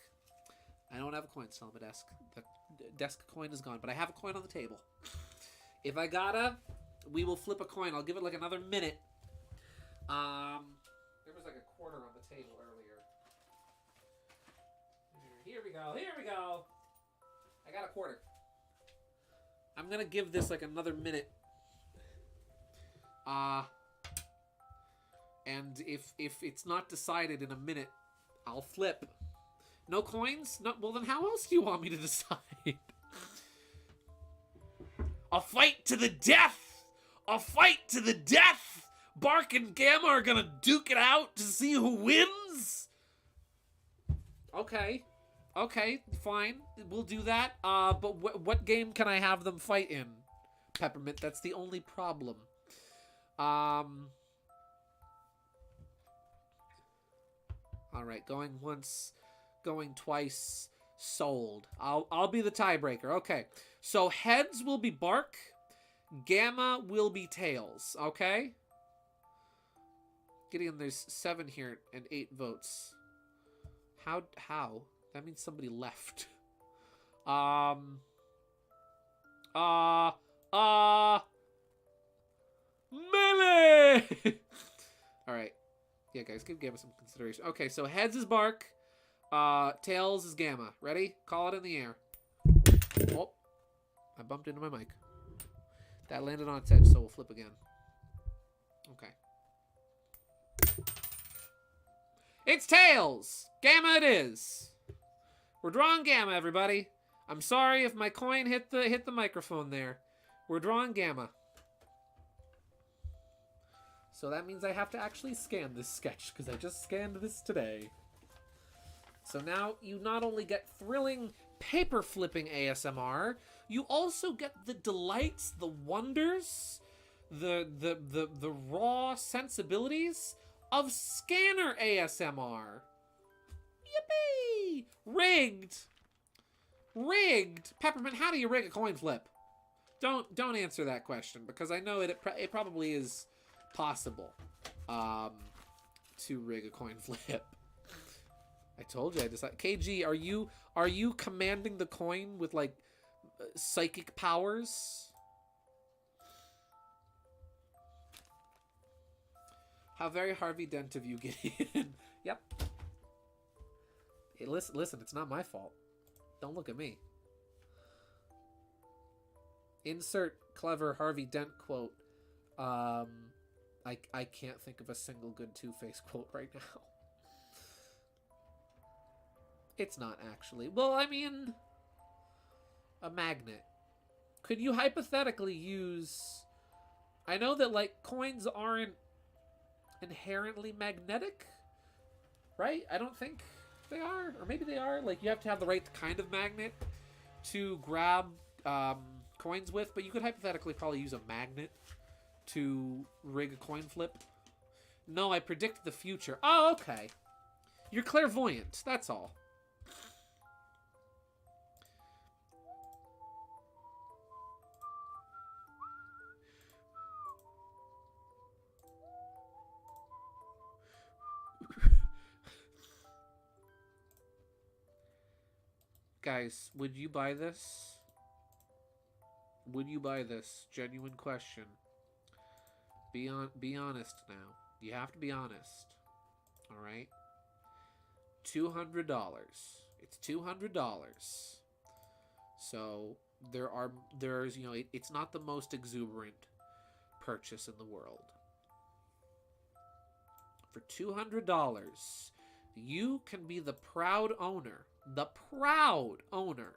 A: I don't have a coin still on my desk. The desk coin is gone, but I have a coin on the table. If I gotta, we will flip a coin. I'll give it like another minute. There was like a quarter on the table earlier. Here we go. Here we go. I got a quarter. I'm gonna give this like another minute. And if it's not decided in a minute, I'll flip. No coins? No. Well, then how else do you want me to decide? A fight to the death! A fight to the death! Bark and Gamma are gonna duke it out to see who wins? Okay. Okay, fine. We'll do that. But what game can I have them fight in? Peppermint, that's the only problem. Alright, going once, going twice, sold. I'll be the tiebreaker. Okay. So heads will be Bark, Gamma will be Tails, okay? Gideon, there's 7 here and 8 votes. How? That means somebody left. Melee! Alright. Yeah, guys, give Gamma some consideration. Okay, so heads is Bark. Tails is Gamma. Ready? Call it in the air. Oh. I bumped into my mic. That landed on its edge, so we'll flip again. Okay. It's Tails! Gamma it is! We're drawing Gamma, everybody. I'm sorry if my coin hit the microphone there. We're drawing Gamma. So that means I have to actually scan this sketch, because I just scanned this today. So now you not only get thrilling paper flipping ASMR, you also get the delights, the wonders, the raw sensibilities of scanner ASMR. Yippee! Rigged! Rigged! Peppermint, how do you rig a coin flip? Don't answer that question, because I know it probably is possible to rig a coin flip. I told you I decided. KG, are you commanding the coin with like psychic powers? How very Harvey Dent of you, Gideon. Yep. Hey, listen, it's not my fault. Don't look at me. Insert clever Harvey Dent quote. I can't think of a single good Two-Face quote right now. It's not actually. Well, I mean, a magnet. Could you hypothetically use... I know that, like, coins aren't inherently magnetic, right? I don't think they are. Or maybe they are. Like, you have to have the right kind of magnet to grab coins with, but you could hypothetically probably use a magnet to rig a coin flip. No, I predict the future. Oh, okay. You're clairvoyant. That's all. Guys, would you buy this? Would you buy this? Genuine question. Be honest now. You have to be honest. All right? $200. It's $200. So there's you know, it's not the most exuberant purchase in the world. For $200, you can be the proud owner. The proud owner.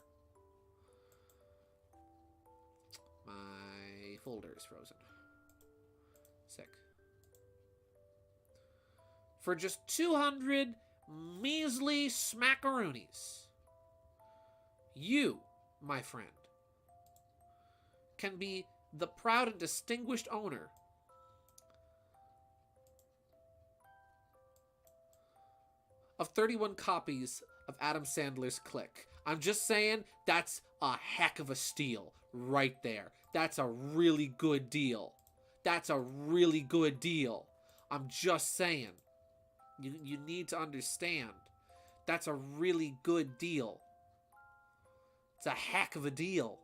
A: My folder is frozen. Sick. For just 200 measly smackaroonies, you, my friend, can be the proud and distinguished owner of 31 copies of Adam Sandler's Click. I'm just saying, that's a heck of a steal right there. That's a really good deal. That's a really good deal. I'm just saying. You need to understand. That's a really good deal. It's a heck of a deal.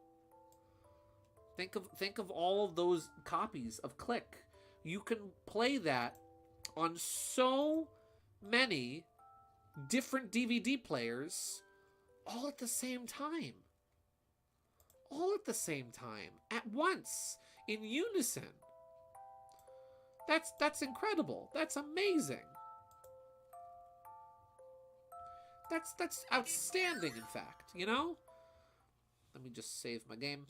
A: Think of all of those copies of Click. You can play that on so many different DVD players all at the same time. All at the same time. At once. In unison. That's incredible. That's amazing. That's outstanding, in fact, you know? Let me just save my game.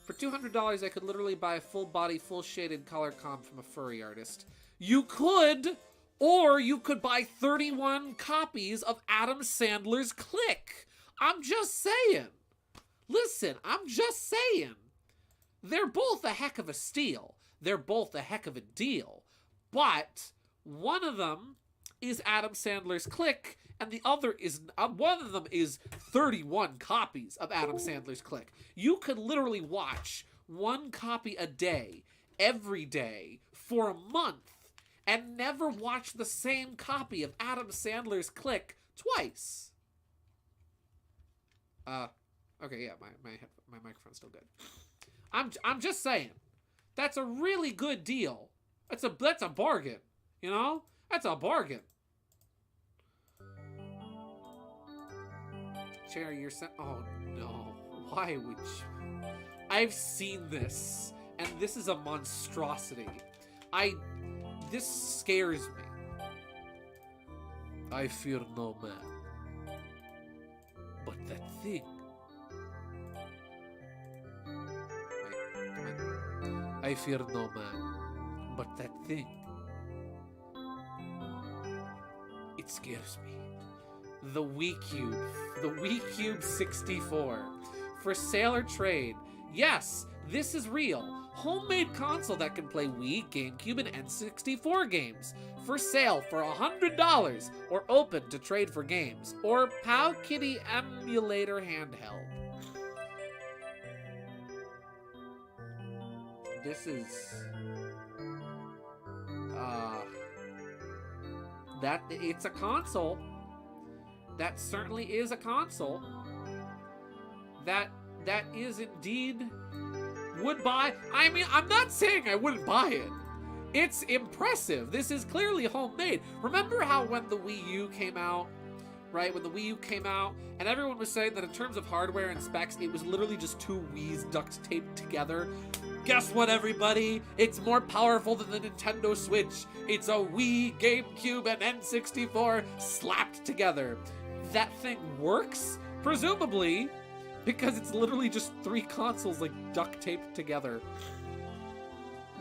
A: For $200, I could literally buy a full body, full shaded color comp from a furry artist. You could, or you could buy 31 copies of Adam Sandler's Click. I'm just saying. Listen, I'm just saying. They're both a heck of a steal. They're both a heck of a deal. But one of them is Adam Sandler's Click, and the other is, one of them is 31 copies of Adam Sandler's Click. You could literally watch one copy a day, every day, for a month, and never watch the same copy of Adam Sandler's Click twice. Okay, yeah, my microphone's still good. I'm just saying, that's a really good deal. That's a bargain, you know? That's a bargain. Cherry, you're oh no, why would you? I've seen this, and this is a monstrosity. This scares me. I fear no man, but that thing. Wait, come on. I fear no man, but that thing. It scares me. The Wii Cube. The Wii Cube 64. For sale or trade. Yes, this is real. Homemade console that can play Wii, GameCube, and N64 games. For sale for $100 or open to trade for games. Or Pow Kitty emulator handheld. This is... it's a console. That certainly is a console. That is indeed would buy. I mean, I'm not saying I wouldn't buy it. It's impressive. This is clearly homemade. Remember how when the Wii U came out, right? When the Wii U came out, and everyone was saying that in terms of hardware and specs, it was literally just two Wii's duct taped together. Guess what, everybody? It's more powerful than the Nintendo Switch. It's a Wii, GameCube, and N64 slapped together. That thing works, presumably, because it's literally just three consoles like duct taped together.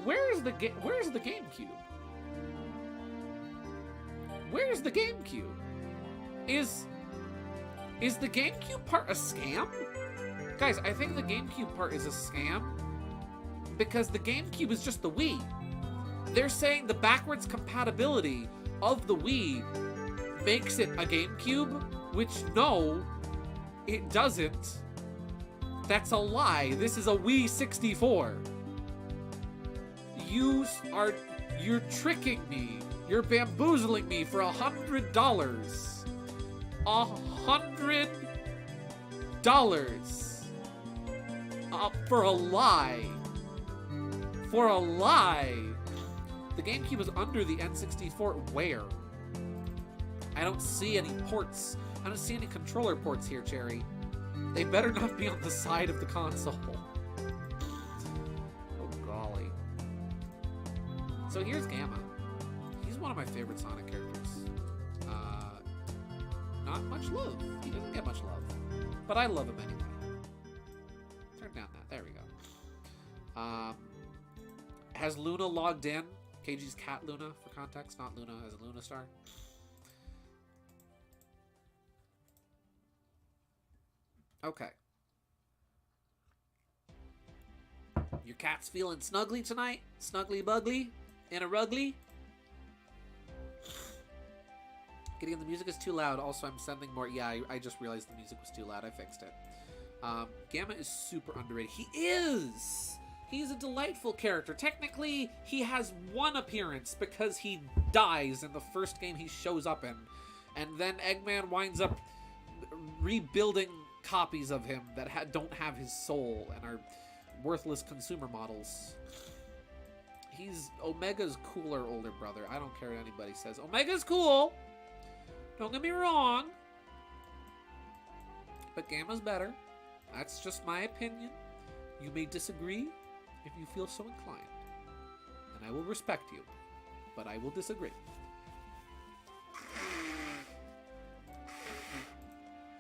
A: Where's the GameCube? Where's the GameCube? Is the GameCube part a scam? Guys, I think the GameCube part is a scam because the GameCube is just the Wii. They're saying the backwards compatibility of the Wii makes it a GameCube, which no, it doesn't. That's a lie. This is a Wii 64. You're tricking me. You're bamboozling me for $100. For a lie. For a lie. The GameCube is under the N64. Where? I don't see any ports. I don't see any controller ports here, Cherry. They better not be on the side of the console. Oh, golly. So here's Gamma. He's one of my favorite Sonic characters. Not much love. He doesn't get much love. But I love him anyway. Turn down that. There we go. Has Luna logged in? KG's cat Luna, for context. Not Luna as a Luna star. Okay. Your cat's feeling snuggly tonight? Snuggly bugly? In a rugly? Gideon, the music is too loud. Also, I'm sending more. Yeah, I just realized the music was too loud. I fixed it. Gamma is super underrated. He is! He's a delightful character. Technically, he has one appearance because he dies in the first game he shows up in. And then Eggman winds up rebuilding copies of him that don't have his soul and are worthless consumer models. He's Omega's cooler older brother. I don't care what anybody says. Omega's cool! Don't get me wrong. But Gamma's better. That's just my opinion. You may disagree if you feel so inclined. And I will respect you. But I will disagree.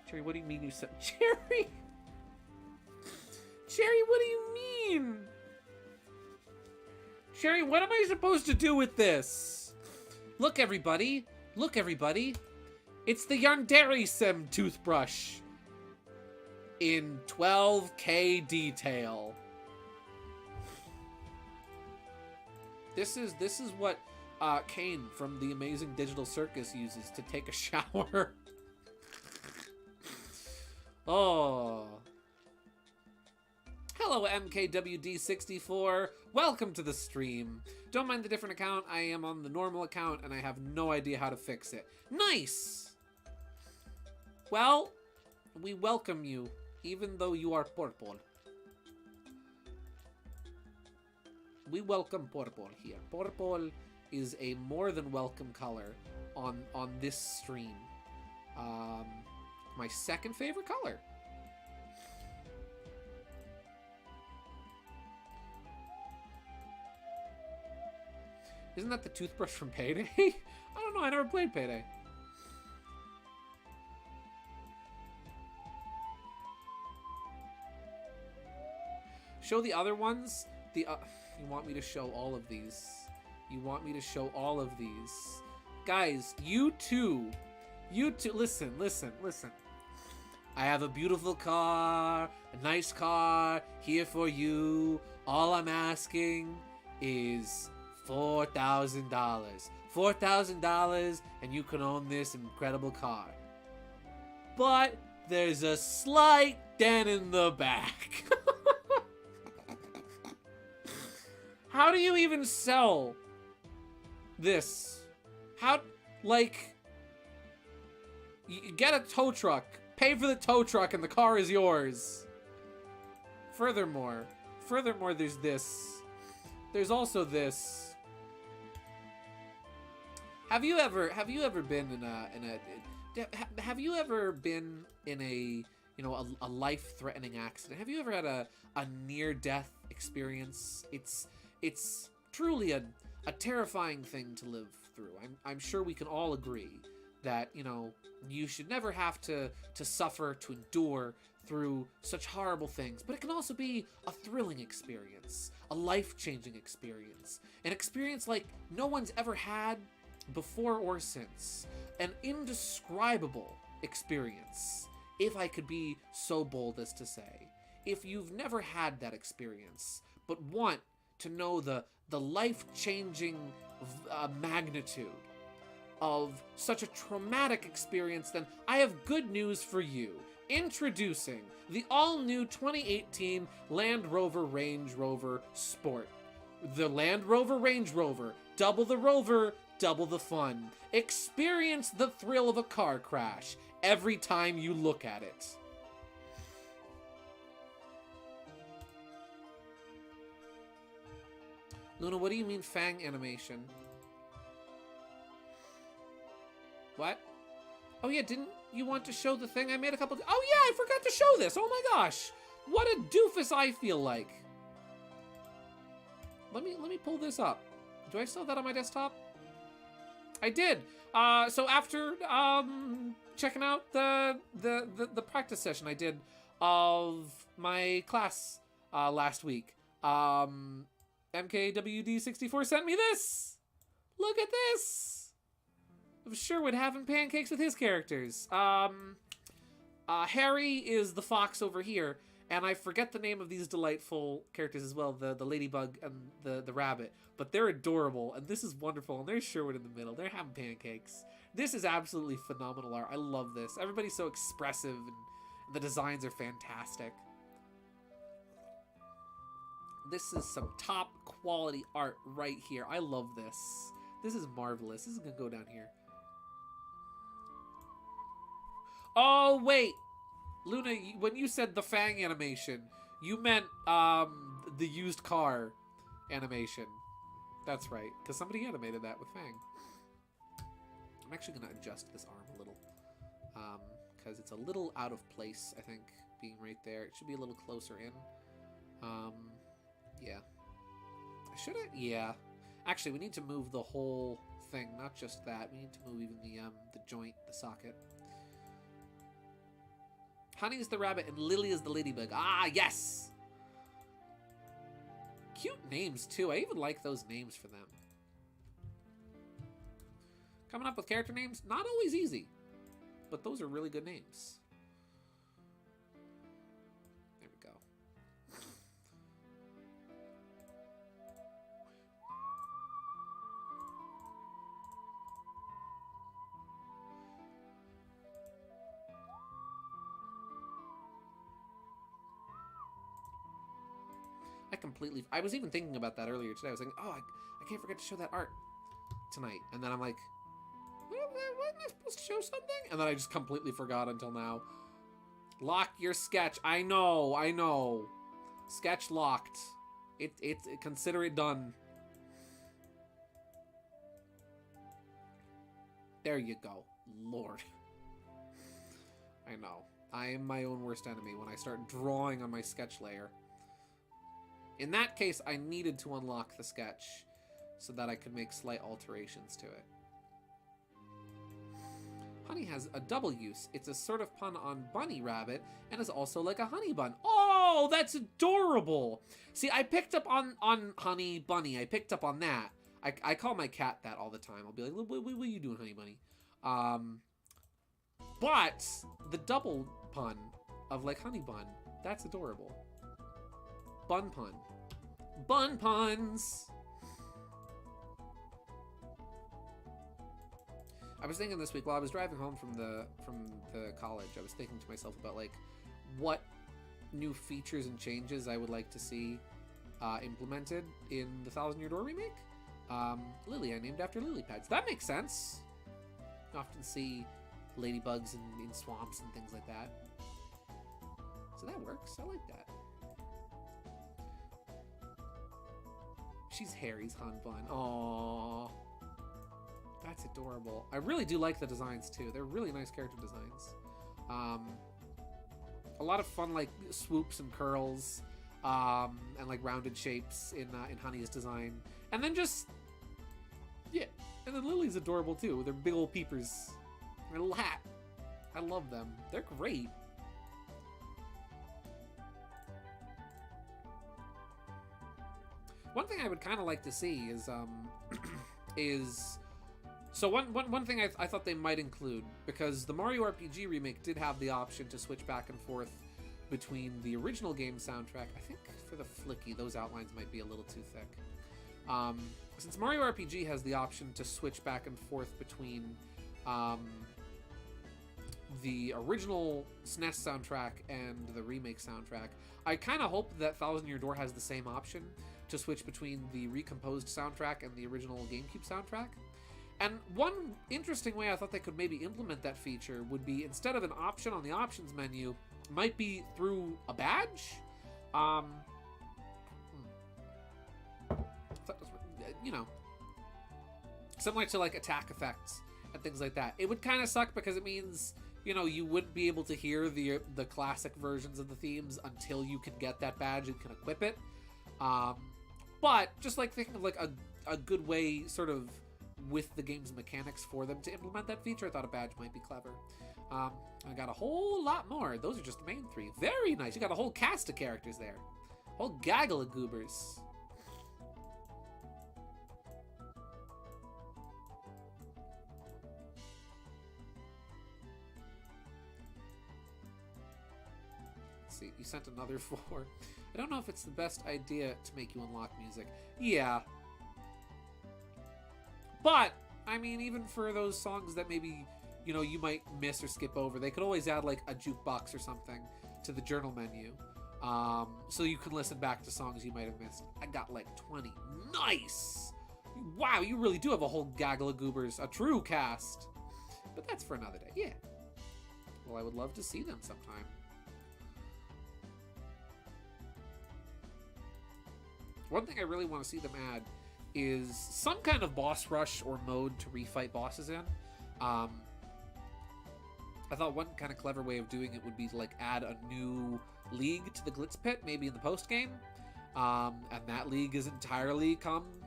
A: Cherry, what do you mean you said... Cherry! Cherry, what do you mean? Cherry, what am I supposed to do with this? Look, everybody. Look, everybody. It's the Yandere Sim toothbrush. In 12K detail. This is what Kane from the Amazing Digital Circus uses to take a shower. Oh. Hello, MKWD64. Welcome to the stream. Don't mind the different account. I am on the normal account, and I have no idea how to fix it. Nice! Well, we welcome you, even though you are purple. We welcome purple here. Purple is a more than welcome color on this stream. My second favorite color. Isn't that the toothbrush from Payday? I don't know, I never played Payday. Show the other ones? You want me to show all of these. You want me to show all of these. Guys, you too, listen. I have a beautiful car, a nice car, here for you. All I'm asking is $4,000. $4,000 and you can own this incredible car. But there's a slight dent in the back. How do you even sell this? How, like, you get a tow truck, pay for the tow truck, and the car is yours. Furthermore, there's this. There's also this. Have you ever been in a a life-threatening accident? Have you ever had a near-death experience? It's truly a terrifying thing to live through. I'm sure we can all agree that, you should never have to suffer, to endure through such horrible things. But it can also be a thrilling experience, a life-changing experience, an experience like no one's ever had before or since, an indescribable experience, if I could be so bold as to say. If you've never had that experience, but want to know the life-changing magnitude of such a traumatic experience, then I have good news for you. Introducing the all-new 2018 Land Rover Range Rover Sport. The Land Rover Range Rover. Double the rover, double the fun. Experience the thrill of a car crash every time you look at it. Luna, what do you mean fang animation? What? Oh yeah, didn't you want to show the thing I made a couple... Oh yeah, I forgot to show this! Oh my gosh! What a doofus I feel like! Let me pull this up. Do I still have that on my desktop? I did! So after checking out the practice session I did of my class last week, MKWD64 sent me this! Look at this! Of Sherwood having pancakes with his characters. Harry is the fox over here, and I forget the name of these delightful characters as well, the ladybug and the rabbit, but they're adorable, and this is wonderful, and there's Sherwood in the middle. They're having pancakes. This is absolutely phenomenal art. I love this. Everybody's so expressive, and the designs are fantastic. This is some top quality art right here. I love this. This is marvelous. This is gonna go down here. Oh, wait. Luna, when you said the fang animation, you meant the used car animation. That's right, because somebody animated that with fang. I'm actually going to adjust this arm a little, because it's a little out of place, I think, being right there. It should be a little closer in. Yeah. Should it? Yeah. Actually, we need to move the whole thing, not just that. We need to move even the joint, the socket. Honey is the rabbit and Lily is the ladybug. Ah, yes! Cute names, too. I even like those names for them. Coming up with character names, not always easy. But those are really good names. There we go. I was even thinking about that earlier today. I was thinking, oh, I can't forget to show that art tonight. And then I'm like, wasn't I supposed to show something? And then I just completely forgot until now. Lock your sketch. I know. Sketch locked. Consider it done. There you go. Lord. I know. I am my own worst enemy when I start drawing on my sketch layer. In that case, I needed to unlock the sketch so that I could make slight alterations to it. Honey has a double use. It's a sort of pun on bunny rabbit and is also like a honey bun. Oh, that's adorable. See, I picked up on honey bunny. I picked up on that. I call my cat that all the time. I'll be like, what are you doing, honey bunny? But the double pun of like honey bun, that's adorable. Bun pun. Bun puns! I was thinking this week while I was driving home from the college, I was thinking to myself about like what new features and changes I would like to see implemented in the Thousand Year Door remake. Lily, I named after lily pads. That makes sense. You often see ladybugs in swamps and things like that. So that works. I like that. She's Harry's hun bun. Aww. That's adorable. I really do like the designs too. They're really nice character designs. A lot of fun like swoops and curls, and like rounded shapes in Honey's design. And then just, yeah. And then Lily's adorable too, with their big old peepers. Her little hat. I love them. They're great. One thing I would kind of like to see is so one thing I thought they might include, because the Mario RPG remake did have the option to switch back and forth between the original game soundtrack. I think for the Flicky, those outlines might be a little too thick. Since Mario RPG has the option to switch back and forth between the original SNES soundtrack and the remake soundtrack, I kind of hope that Thousand Year Door has the same option to switch between the recomposed soundtrack and the original GameCube soundtrack. And one interesting way I thought they could maybe implement that feature would be, instead of an option on the options menu, might be through a badge. you know, similar to like attack effects and things like that. It would kind of suck because it means, you know, you wouldn't be able to hear the classic versions of the themes until you can get that badge and can equip it. But just like thinking of like a good way sort of with the game's mechanics for them to implement that feature, I thought a badge might be clever. I got a whole lot more. Those are just the main 3. Very nice. You got a whole cast of characters there. Whole gaggle of goobers. Let's see, you sent another 4. I don't know if it's the best idea to make you unlock music. Yeah. But, I mean, even for those songs that maybe, you know, you might miss or skip over, they could always add, like, a jukebox or something to the journal menu. So you can listen back to songs you might have missed. I got, like, 20. Nice! Wow, you really do have a whole gaggle of goobers. A true cast. But that's for another day. Yeah. Well, I would love to see them sometime. One thing I really want to see them add is some kind of boss rush or mode to refight bosses in. I thought one kind of clever way of doing it would be to like add a new league to the Glitz Pit, maybe in the post game, and that league is entirely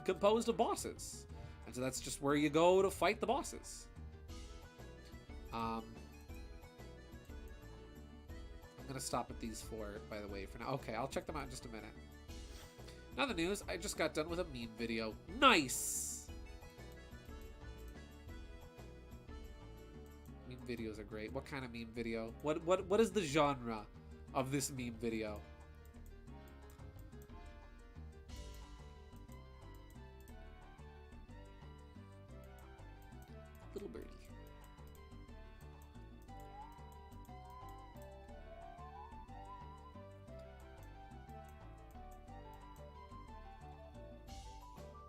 A: composed of bosses, and so that's just where you go to fight the bosses. I'm gonna stop at these 4, by the way, for now. Okay, I'll check them out in just a minute. Now the news, I just got done with a meme video. Nice! Meme videos are great. What kind of meme video? What is the genre of this meme video? Little birdie.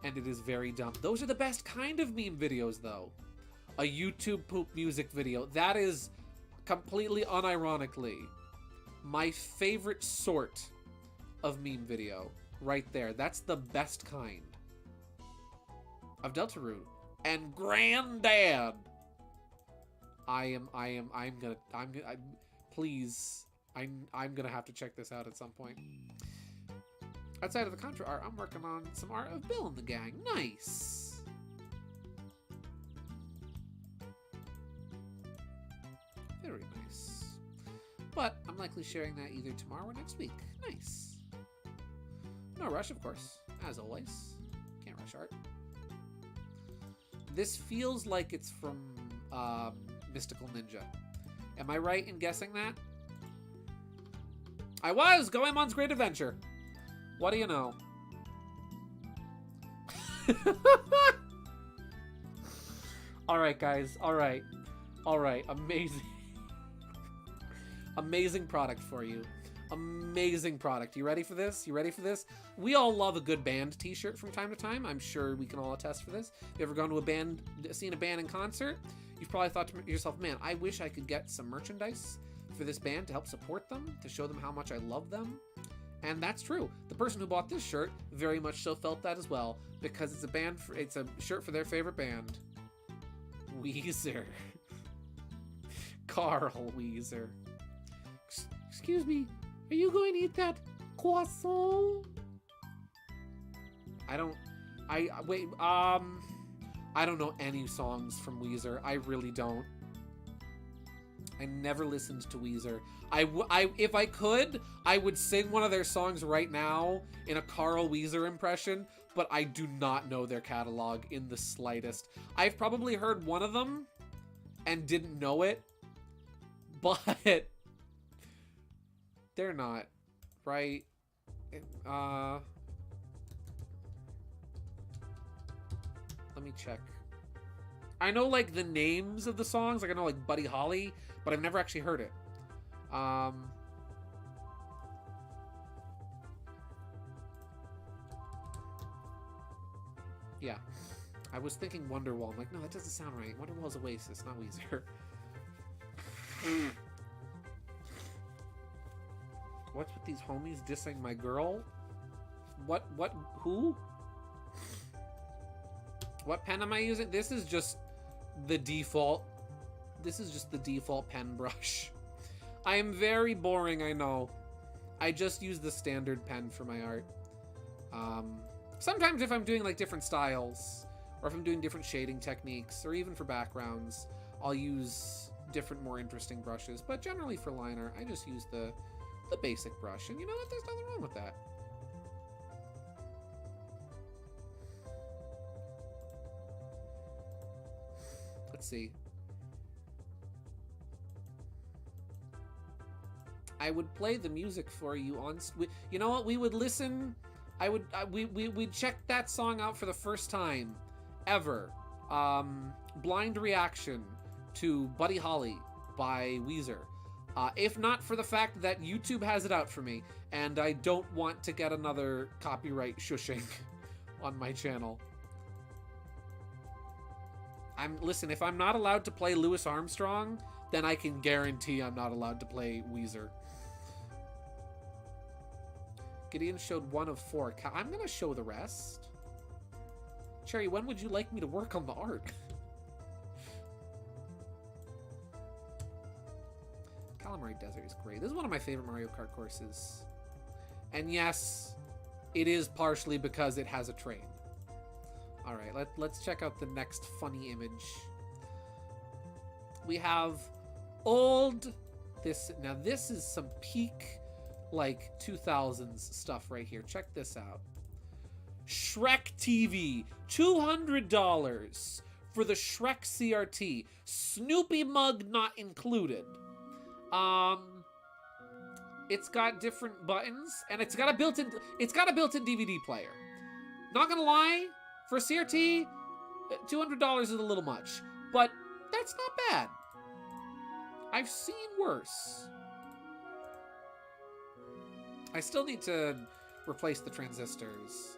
A: And it is very dumb. Those are the best kind of meme videos, though. A YouTube poop music video. That is, completely unironically, my favorite sort of meme video. Right there. That's the best kind. Of Deltarune. And Granddad! I'm gonna have to check this out at some point. Outside of the contra art, I'm working on some art of Bill and the gang. Nice! Very nice. But I'm likely sharing that either tomorrow or next week. Nice. No rush, of course. As always. Can't rush art. This feels like it's from Mystical Ninja. Am I right in guessing that? I was! Goemon's Great Adventure! What do you know? Alright, guys. Alright. Alright. Amazing. Amazing product for you. Amazing product. You ready for this? You ready for this? We all love a good band t-shirt from time to time. I'm sure we can all attest for this. If you ever gone to a band, seen a band in concert, you've probably thought to yourself, man, I wish I could get some merchandise for this band to help support them, to show them how much I love them. And that's true. The person who bought this shirt very much so felt that as well, because it's it's a shirt for their favorite band, Weezer. Carl Weezer. Excuse me, are you going to eat that croissant? I don't know any songs from Weezer. I really don't. I never listened to Weezer. If I could, I would sing one of their songs right now in a Carl Weezer impression, but I do not know their catalog in the slightest. I've probably heard one of them and didn't know it, but they're not, right? Let me check. I know, like, the names of the songs. Like, I know, like, Buddy Holly, but I've never actually heard it. Yeah. I was thinking Wonderwall. I'm like, no, that doesn't sound right. Wonderwall's Oasis, not Weezer. What's with these homies dissing my girl? Who? What pen am I using? This is just the default. This is just the default pen brush. I am very boring, I know. I just use the standard pen for my art. Sometimes if I'm doing like different styles, or if I'm doing different shading techniques, or even for backgrounds, I'll use different, more interesting brushes. But generally for line art, I just use the basic brush. And you know what? There's nothing wrong with that. Let's see. I would play the music for you on... You know what? We would listen... we'd check that song out for the first time ever. Blind reaction to Buddy Holly by Weezer. If not for the fact that YouTube has it out for me, and I don't want to get another copyright shushing on my channel. Listen, if I'm not allowed to play Louis Armstrong, then I can guarantee I'm not allowed to play Weezer. Gideon showed 1 of 4. I'm gonna show the rest. Cherry, when would you like me to work on the art? Calamari Desert is great. This is one of my favorite Mario Kart courses. And yes, it is partially because it has a train. Alright, let's check out the next funny image. We have old... Now this is some peak, like, 2000s stuff right here. Check this out. Shrek TV. $200 for the Shrek CRT. Snoopy mug not included. It's got different buttons, and it's got a built-in DVD player. Not gonna lie, for a CRT, $200 is a little much, but that's not bad. I've seen worse. I still need to replace the transistors,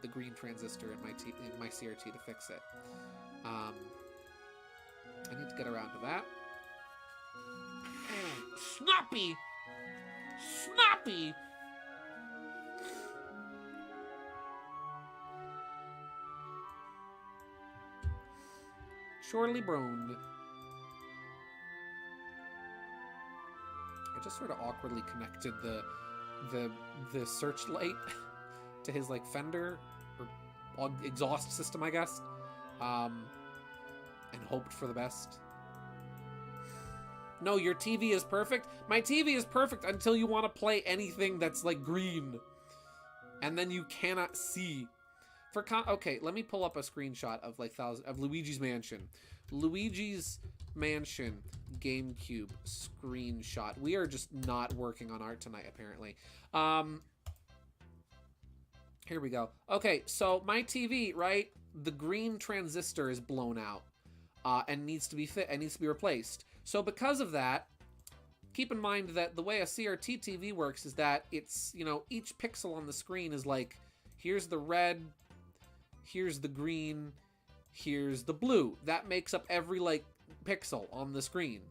A: the green transistor in my CRT to fix it. I need to get around to that. Snappy! Snappy! Surely Brown. I just sort of awkwardly connected the searchlight to his like fender or exhaust system, I guess, and hoped for the best. No, your TV is perfect. My TV is perfect until you want to play anything that's like green, and then you cannot see. Okay, let me pull up a screenshot of like Luigi's Mansion. Luigi's Mansion GameCube screenshot. We are just not working on art tonight, apparently. Here we go. Okay, so my TV, right? The green transistor is blown out and needs to be replaced. So because of that, keep in mind that the way a CRT TV works is that it's, you know, each pixel on the screen is like, here's the red, here's the green, here's the blue. That makes up every like pixel on the screen.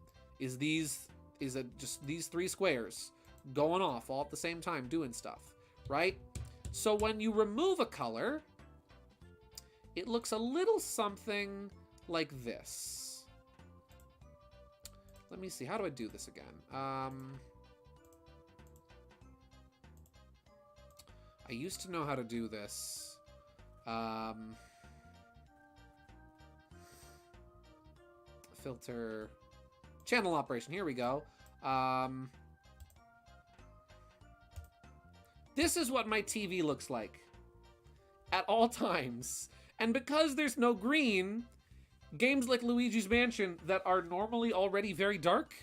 A: Just these 3 squares going off all at the same time doing stuff, right? So when you remove a color, it looks a little something like this. Let me see, how do I do this again? I used to know how to do this. Filter, channel operation, here we go. This is what my TV looks like at all times. And because there's no green, games like Luigi's Mansion that are normally already very dark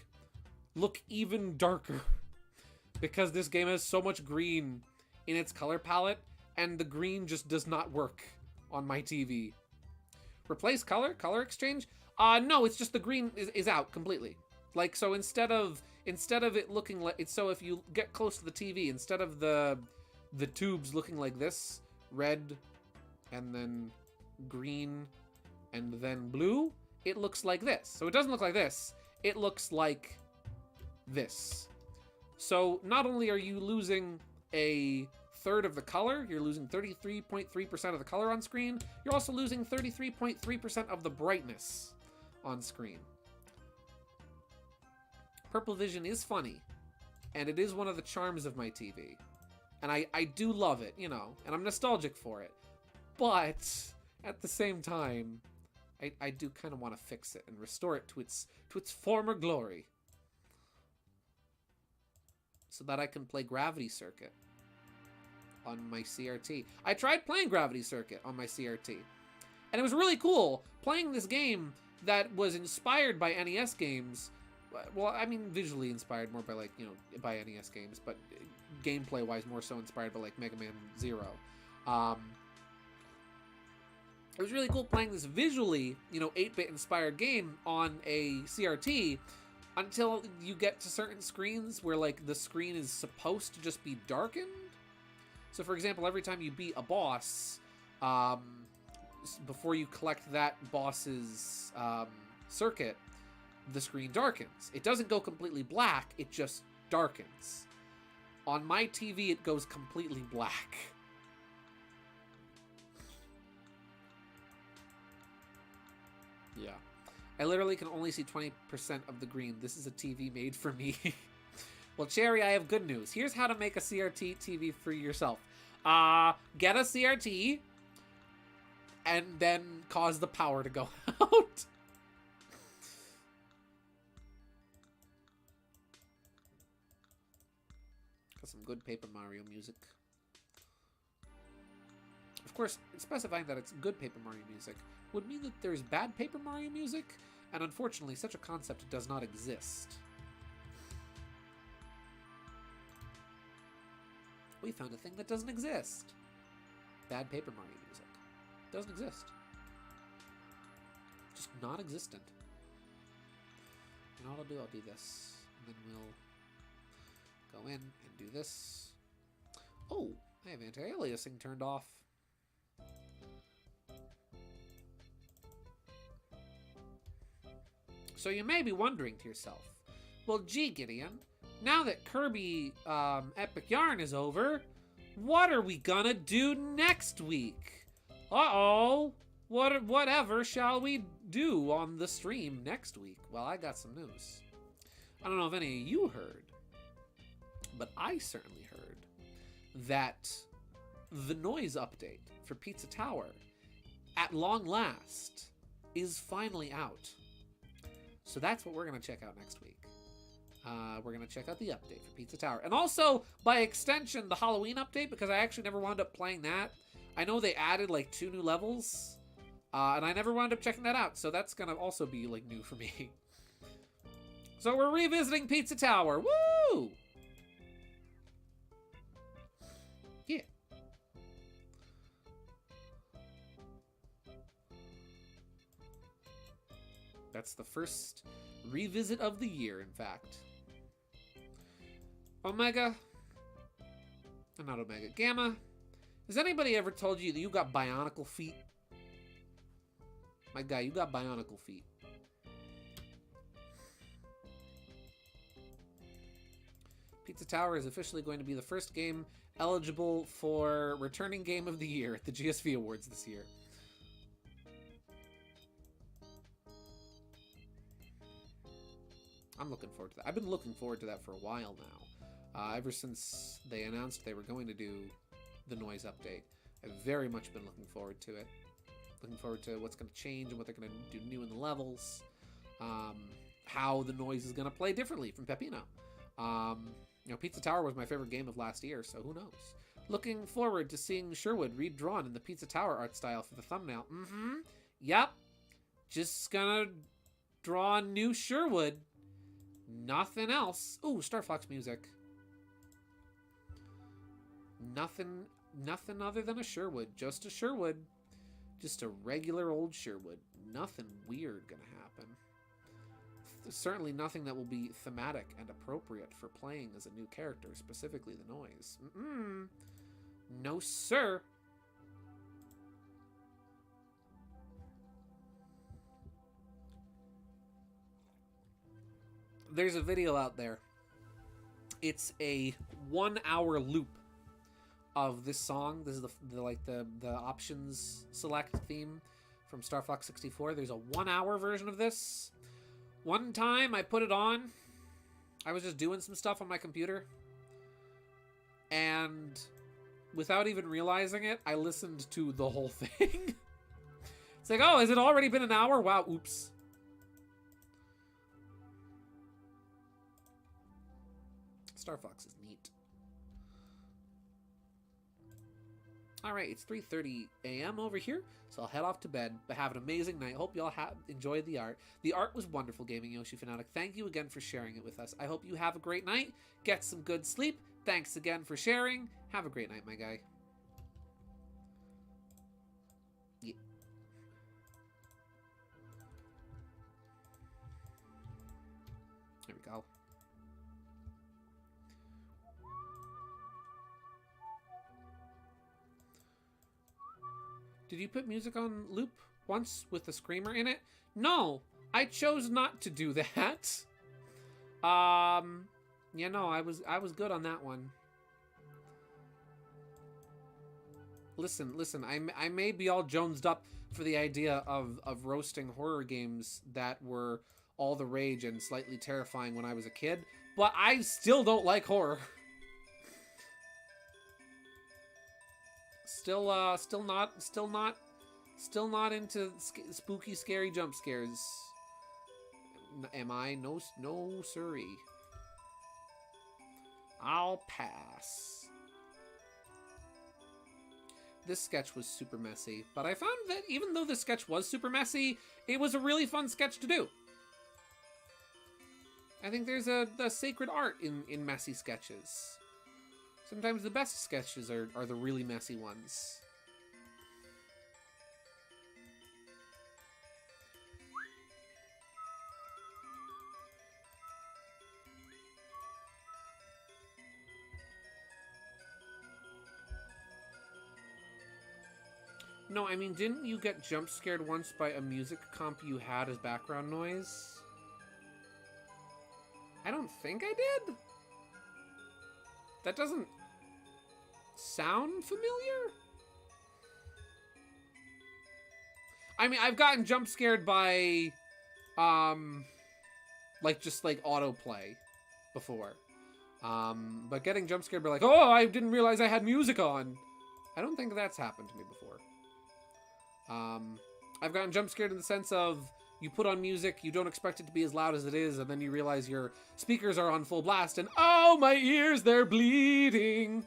A: look even darker because this game has so much green in its color palette, and the green just does not work on my TV. Replace color exchange? No, it's just the green is out completely. Like, so instead of it looking like it's, so if you get close to the TV, instead of the tubes looking like this, red and then green and then blue, it looks like this. So it doesn't look like this, it looks like this. So not only are you losing a third of the color. You're losing 33.3% of the color on screen. You're also losing 33.3% of the brightness on screen. Purple vision is funny, and it is one of the charms of my TV. And I do love it, you know, and I'm nostalgic for it. But at the same time, I do kind of want to fix it and restore it to its former glory, so that I can play Gravity Circuit on my CRT. I tried playing Gravity Circuit on my CRT, and it was really cool playing this game that was inspired by NES games. Well, I mean, visually inspired more by, like, you know, by NES games, but gameplay-wise more so inspired by, like, Mega Man Zero. It was really cool playing this visually, you know, 8-bit inspired game on a CRT until you get to certain screens where, like, the screen is supposed to just be darkened. So, for example, every time you beat a boss, before you collect that boss's circuit, the screen darkens. It doesn't go completely black, it just darkens. On my TV, it goes completely black. Yeah. I literally can only see 20% of the green. This is a TV made for me. Well, Cherry, I have good news. Here's how to make a CRT TV for yourself. Get a CRT, and then cause the power to go out. Got some good Paper Mario music. Of course, specifying that it's good Paper Mario music would mean that there's bad Paper Mario music, and unfortunately, such a concept does not exist. We found a thing that doesn't exist. Bad Paper Mario music. Doesn't exist. Just non-existent. And all I'll do this. And then we'll go in and do this. Oh, I have anti-aliasing turned off. So you may be wondering to yourself, well, gee, Gideon, now that Kirby Epic Yarn is over, what are we gonna do next week? Uh-oh, whatever shall we do on the stream next week? Well, I got some news. I don't know if any of you heard, but I certainly heard that the noise update for Pizza Tower, at long last, is finally out. So that's what we're going to check out next week. We're going to check out the update for Pizza Tower. And also, by extension, the Halloween update, because I actually never wound up playing that. I know they added, like, 2 new levels, and I never wound up checking that out. So that's going to also be, like, new for me. So we're revisiting Pizza Tower. Woo! Yeah. That's the first revisit of the year, in fact. Omega. Not Omega. Gamma. Has anybody ever told you that you got bionicle feet? My guy, you got bionicle feet. Pizza Tower is officially going to be the first game eligible for Returning Game of the Year at the GSV Awards this year. I'm looking forward to that. I've been looking forward to that for a while now. Ever since they announced they were going to do the noise update. I've very much been looking forward to it. Looking forward to what's going to change and what they're going to do new in the levels. How the noise is going to play differently from Pepino. You know, Pizza Tower was my favorite game of last year, so who knows? Looking forward to seeing Sherwood redrawn in the Pizza Tower art style for the thumbnail. Yep. Just gonna draw new Sherwood. Nothing else. Ooh, Star Fox music. Nothing other than a Sherwood. Just a Sherwood. Just a regular old Sherwood. Nothing weird gonna happen. Certainly nothing that will be thematic and appropriate for playing as a new character, specifically the noise. No, sir. There's a video out there. It's a 1-hour loop of this song. This is the options select theme from Star Fox 64. There's a 1 hour version of this. One time I put it on. I was just doing some stuff on my computer. And without even realizing it, I listened to the whole thing. It's like, oh, has it already been an hour? Wow, oops. Star Fox is neat. Alright, it's 3:30 a.m. over here, so I'll head off to bed, but have an amazing night. Hope y'all enjoyed the art. The art was wonderful, Gaming Yoshi Fanatic. Thank you again for sharing it with us. I hope you have a great night. Get some good sleep. Thanks again for sharing. Have a great night, my guy. Yeah. There we go. Did you put music on loop once with the screamer in it? No, I chose not to do that. Yeah, no, I was good on that one. Listen, I may be all jonesed up for the idea of roasting horror games that were all the rage and slightly terrifying when I was a kid, but I still don't like horror. Still not into spooky, scary jump scares. Am I? No, siree. I'll pass. This sketch was super messy, but I found that even though the sketch was super messy, it was a really fun sketch to do. I think there's a sacred art in messy sketches. Sometimes the best sketches are the really messy ones. No, I mean, didn't you get jump scared once by a music comp you had as background noise? I don't think I did. That doesn't sound familiar? I mean, I've gotten jump scared by, just autoplay before. But getting jump scared by like, oh, I didn't realize I had music on. I don't think that's happened to me before. I've gotten jump scared in the sense of you put on music, you don't expect it to be as loud as it is, and then you realize your speakers are on full blast, and oh, my ears, they're bleeding.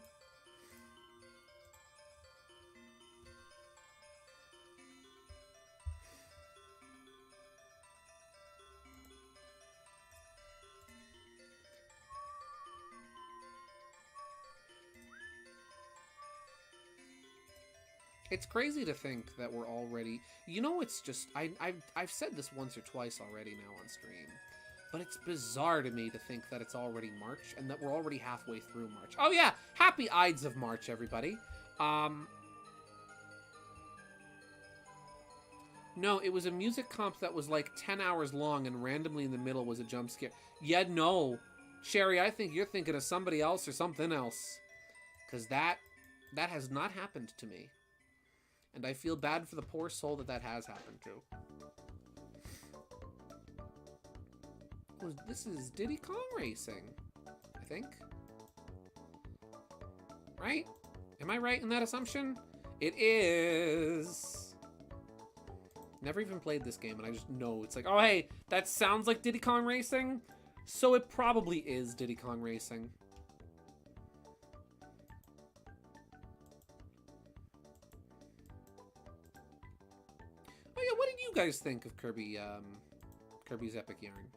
A: It's crazy to think that we're already... You know, it's just... I've said this once or twice already now on stream. But it's bizarre to me to think that it's already March and that we're already halfway through March. Oh yeah! Happy Ides of March, everybody. No, it was a music comp that was like 10 hours long and randomly in the middle was a jump scare. Yeah, no. Sherry, I think you're thinking of somebody else or something else. Because that has not happened to me. And I feel bad for the poor soul that has happened to. Oh, this is Diddy Kong Racing, I think. Right? Am I right in that assumption? It is. Never even played this game, and I just know it's like, oh, hey, that sounds like Diddy Kong Racing, so it probably is Diddy Kong Racing. Oh yeah, what did you guys think of Kirby's Epic Yarn?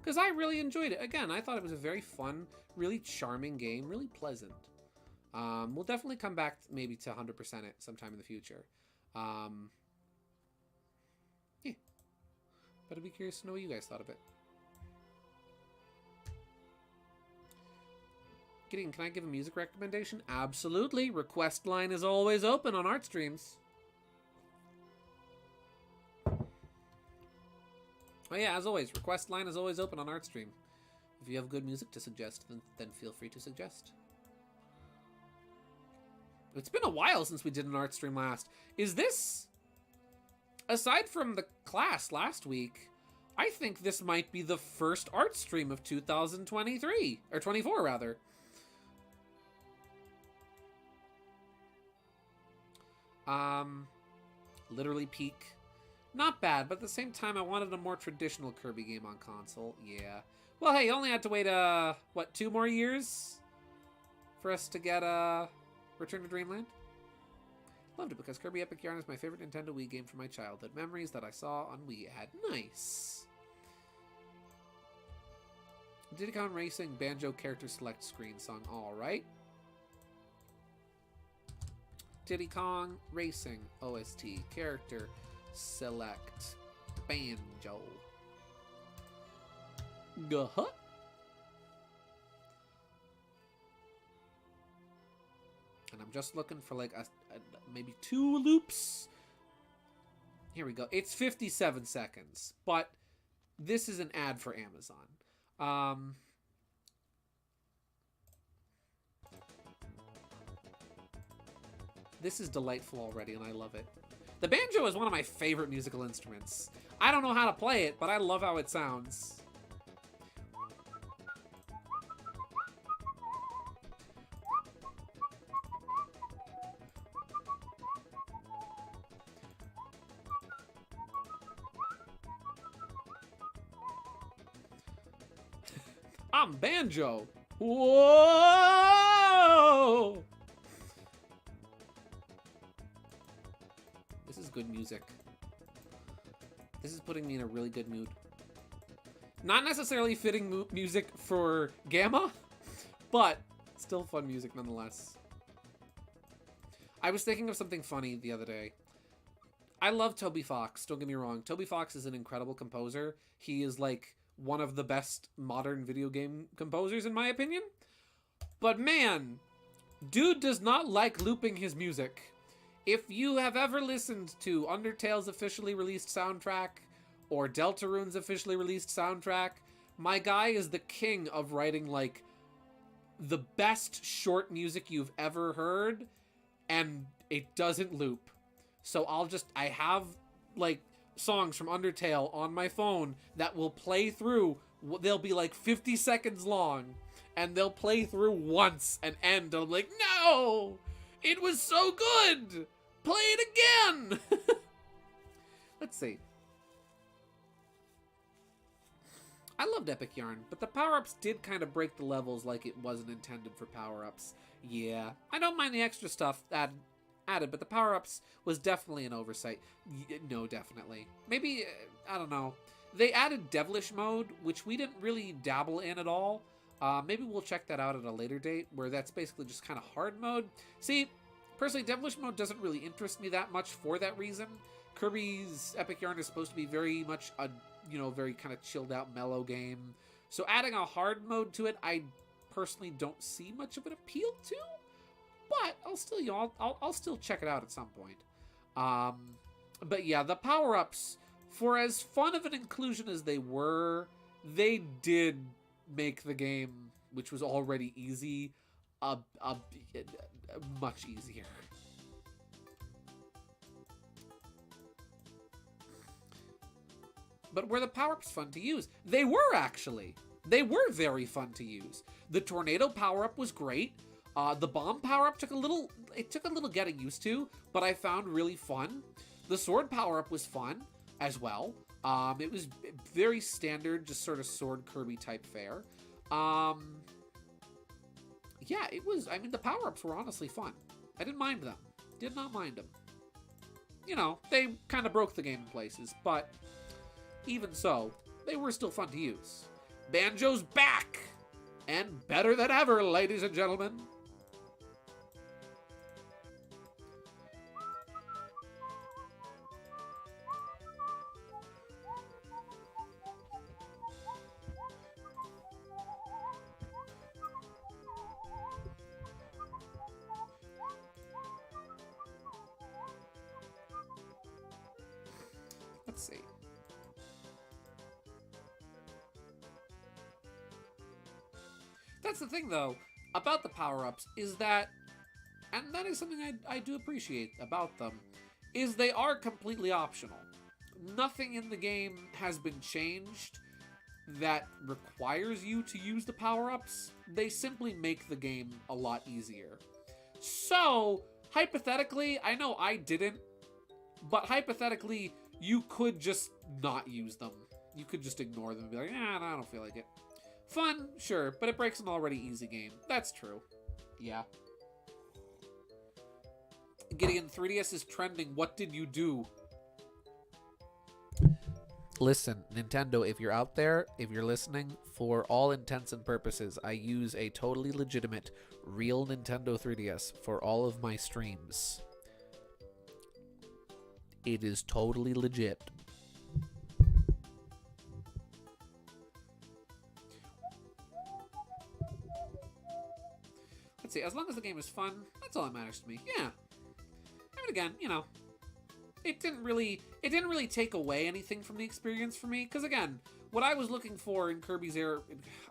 A: Because I really enjoyed it. Again, I thought it was a very fun, really charming game, really pleasant. We'll definitely come back maybe to 100% it sometime in the future. Yeah. But I'd be curious to know what you guys thought of it. Gideon, can I give a music recommendation? Absolutely. Request line is always open on art streams. Oh yeah, as always, request line is always open on Artstream. If you have good music to suggest, then feel free to suggest. It's been a while since we did an art stream last. Is this, aside from the class last week, I think this might be the first art stream of 2023, or 24 rather. Literally peak. Not bad, but at the same time I wanted a more traditional Kirby game on console. Yeah. Well, hey, you only had to wait, what, 2 more years for us to get, Return to Dreamland? Loved it because Kirby Epic Yarn is my favorite Nintendo Wii game from my childhood. Memories that I saw on Wii had. Nice. Diddy Kong Racing Banjo Character Select Screen Song. Alright. Diddy Kong Racing OST Character Select Banjo. Guh-huh. And I'm just looking for like a maybe 2 loops. Here we go. It's 57 seconds, but this is an ad for Amazon. This is delightful already, and I love it. The banjo is one of my favorite musical instruments. I don't know how to play it, but I love how it sounds. I'm Banjo. Whoa! This is good music. This is putting me in a really good mood. Not necessarily fitting music for Gamma, but still fun music nonetheless. I was thinking of something funny the other day. I love Toby Fox, don't get me wrong. Toby Fox is an incredible composer. He is like one of the best modern video game composers in my opinion. But man, dude does not like looping his music. If you have ever listened to Undertale's officially released soundtrack or Deltarune's officially released soundtrack, my guy is the king of writing like the best short music you've ever heard, and it doesn't loop. So I have like songs from Undertale on my phone that will play through. They'll be like 50 seconds long, and they'll play through once and end. And I'm like, no, it was so good. Play it again. Let's see. I loved Epic Yarn, but the power-ups did kind of break the levels like it wasn't intended for power-ups. Yeah, I don't mind the extra stuff added, but the power-ups was definitely an oversight. No, definitely. Maybe, I don't know. They added Devilish mode, which we didn't really dabble in at all. Maybe we'll check that out at a later date, where that's basically just kind of hard mode. See, personally, Devilish mode doesn't really interest me that much for that reason. Kirby's Epic Yarn is supposed to be very much a, very kind of chilled out, mellow game. So adding a hard mode to it, I personally don't see much of an appeal to. But I'll still, I'll still check it out at some point. But yeah, the power-ups, for as fun of an inclusion as they were, they did make the game, which was already easy, much easier. But were the power-ups fun to use? They were, actually. They were very fun to use. The tornado power-up was great. The bomb power-up took a little getting used to, but I found really fun. The sword power-up was fun as well. It was very standard, just sort of sword Kirby type fare. Yeah, it was, the power-ups were honestly fun. I didn't mind them. Did not mind them. They kind of broke the game in places, but even so, they were still fun to use. Banjo's back! And better than ever, ladies and gentlemen. Let's see. That's the thing, though, about the power-ups, is that and that is something I do appreciate about them, is they are completely optional. Nothing in the game has been changed that requires you to use the power-ups. They simply make the game a lot easier. So, hypothetically, I know I didn't, but hypothetically, you could just not use them. You could just ignore them and be like, I don't feel like it. Fun, sure, but it breaks an already easy game. That's true. Yeah. Gideon, 3DS is trending. What did you do? Listen, Nintendo, if you're out there, if you're listening, for all intents and purposes, I use a totally legitimate, real Nintendo 3DS for all of my streams. It is totally legit. Let's see, as long as the game is fun, that's all that matters to me. Yeah. I mean, again, you know, it didn't really take away anything from the experience for me, because again, what I was looking for in Kirby's Air,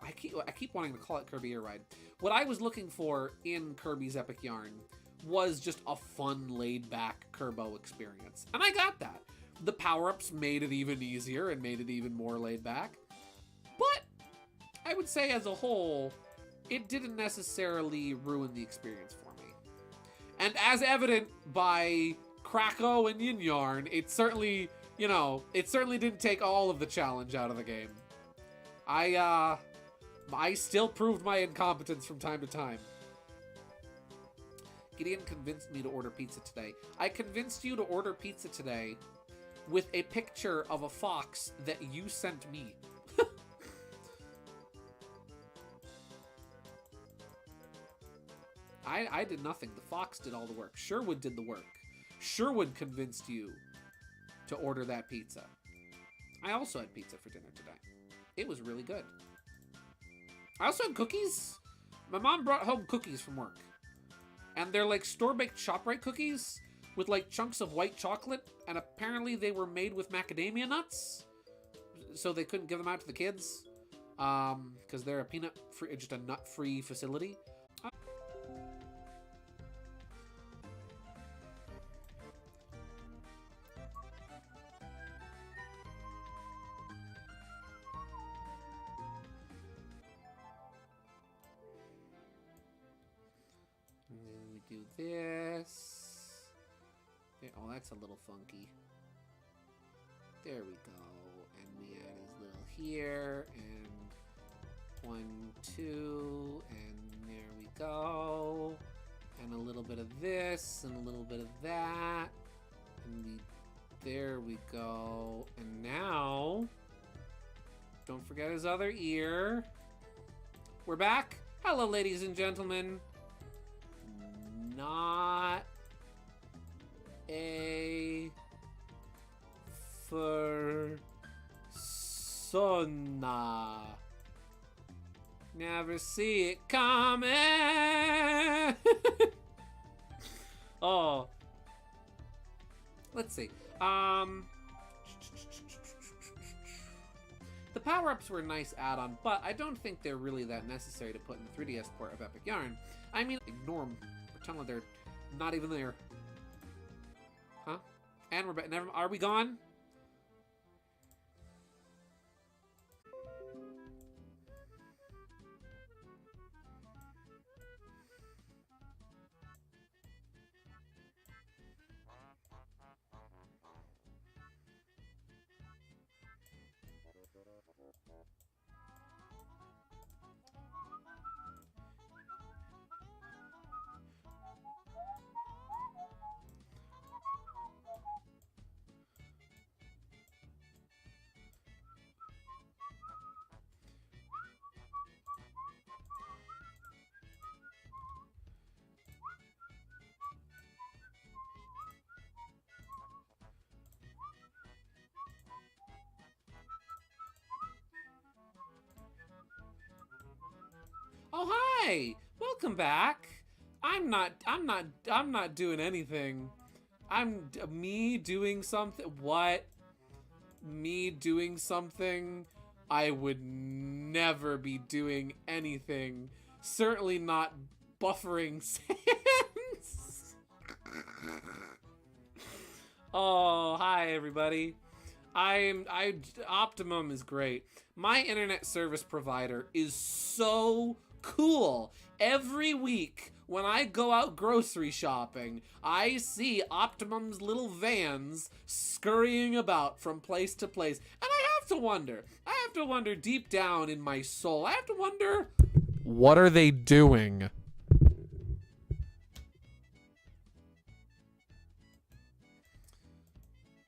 A: I keep wanting to call it Kirby Air Ride. What I was looking for in Kirby's Epic Yarn was just a fun, laid-back Kirbo experience, and I got that. The power-ups made it even easier and made it even more laid-back, but I would say as a whole, it didn't necessarily ruin the experience for me. And as evident by Krako and Yin Yarn, it certainly, you know, it certainly didn't take all of the challenge out of the game. I still proved my incompetence from time to time. Gideon convinced me to order pizza today. I convinced you to order pizza today with a picture of a fox that you sent me. I did nothing. The fox did all the work. Sherwood did the work. Sherwood convinced you to order that pizza. I also had pizza for dinner today. It was really good. I also had cookies. My mom brought home cookies from work. And they're like store-baked ShopRite cookies with like chunks of white chocolate. And apparently they were made with macadamia nuts. So they couldn't give them out to the kids. Because they're a peanut-free, just a nut-free facility. Do this. There, oh, that's a little funky. There we go. And we add his little here, and 1, 2, and there we go. And a little bit of this, and a little bit of that. And there we go. And now, don't forget his other ear. We're back. Hello, ladies and gentlemen. Not a persona. Never see it coming. Oh. Let's see. The power-ups were a nice add-on, but I don't think they're really that necessary to put in the 3DS port of Epic Yarn. I mean, ignore them. Pretend like they're not even there. Huh? And we're back. Never. Are we gone? Oh, hi! Welcome back. I'm not doing anything. Me doing something. What? Me doing something? I would never be doing anything. Certainly not buffering sands. Oh, hi everybody. Optimum is great. My internet service provider is so cool. Every week when I go out grocery shopping, I see Optimum's little vans scurrying about from place to place. And I have to wonder deep down in my soul, I have to wonder, what are they doing?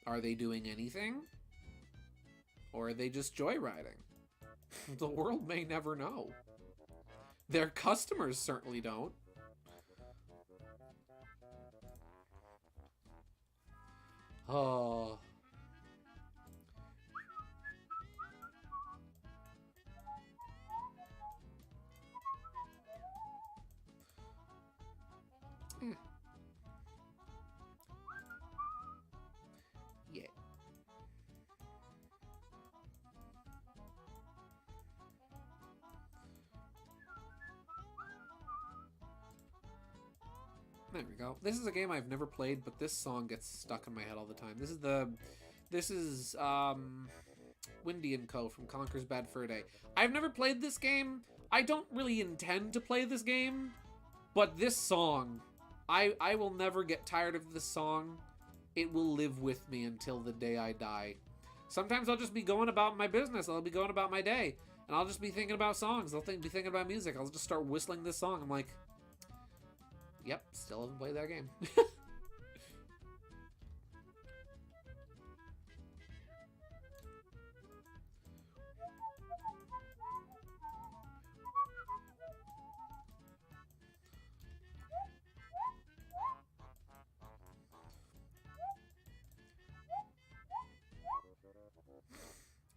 A: Are they doing anything? Or are they just joyriding? The world may never know. Their customers certainly don't. Oh. Yeah. There we go. This is a game I've never played, but this song gets stuck in my head all the time. This is Windy & Co. from Conker's Bad Fur Day. I've never played this game. I don't really intend to play this game, but this song, I will never get tired of this song. It will live with me until the day I die. Sometimes I'll just be going about my business. I'll be going about my day, and I'll just be thinking about songs. I'll be thinking about music. I'll just start whistling this song. I'm like, yep, still haven't played that game.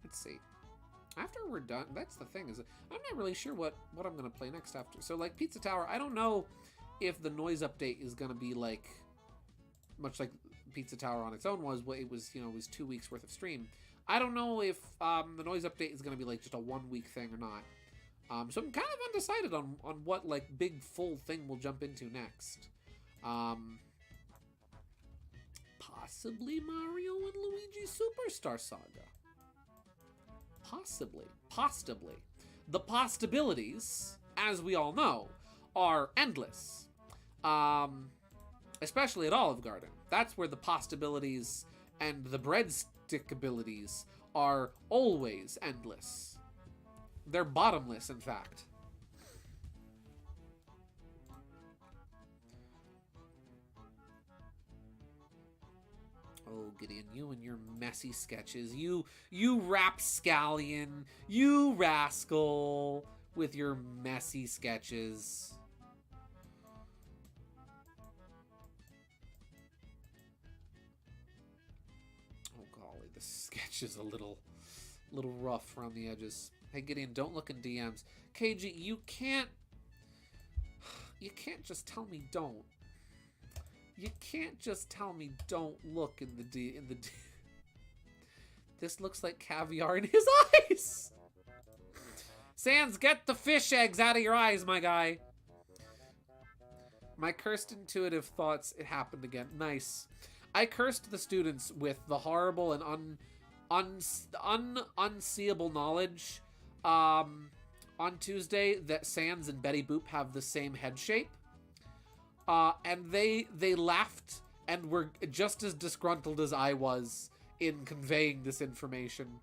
A: Let's see. After we're done, that's the thing, is I'm not really sure what I'm going to play next after. So, like, Pizza Tower, I don't know if the noise update is going to be, like, much like Pizza Tower on its own was. It was, you know, it was 2 weeks worth of stream. I don't know if the noise update is going to be, like, just a 1 week thing or not. So I'm kind of undecided on what, like, big full thing we'll jump into next. Possibly Mario and Luigi Superstar Saga. Possibly. The possibilities, as we all know, are endless. Especially at Olive Garden. That's where the possibilities and the breadstick abilities are always endless. They're bottomless, in fact. Oh, Gideon, you and your messy sketches. You rapscallion. You rascal with your messy sketches. Oh, golly, the sketch is a little rough around the edges. Hey, Gideon, don't look in DMs. KG, you can't just tell me don't. You can't just tell me don't look in the D. This looks like caviar in his eyes. Sans, get the fish eggs out of your eyes, my guy. My cursed intuitive thoughts. It happened again. Nice. I cursed the students with the horrible and unseeable knowledge on Tuesday that Sans and Betty Boop have the same head shape. And they laughed and were just as disgruntled as I was in conveying this information.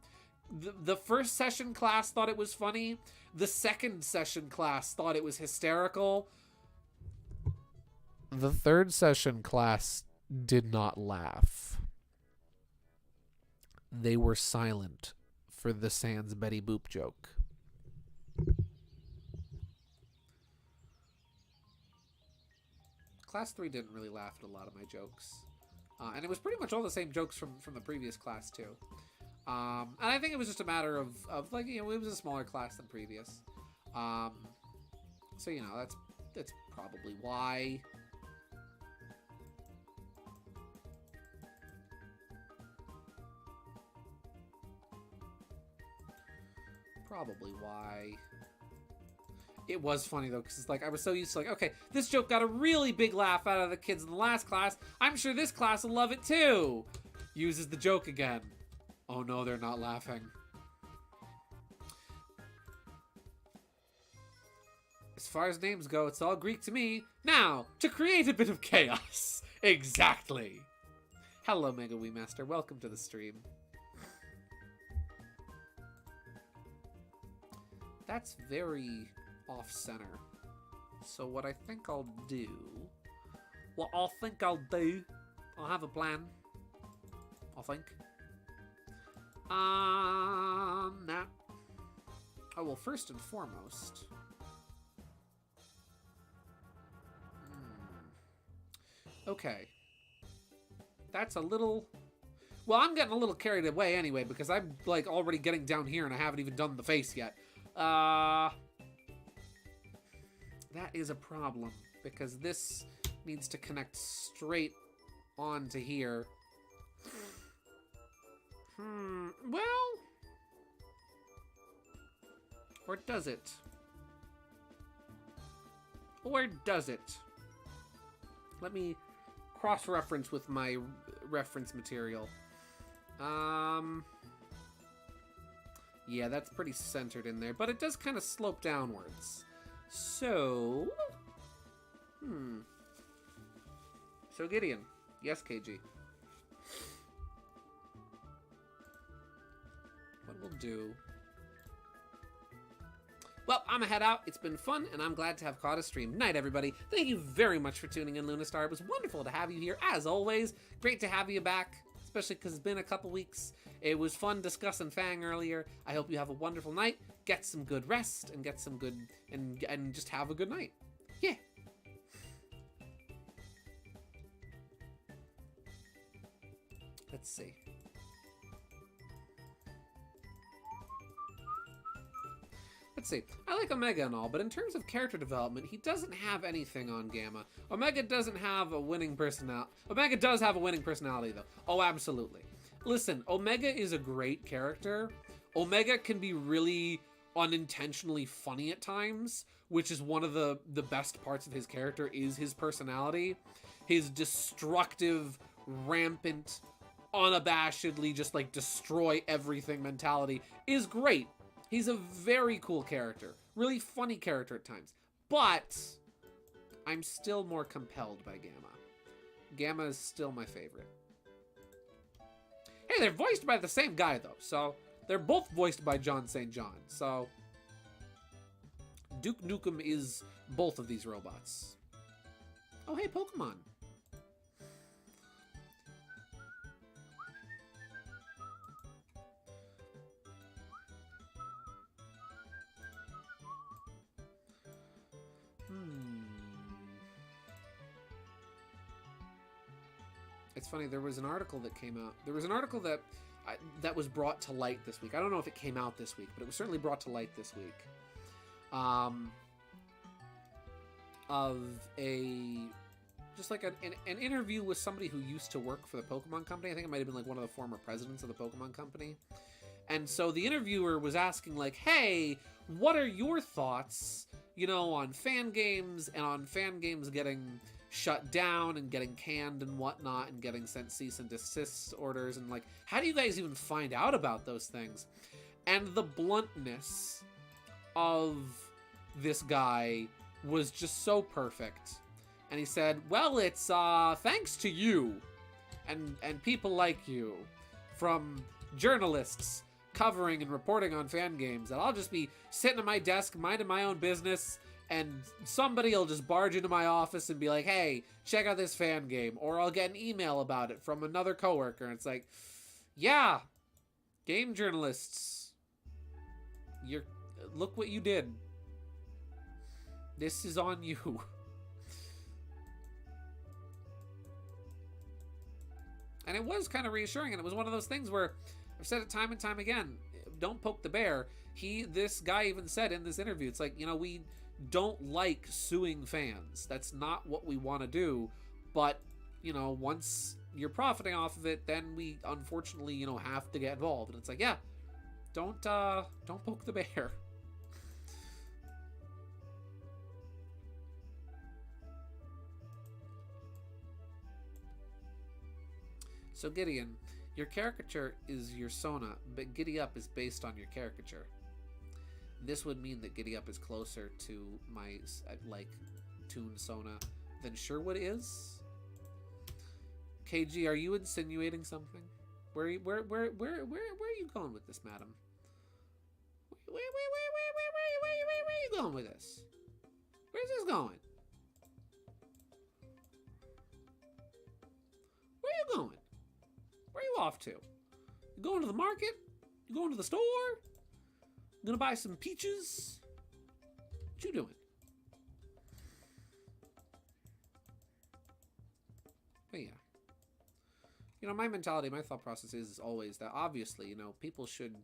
A: The first session class thought it was funny. The second session class thought it was hysterical. The third session class did not laugh. They were silent for the Sans Betty Boop joke. Class 3 didn't really laugh at a lot of my jokes. And it was pretty much all the same jokes from the previous class, too. And I think it was just a matter of like, you know, it was a smaller class than previous. So, you know, that's probably why. Probably why. It was funny, though, because it's like, I was so used to, like, okay, this joke got a really big laugh out of the kids in the last class. I'm sure this class will love it, too. uses the joke again. Oh no, they're not laughing. As far as names go, it's all Greek to me. Now, to create a bit of chaos. Exactly. Hello, Mega Wii Master. Welcome to the stream. That's very off-center. So what I think I'll do... I'll have a plan. I think. Nah. Oh, well, first and foremost... Okay. That's a little... Well, I'm getting a little carried away anyway, because I'm, like, already getting down here and I haven't even done the face yet. That is a problem, because this needs to connect straight onto here. Well... Or does it? Or does it? Let me cross-reference with my reference material. Yeah, that's pretty centered in there, but it does kind of slope downwards. So... So, Gideon. Yes, KG. What we'll do... Well, I'm gonna head out. It's been fun, and I'm glad to have caught a stream. Night, everybody. Thank you very much for tuning in, Lunastar. It was wonderful to have you here, as always. Great to have you back, especially because it's been a couple weeks. It was fun discussing Fang earlier. I hope you have a wonderful night. Get some good rest, and get some good... And just have a good night. Yeah. Let's see. Let's see. I like Omega and all, but in terms of character development, he doesn't have anything on Gamma. Omega doesn't have a winning personality. Omega does have a winning personality, though. Oh, absolutely. Listen, Omega is a great character. Omega can be really unintentionally funny at times, which is one of the best parts of his character, is his personality. His destructive, rampant, unabashedly just, like, destroy everything mentality is great. He's a very cool character. Really funny character at times. But I'm still more compelled by Gamma. Gamma is still my favorite. Hey, they're voiced by the same guy, though. So they're both voiced by John St. John. So Duke Nukem is both of these robots. Oh, hey, Pokemon. It's funny, there was an article that came out. There was an article that that was brought to light this week. I don't know if it came out this week, but it was certainly brought to light this week. Of just like an interview with somebody who used to work for the Pokemon Company. I think it might have been like one of the former presidents of the Pokemon Company. And so the interviewer was asking, like, hey, what are your thoughts, you know, on fan games and on fan games getting shut down and getting canned and whatnot and getting sent cease and desist orders, and like, how do you guys even find out about those things? And the bluntness of this guy was just so perfect. And he said, well, it's thanks to you and people like you, from journalists covering and reporting on fan games, that I'll just be sitting at my desk minding my own business, and somebody will just barge into my office and be like, hey, check out this fan game. Or I'll get an email about it from another coworker. And it's like, yeah, game journalists, look what you did. This is on you. And it was kind of reassuring. And it was one of those things where I've said it time and time again, don't poke the bear. This guy even said in this interview, it's like, you know, we don't like suing fans. That's not what we want to do. But, you know, once you're profiting off of it, then we unfortunately, you know, have to get involved. And it's like, yeah, don't poke the bear. So Gideon, Your caricature is your Sona, but Giddy Up is based on your caricature. This would mean that Giddy Up is closer to my, like, Toon Sona than Sherwood is. KG, are you insinuating something? Where are you going with this, madam? Where are you going with this? Where's this going? Where are you going? Where are you off to? You going to the market? You going to the store? You gonna buy some peaches? What you doing? But yeah. You know, my mentality, my thought process is always that obviously, you know, people should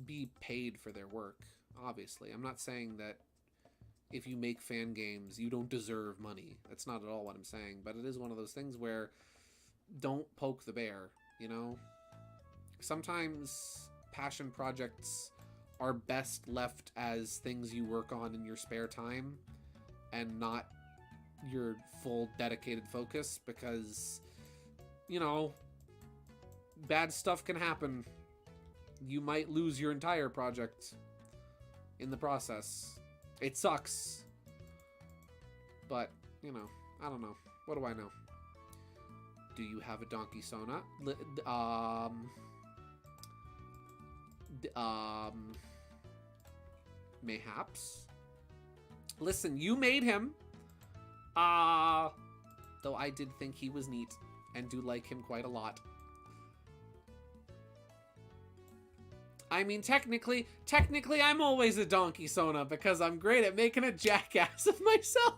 A: be paid for their work. Obviously. I'm not saying that if you make fan games, you don't deserve money. That's not at all what I'm saying. But it is one of those things where don't poke the bear, you know? Sometimes passion projects are best left as things you work on in your spare time and not your full dedicated focus, because, you know, bad stuff can happen. You might lose your entire project in the process. It sucks. But, you know, I don't know. What do I know? Do you have a Donkey Sona? Mayhaps. Listen, you made him. Though I did think he was neat and do like him quite a lot. I mean, technically, I'm always a Donkey Sona because I'm great at making a jackass of myself.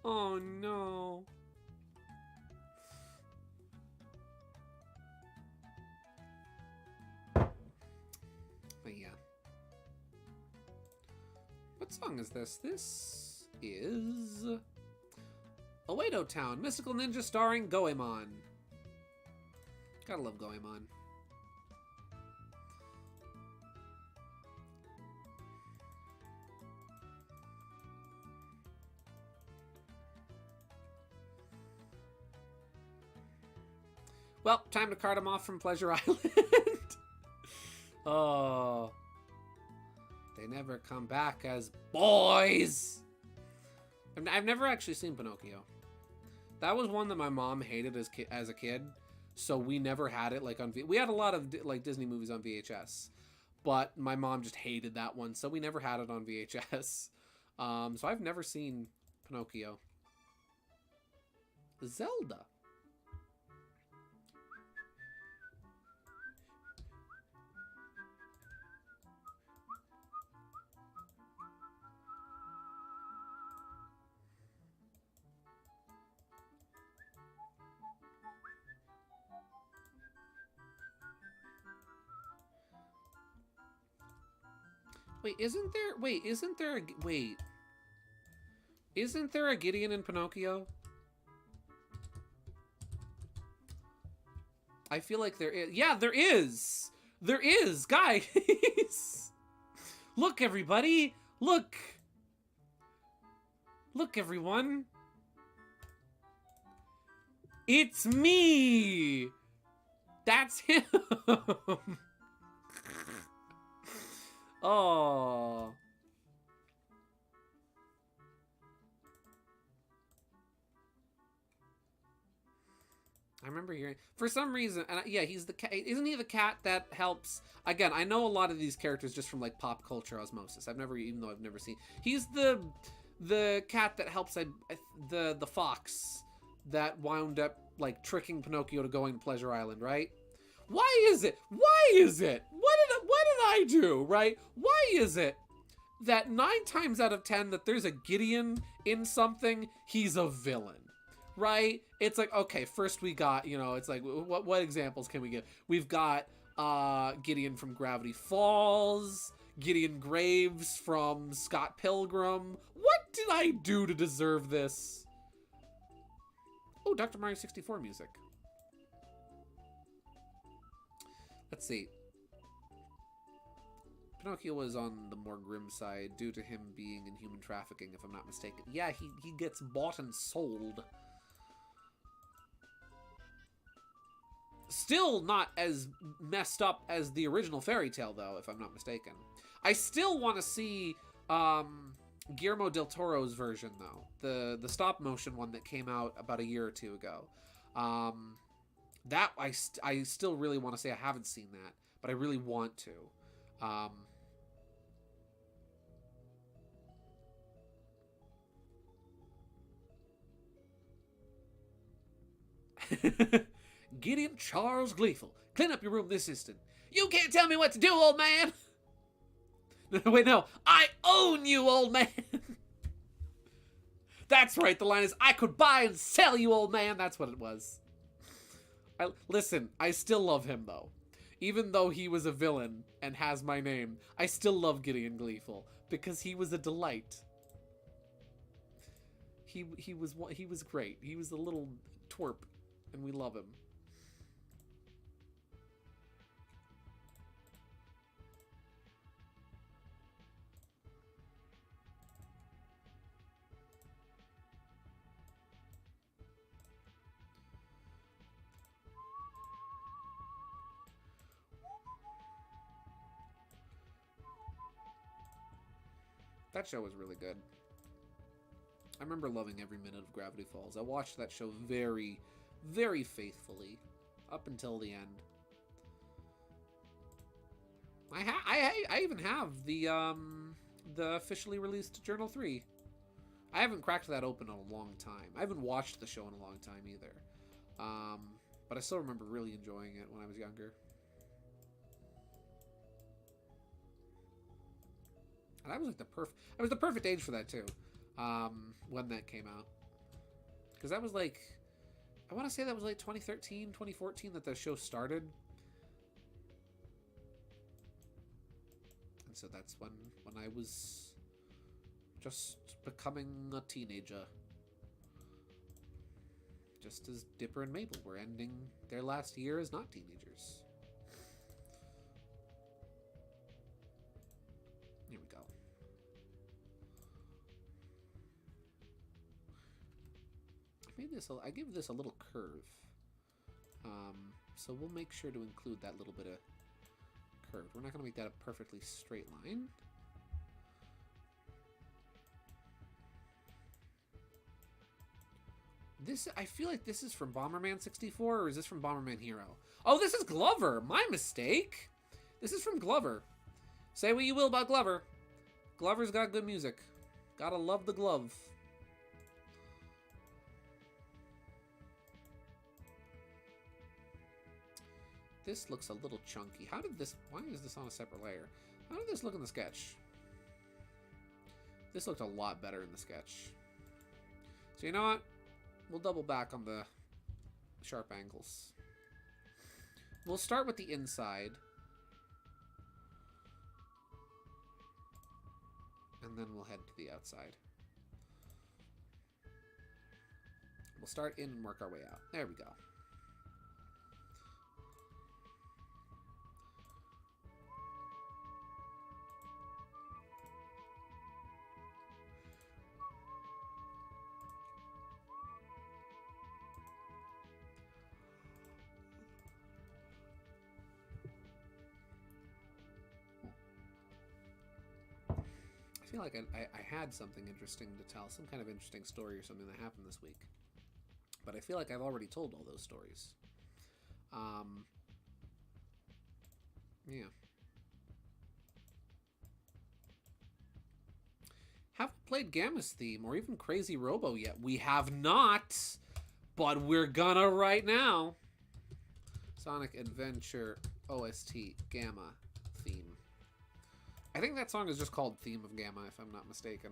A: Oh, no. But yeah. What song is this? This is Oedo Town, Mystical Ninja starring Goemon. Gotta love Goemon. Well, time to cart him off from Pleasure Island. Oh. They never come back as boys. I've never actually seen Pinocchio. That was one that my mom hated as a kid, so we never had it like on we had a lot of like Disney movies on VHS, but my mom just hated that one, so we never had it on VHS. So I've never seen Pinocchio. Zelda. Wait, isn't there a Gideon in Pinocchio? I feel like there is. Yeah, there is. There is, guys. Look, everybody. Look. Look, everyone. It's me. That's him. Oh. I remember hearing, for some reason, and yeah, he's the cat. Isn't he the cat that helps? Again, I know a lot of these characters just from like pop culture osmosis. Even though I've never seen. He's the cat that helps. The fox that wound up like tricking Pinocchio to going to Pleasure Island, right? Why is it? What did I do, right? Why is it that 9 times out of 10 that there's a Gideon in something, he's a villain, right? It's like, okay, first we got, you know, it's like, what examples can we give? We've got Gideon from Gravity Falls, Gideon Graves from Scott Pilgrim. What did I do to deserve this? Oh, Dr. Mario 64 music. Let's see. Pinocchio was on the more grim side due to him being in human trafficking, if I'm not mistaken. Yeah, he gets bought and sold. Still not as messed up as the original fairy tale, though, if I'm not mistaken. I still want to see Guillermo del Toro's version, though. The stop motion one that came out about a year or two ago. That I still really want to say. I haven't seen that, but I really want to. Gideon Charles Gleeful, clean up your room this instant. You can't tell me what to do, old man. Wait, no. I own you, old man. That's right. The line is, I could buy and sell you, old man. That's what it was. Listen, I still love him, though. Even though he was a villain and has my name, I still love Gideon Gleeful because he was a delight. He was great. He was a little twerp, and we love him. That show was really good. I remember loving every minute of Gravity Falls. I watched that show very, very faithfully up until the end. I even have the officially released Journal 3. I haven't cracked that open in a long time. I haven't watched the show in a long time either. But I still remember really enjoying it when I was younger. And that was like the perfect age for that too, when that came out. Because that was like, I want to say that was like 2013, 2014 that the show started. And so that's when I was just becoming a teenager. Just as Dipper and Mabel were ending their last year as not teenagers. Here we go. I give this a little curve. So we'll make sure to include that little bit of curve. We're not going to make that a perfectly straight line. I feel like this is from Bomberman 64, or is this from Bomberman Hero? Oh, this is Glover! My mistake! This is from Glover. Say what you will about Glover. Glover's got good music. Gotta love the glove. This looks a little chunky. Why is this on a separate layer? How did this look in the sketch? This looked a lot better in the sketch. So you know what? We'll double back on the sharp angles. We'll start with the inside. And then we'll head to the outside. We'll start in and work our way out. There we go. I feel like I had something interesting to tell, some kind of interesting story or something that happened this week. But I feel like I've already told all those stories. Yeah. Haven't played Gamma's theme or even Crazy Robo yet. We have not, but we're gonna right now. Sonic Adventure OST Gamma theme. I think that song is just called Theme of Gamma, if I'm not mistaken.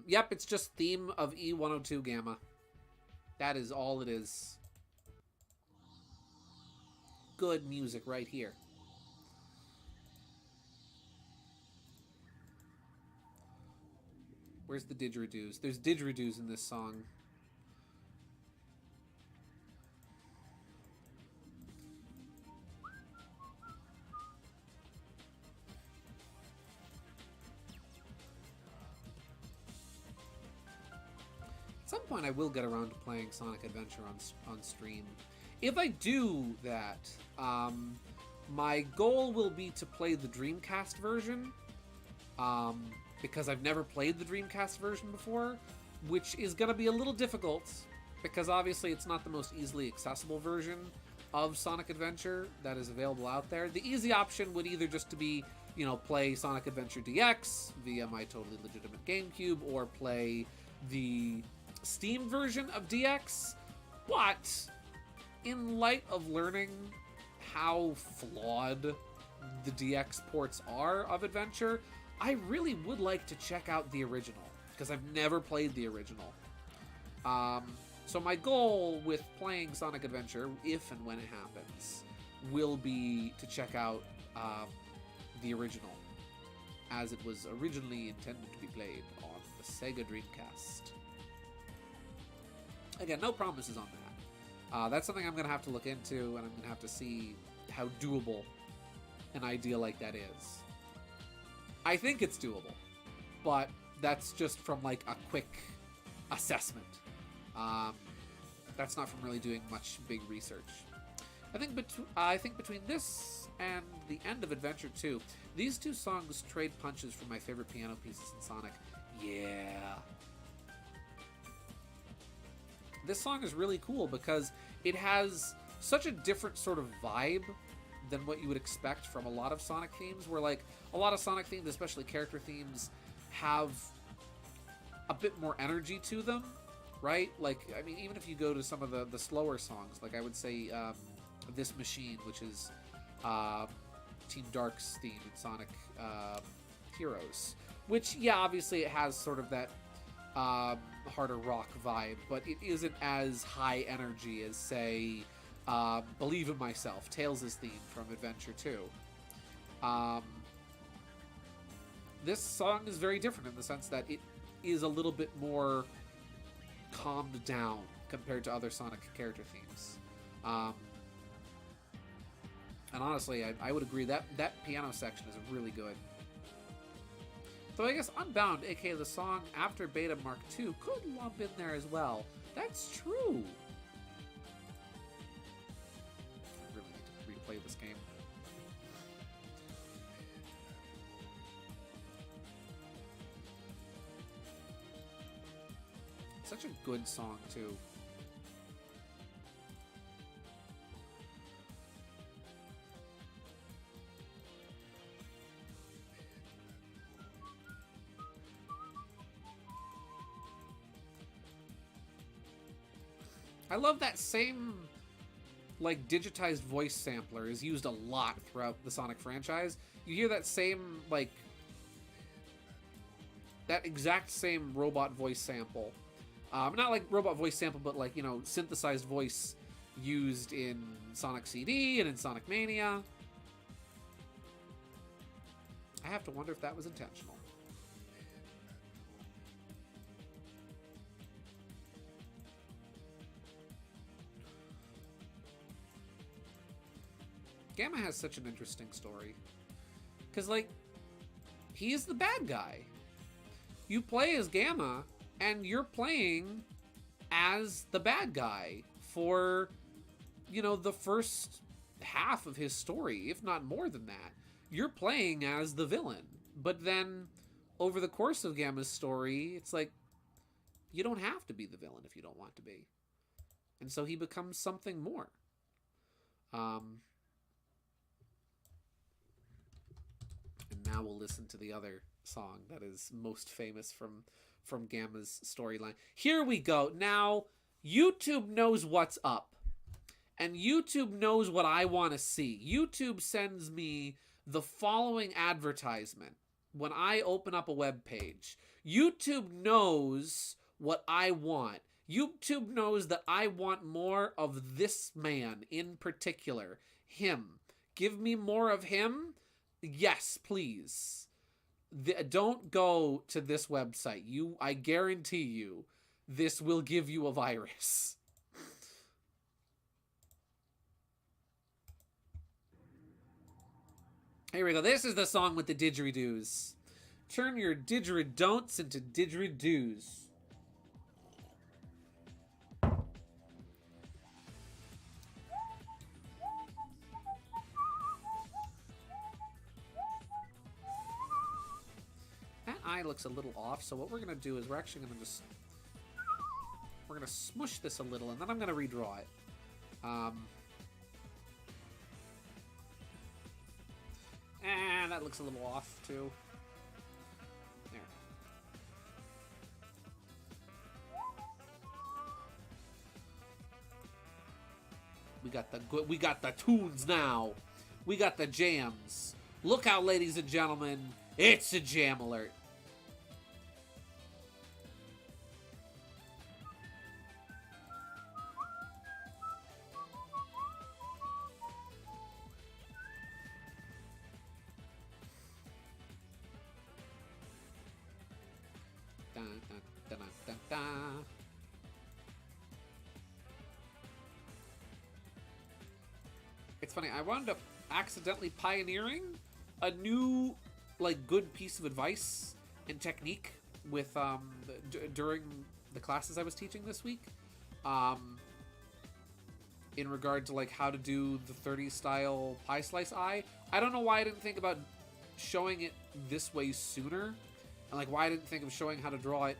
A: Yep, it's just Theme of E102 Gamma. That is all it is. Good music right here. Where's the didgeridoos? There's didgeridoos in this song. At some point I will get around to playing Sonic Adventure on stream. if I do that, my goal will be to play the Dreamcast version, because I've never played the Dreamcast version before, which is going to be a little difficult, because obviously it's not the most easily accessible version of Sonic Adventure that is available out there. The easy option would either just to be, you know, play Sonic Adventure DX via my totally legitimate GameCube, or play the Steam version of DX. But in light of learning how flawed the DX ports are of Adventure, I really would like to check out the original, because I've never played the original. So my goal with playing Sonic Adventure, if and when it happens, will be to check out the original, as it was originally intended to be played on the Sega Dreamcast. Again, no promises on that. That's something I'm going to have to look into, and I'm going to have to see how doable an idea like that is. I think it's doable, but that's just from like a quick assessment. That's not from really doing much big research. I think between this and the end of Adventure 2, these two songs trade punches for my favorite piano pieces in Sonic. Yeah. This song is really cool because it has such a different sort of vibe than what you would expect from a lot of Sonic themes, where like a lot of Sonic themes, especially character themes, have a bit more energy to them, right? Like, I mean, even if you go to some of the slower songs, like I would say This Machine, which is Team Dark's theme in Sonic Heroes, which, yeah, obviously it has sort of that harder rock vibe, but it isn't as high energy as, say, Believe in Myself, Tails' theme from Adventure 2. This song is very different in the sense that it is a little bit more calmed down compared to other Sonic character themes. And honestly, I would agree that piano section is really good. So I guess Unbound, aka the song after Beta Mark II, could lump in there as well. That's true. I really need to replay this game. Such a good song, too. I love that same, like, digitized voice sampler is used a lot throughout the Sonic franchise. You hear that same, like, that exact same robot voice sample. Not like robot voice sample, but like, you know, synthesized voice used in Sonic CD and in Sonic Mania. I have to wonder if that was intentional. Gamma has such an interesting story. Because, like, he is the bad guy. You play as Gamma, and you're playing as the bad guy for, you know, the first half of his story, if not more than that. You're playing as the villain. But then, over the course of Gamma's story, it's like, you don't have to be the villain if you don't want to be. And so he becomes something more. And now we'll listen to the other song that is most famous from Gamma's storyline. Here we go. Now, YouTube knows what's up. And YouTube knows what I want to see. YouTube sends me the following advertisement when I open up a web page. YouTube knows what I want. YouTube knows that I want more of this man in particular. Him. Give me more of him. Yes, please. Don't go to this website. I guarantee you, this will give you a virus. Here we go. This is the song with the didgeridoos. Turn your didgeridon'ts into eye looks a little off, so what we're going to do is we're actually going to just... We're going to smush this a little, and then I'm going to redraw it. And that looks a little off, too. There. We got the tunes now. We got the jams. Look out, ladies and gentlemen. It's a jam alert. Dun, dun, dun, dun, dun, dun. It's funny, I wound up accidentally pioneering a new, like, good piece of advice and technique with, during the classes I was teaching this week. In regard to, like, how to do the 30s style pie slice eye. I don't know why I didn't think about showing it this way sooner. And, like, why I didn't think of showing how to draw it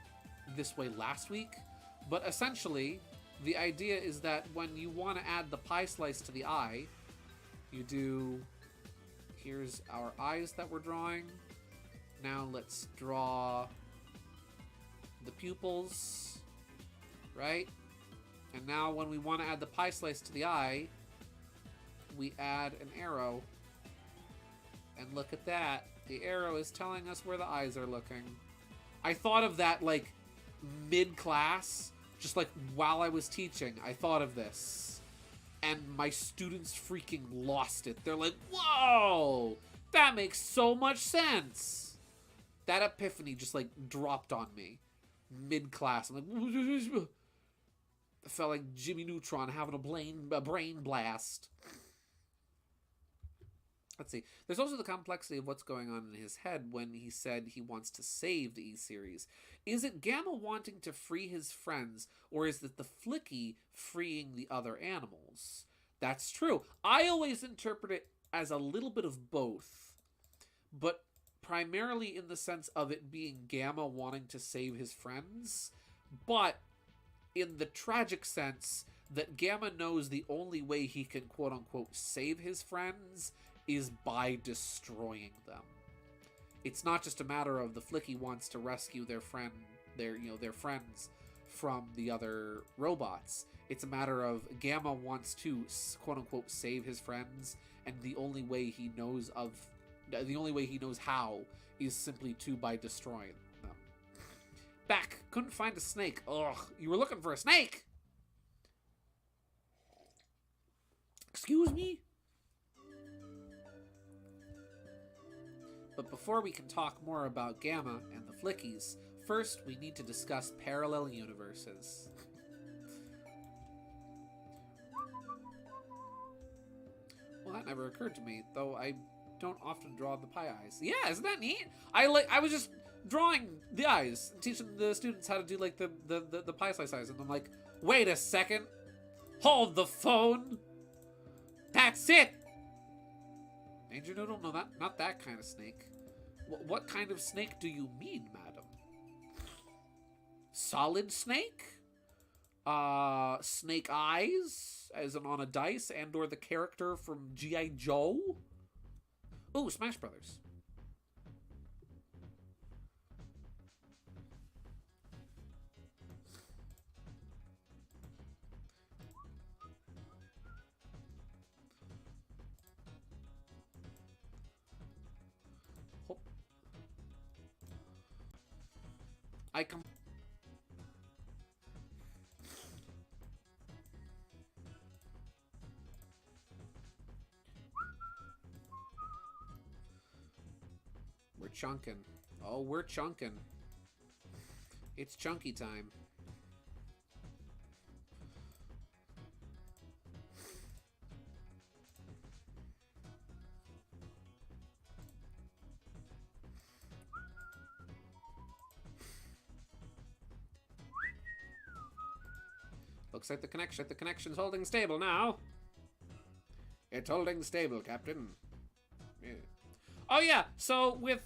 A: this way last week. But essentially, the idea is that when you want to add the pie slice to the eye, you do, here's our eyes that we're drawing. Now let's draw the pupils, right? And now when we want to add the pie slice to the eye, we add an arrow. And look at that. The arrow is telling us where the eyes are looking. I thought of that, like, mid-class, just, like, while I was teaching. I thought of this. And my students freaking lost it. They're like, whoa! That makes so much sense! That epiphany just, like, dropped on me. Mid-class. I'm like... I felt like Jimmy Neutron having a brain blast. Let's see. There's also the complexity of what's going on in his head when he said he wants to save the E-Series. Is it Gamma wanting to free his friends, or is it the Flicky freeing the other animals? That's true. I always interpret it as a little bit of both, but primarily in the sense of it being Gamma wanting to save his friends, but in the tragic sense that Gamma knows the only way he can quote-unquote save his friends is by destroying them. It's not just a matter of the Flicky wants to rescue their friends from the other robots. It's a matter of Gamma wants to quote-unquote save his friends, and the only way he knows how is simply by destroying them. Back. Couldn't find a snake. Ugh, you were looking for a snake? Excuse me? But before we can talk more about Gamma and the Flickies, first we need to discuss parallel universes. Well, that never occurred to me, though I don't often draw the pie eyes. Yeah, isn't that neat? I was just drawing the eyes, teaching the students how to do, like, the pie slice eyes, and I'm like, wait a second, hold the phone, that's it! Danger Noodle? No, not that kind of snake. What kind of snake do you mean, madam? Solid snake? Snake eyes, as in on a dice, and or the character from G.I. Joe? Ooh, Smash Brothers. We're chunking. Oh, we're chunking. It's chunky time. Looks like the connection's holding stable now. It's holding stable, Captain. Yeah. Oh yeah, so with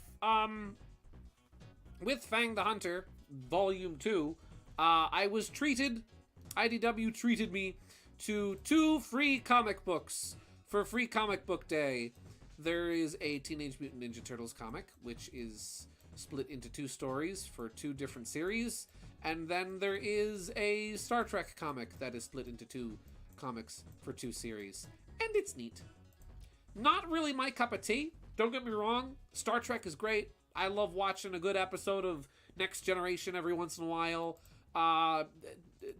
A: with Fang the Hunter, Volume 2, IDW treated me to 2 free comic books for Free Comic Book Day. There is a Teenage Mutant Ninja Turtles comic, which is split into 2 stories for 2 different series. And then there is a Star Trek comic that is split into 2 comics for 2 series. And it's neat. Not really my cup of tea. Don't get me wrong. Star Trek is great. I love watching a good episode of Next Generation every once in a while.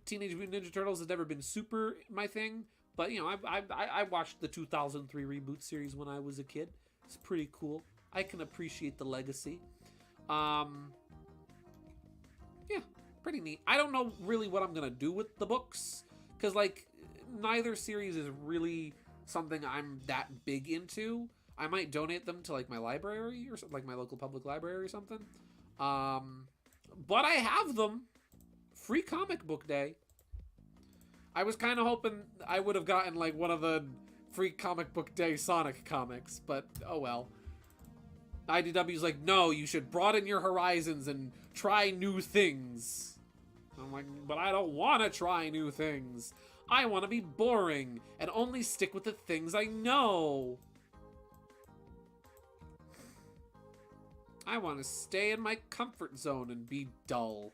A: Teenage Mutant Ninja Turtles has never been super my thing. But, you know, I watched the 2003 reboot series when I was a kid. It's pretty cool. I can appreciate the legacy. Yeah, pretty neat. I don't know really what I'm going to do with the books. Because, like, neither series is really something I'm that big into. I might donate them to, like, my library or like my local public library or something. But I have them. Free Comic Book Day. I was kind of hoping I would have gotten, like, one of the Free Comic Book Day Sonic comics, but oh well. IDW's like, no, you should broaden your horizons and try new things. I'm like, but I don't want to try new things. I want to be boring and only stick with the things I know. I want to stay in my comfort zone and be dull.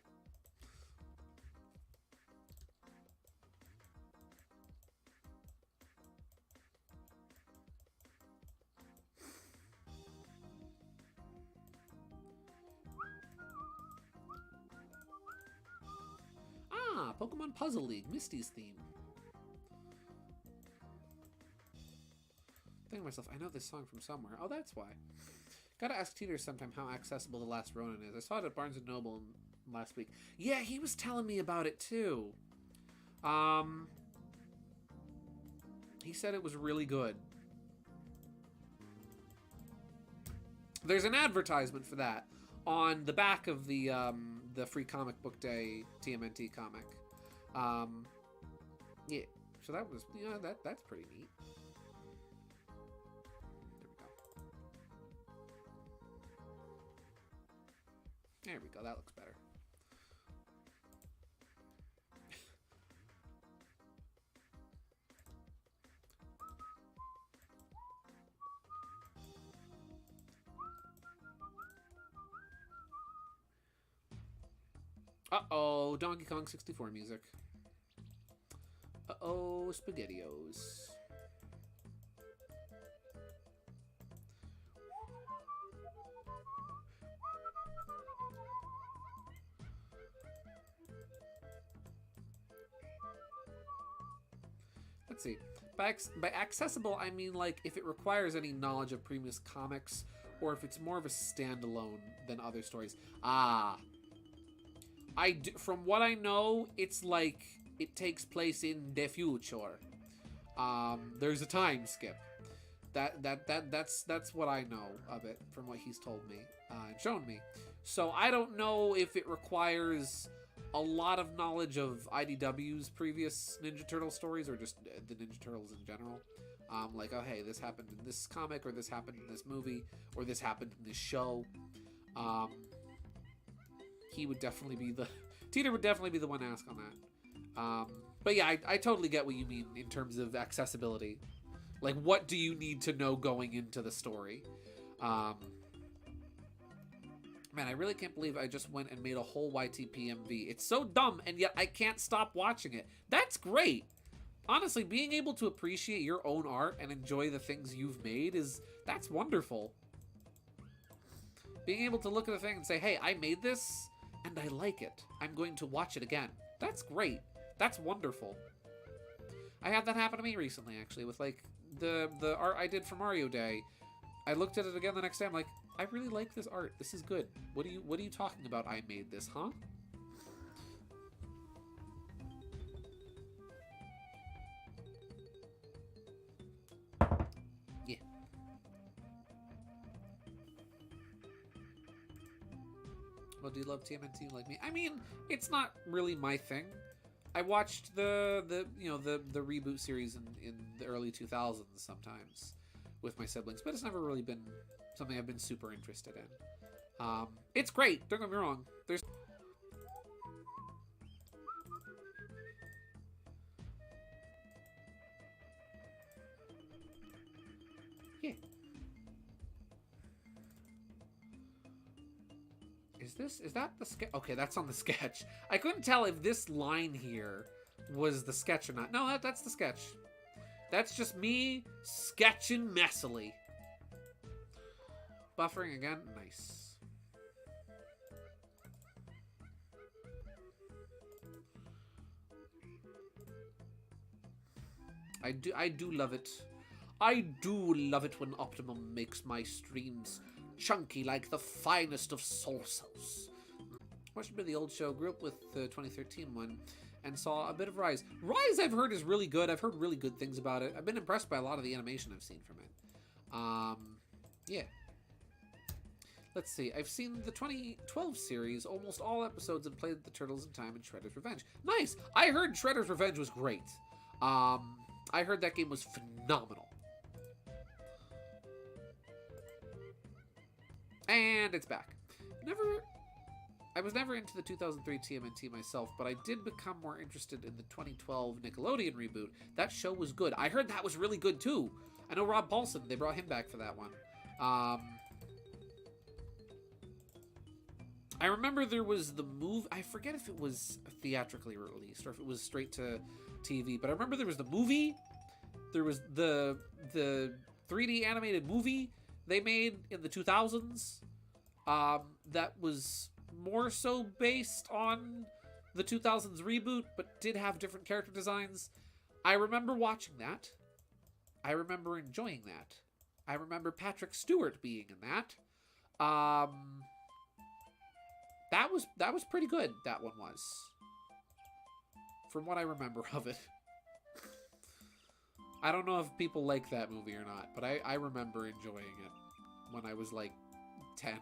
A: Ah, Pokemon Puzzle League, Misty's theme. Thinking to myself, I know this song from somewhere. Oh, that's why. Gotta ask Teeter sometime how accessible The Last Ronin is. I saw it at Barnes & Noble last week. Yeah, he was telling me about it too. He said it was really good. There's an advertisement for that on the back of the Free Comic Book Day TMNT comic. Yeah, so that was, you know, that's pretty neat. There we go, that looks better. Uh-oh, Donkey Kong 64 music. Uh-oh, SpaghettiOs. Let's see. By accessible, I mean, like, if it requires any knowledge of previous comics, or if it's more of a standalone than other stories. Ah. From what I know, it's like it takes place in the future. There's a time skip. That's what I know of it from what he's told me and shown me. So I don't know if it requires a lot of knowledge of IDW's previous Ninja Turtle stories or just the Ninja Turtles in general. Like, oh hey, this happened in this comic, or this happened in this movie, or this happened in this show. He would definitely be Teeter would definitely be the one to ask on that. But yeah, I totally get what you mean in terms of accessibility. Like, what do you need to know going into the story? Man, I really can't believe I just went and made a whole YTPMV. It's so dumb, and yet I can't stop watching it. That's great. Honestly, being able to appreciate your own art and enjoy the things you've made that's wonderful. Being able to look at a thing and say, hey, I made this, and I like it. I'm going to watch it again. That's great. That's wonderful. I had that happen to me recently, actually, with, like, the art I did for Mario Day. I looked at it again the next day. I'm like, I really like this art. This is good. What are you talking about? I made this, huh? Yeah. Well, do you love TMNT like me? I mean, it's not really my thing. I watched the reboot series in the early 2000s sometimes with my siblings, but it's never really been something I've been super interested in. It's great. Don't get me wrong. There's yeah. Is that the sketch? Okay, that's on the sketch. I couldn't tell if this line here was the sketch or not. No, that's the sketch. That's just me sketching messily. Buffering again. Nice. I do love it. I do love it when Optimum makes my streams chunky like the finest of sauces. Watched a bit of the old show, grew up with the 2013 one, and saw a bit of Rise. Rise, I've heard, is really good. I've heard really good things about it. I've been impressed by a lot of the animation I've seen from it. Yeah. Let's see. I've seen the 2012 series, almost all episodes, and played The Turtles in Time and Shredder's Revenge. Nice! I heard Shredder's Revenge was great. I heard that game was phenomenal. And it's back. I was never into the 2003 TMNT myself, but I did become more interested in the 2012 Nickelodeon reboot. That show was good. I heard that was really good too. I know Rob Paulson, they brought him back for that one. I remember there was the movie, I forget if it was theatrically released or if it was straight to TV, but I remember there was the movie, there was the 3D animated movie they made in the 2000s that was more so based on the 2000s reboot, but did have different character designs. I remember watching that. I remember enjoying that. I remember Patrick Stewart being in that. That was pretty good, that one was. From what I remember of it. I don't know if people like that movie or not, but I remember enjoying it when I was like 10.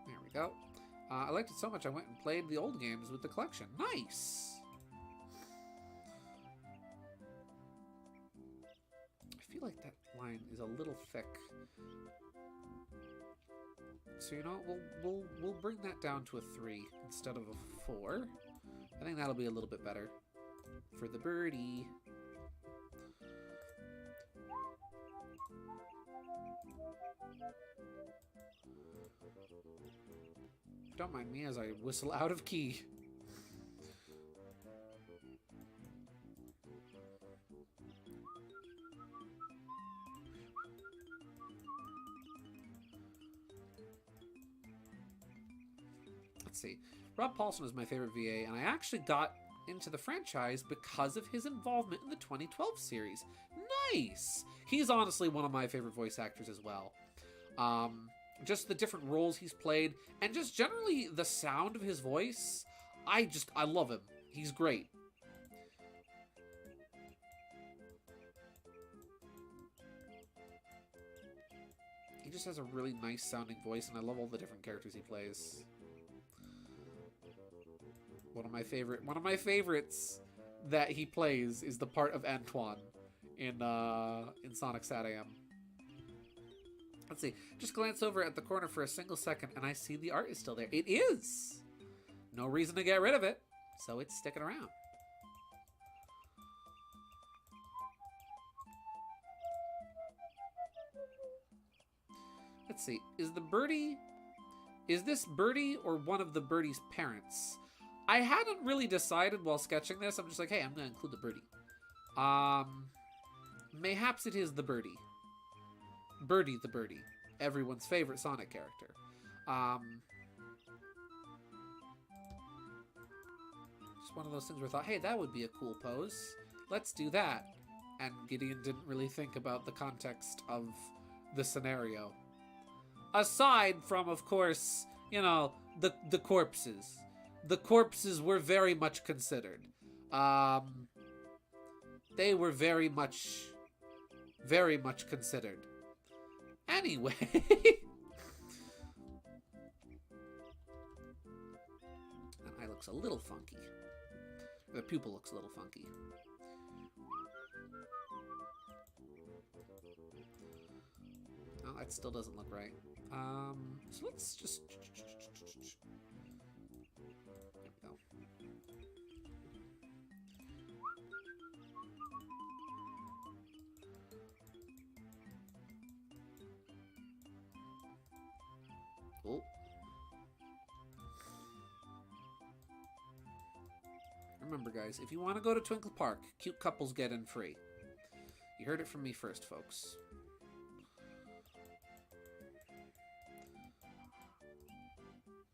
A: There we go. I liked it so much I went and played the old games with the collection. Nice! I feel like that line is a little thick. So you know, we'll bring that down to a 3 instead of a 4. I think that'll be a little bit better for the birdie. Don't mind me as I whistle out of key. Let's see. Rob Paulson is my favorite VA, and I actually got into the franchise because of his involvement in the 2012 series. Nice! He's honestly one of my favorite voice actors as well. Just the different roles he's played, and just generally the sound of his voice. I love him. He's great. He just has a really nice sounding voice, and I love all the different characters he plays. One of my favorites that he plays is the part of Antoine in Sonic SatAM. Let's see. Just glance over at the corner for a single second, and I see the art is still there. It is! No reason to get rid of it, so it's sticking around. Let's see. Is this Birdie or one of the Birdie's parents? I hadn't really decided while sketching this. I'm just like, hey, I'm going to include the Birdie. Mayhaps it is the Birdie. Birdie the Birdie. Everyone's favorite Sonic character. Just one of those things where I thought, hey, that would be a cool pose. Let's do that. And Gideon didn't really think about the context of the scenario. Aside from, of course, you know, the corpses. The corpses were very much considered. That They were very much considered. Anyway. That eye looks a little funky. The pupil looks a little funky. No, that still doesn't look right. So let's just... There we go. Oh. Remember, guys, if you want to go to Twinkle Park, cute couples get in free. You heard it from me first, folks.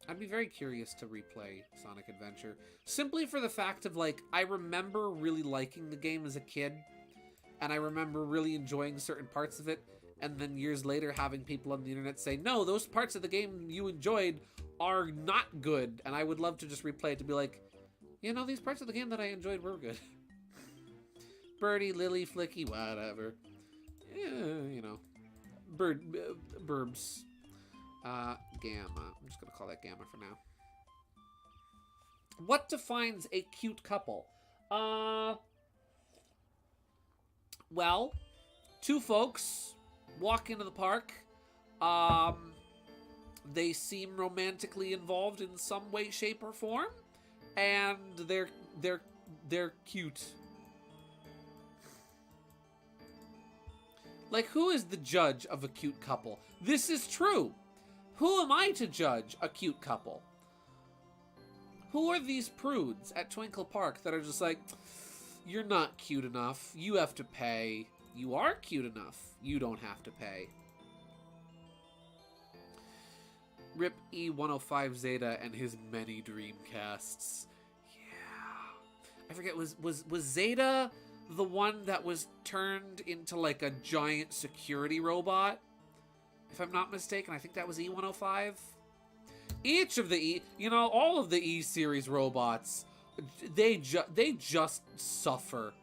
A: I'd be very curious to replay Sonic Adventure. Simply for the fact of, like, I remember really liking the game as a kid. And I remember really enjoying certain parts of it. And then years later having people on the internet say, no, those parts of the game you enjoyed are not good. And I would love to just replay it to be like, you know, these parts of the game that I enjoyed were good. Birdie, Lily, Flicky, whatever. You know. Burbs. Gamma. I'm just going to call that Gamma for now. What defines a cute couple? Well, two folks walk into the park. They seem romantically involved in some way, shape, or form. And they're cute. Like, who is the judge of a cute couple? This is true. Who am I to judge a cute couple? Who are these prudes at Twinkle Park that are just like, you're not cute enough, you have to pay. You are cute enough, you don't have to pay. Rip E105 Zeta and his many Dreamcasts. Yeah. I forget, was Zeta the one that was turned into like a giant security robot? If I'm not mistaken, I think that was E105. Each of the all of the E-series robots, they just suffer.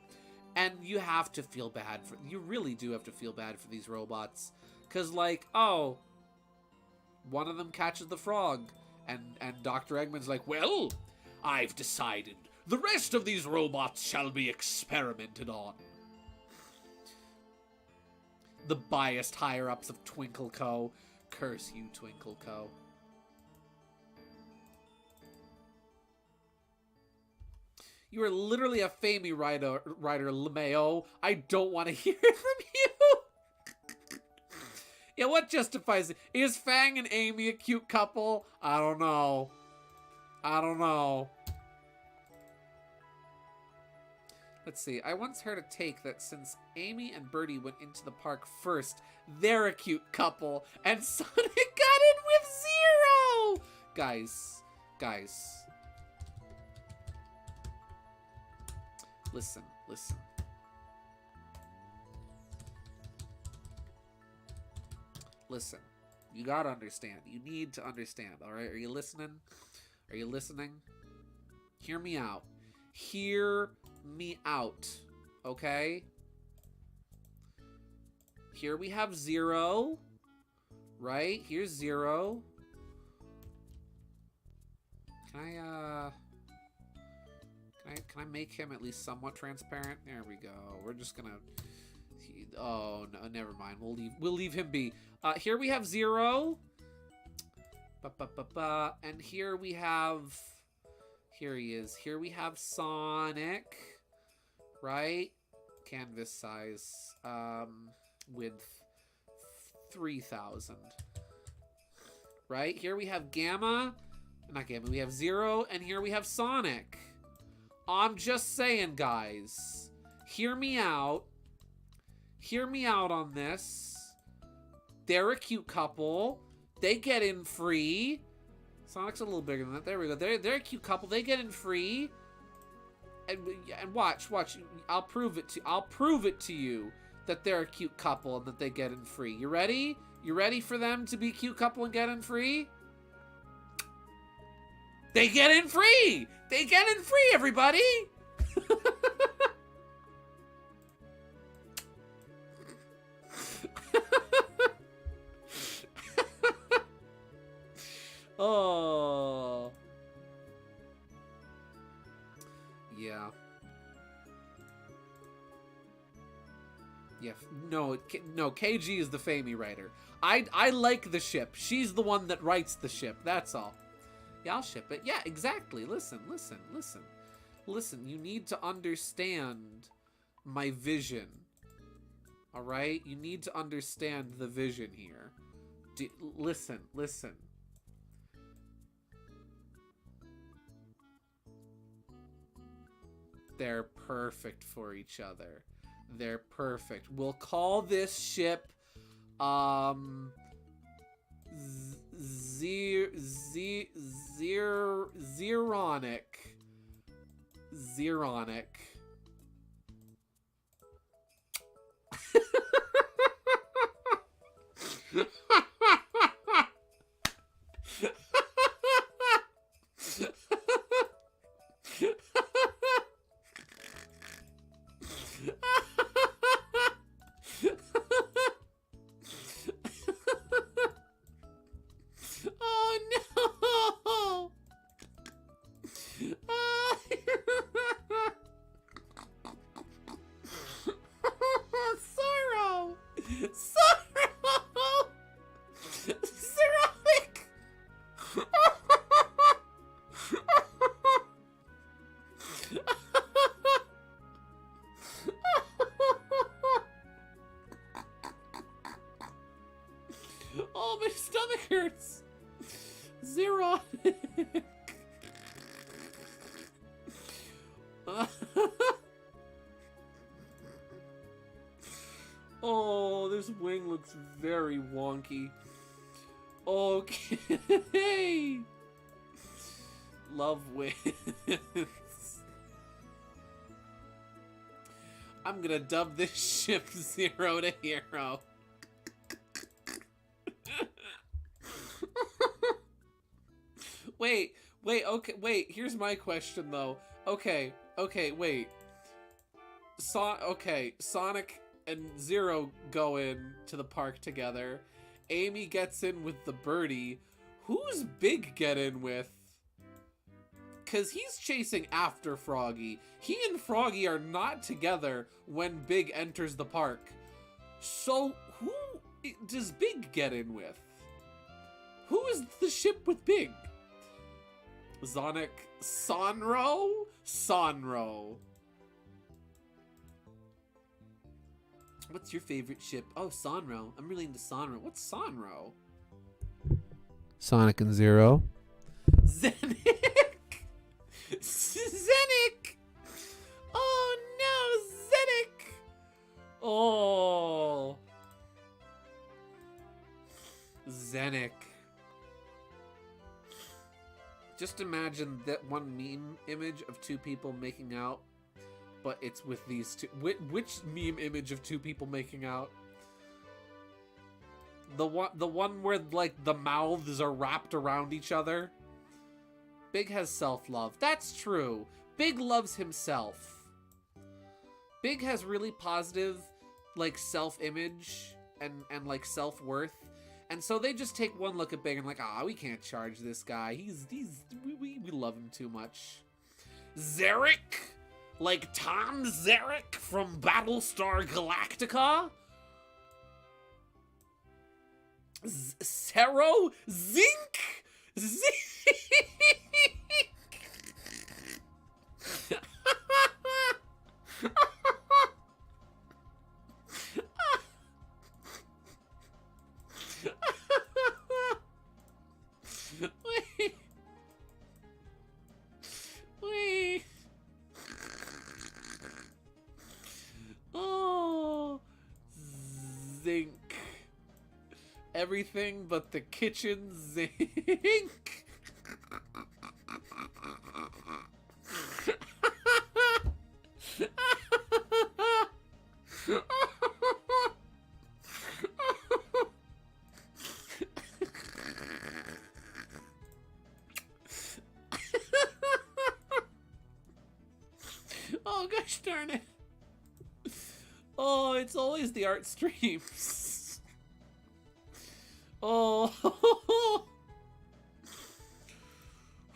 A: And you have to feel bad you really do have to feel bad for these robots. Because, like, oh, one of them catches the frog. And Dr. Eggman's like, well, I've decided the rest of these robots shall be experimented on. The biased higher-ups of Twinkle Co. Curse you, Twinkle Co. You are literally a Famey writer, LeMayo. I don't want to hear it from you. Yeah, what justifies it? Is Fang and Amy a cute couple? I don't know. Let's see. I once heard a take that since Amy and Birdie went into the park first, they're a cute couple, and Sonic got in with Zero! Guys. Listen. Listen. You gotta understand. You need to understand, alright? Are you listening? Hear me out. Hear me out, okay? Here we have Zero, right? Here's Zero. Can I make him at least somewhat transparent? There we go. We're just gonna... oh, no, never mind. We'll leave him be. Here we have Zero. And here we have... Here he is. Here we have Sonic. Right? Canvas size. Width 3,000. Right? Here we have Gamma. Not Gamma. We have Zero. And here we have Sonic. I'm just saying, guys. Hear me out. Hear me out on this. They're a cute couple. They get in free. Sonic's a little bigger than that. There we go. They're a cute couple. They get in free. And watch. I'll prove it to you that they're a cute couple and that they get in free. You ready? You ready for them to be a cute couple and get in free? They get in free! They get in free, everybody! Yeah, no, KG is the Famey writer. I like the ship. She's the one that writes the ship. That's all. Yeah, I'll ship it. Yeah, exactly. Listen. Listen, you need to understand my vision. All right? You need to understand the vision here. Listen. They're perfect for each other. They're perfect. We'll call this ship Zeronic. Oh no! Sorrow! Ceramic! Oh, my stomach hurts. Zero. Oh, this wing looks very wonky. Okay. Love wings. I'm gonna dub this ship 0 to Hero. Wait, okay, wait, here's my question, though. Okay, wait. Sonic and Zero go in to the park together. Amy gets in with the birdie. Who's Big get in with? Because he's chasing after Froggy. He and Froggy are not together when Big enters the park. So, who does Big get in with? Who is the ship with Big? Sonro? What's your favorite ship? Oh, Sonro. I'm really into Sonro. What's Sonro? Sonic and Zero. Zenik! Zenik! Oh no, Zenik! Oh. Zenik. Just imagine that one meme image of two people making out, but it's with these two. Which meme image of two people making out? The one where like the mouths are wrapped around each other. Big has self-love. That's true. Big loves himself. Big has really positive like self-image and like self-worth. And so they just take one look at Big and like, we can't charge this guy. We love him too much. Zarek? Like Tom Zarek from Battlestar Galactica? Zero? Zinc? Wait. Oh, zinc. Everything but the kitchen zinc. Oh gosh darn it. Oh, it's always the art streams. Oh.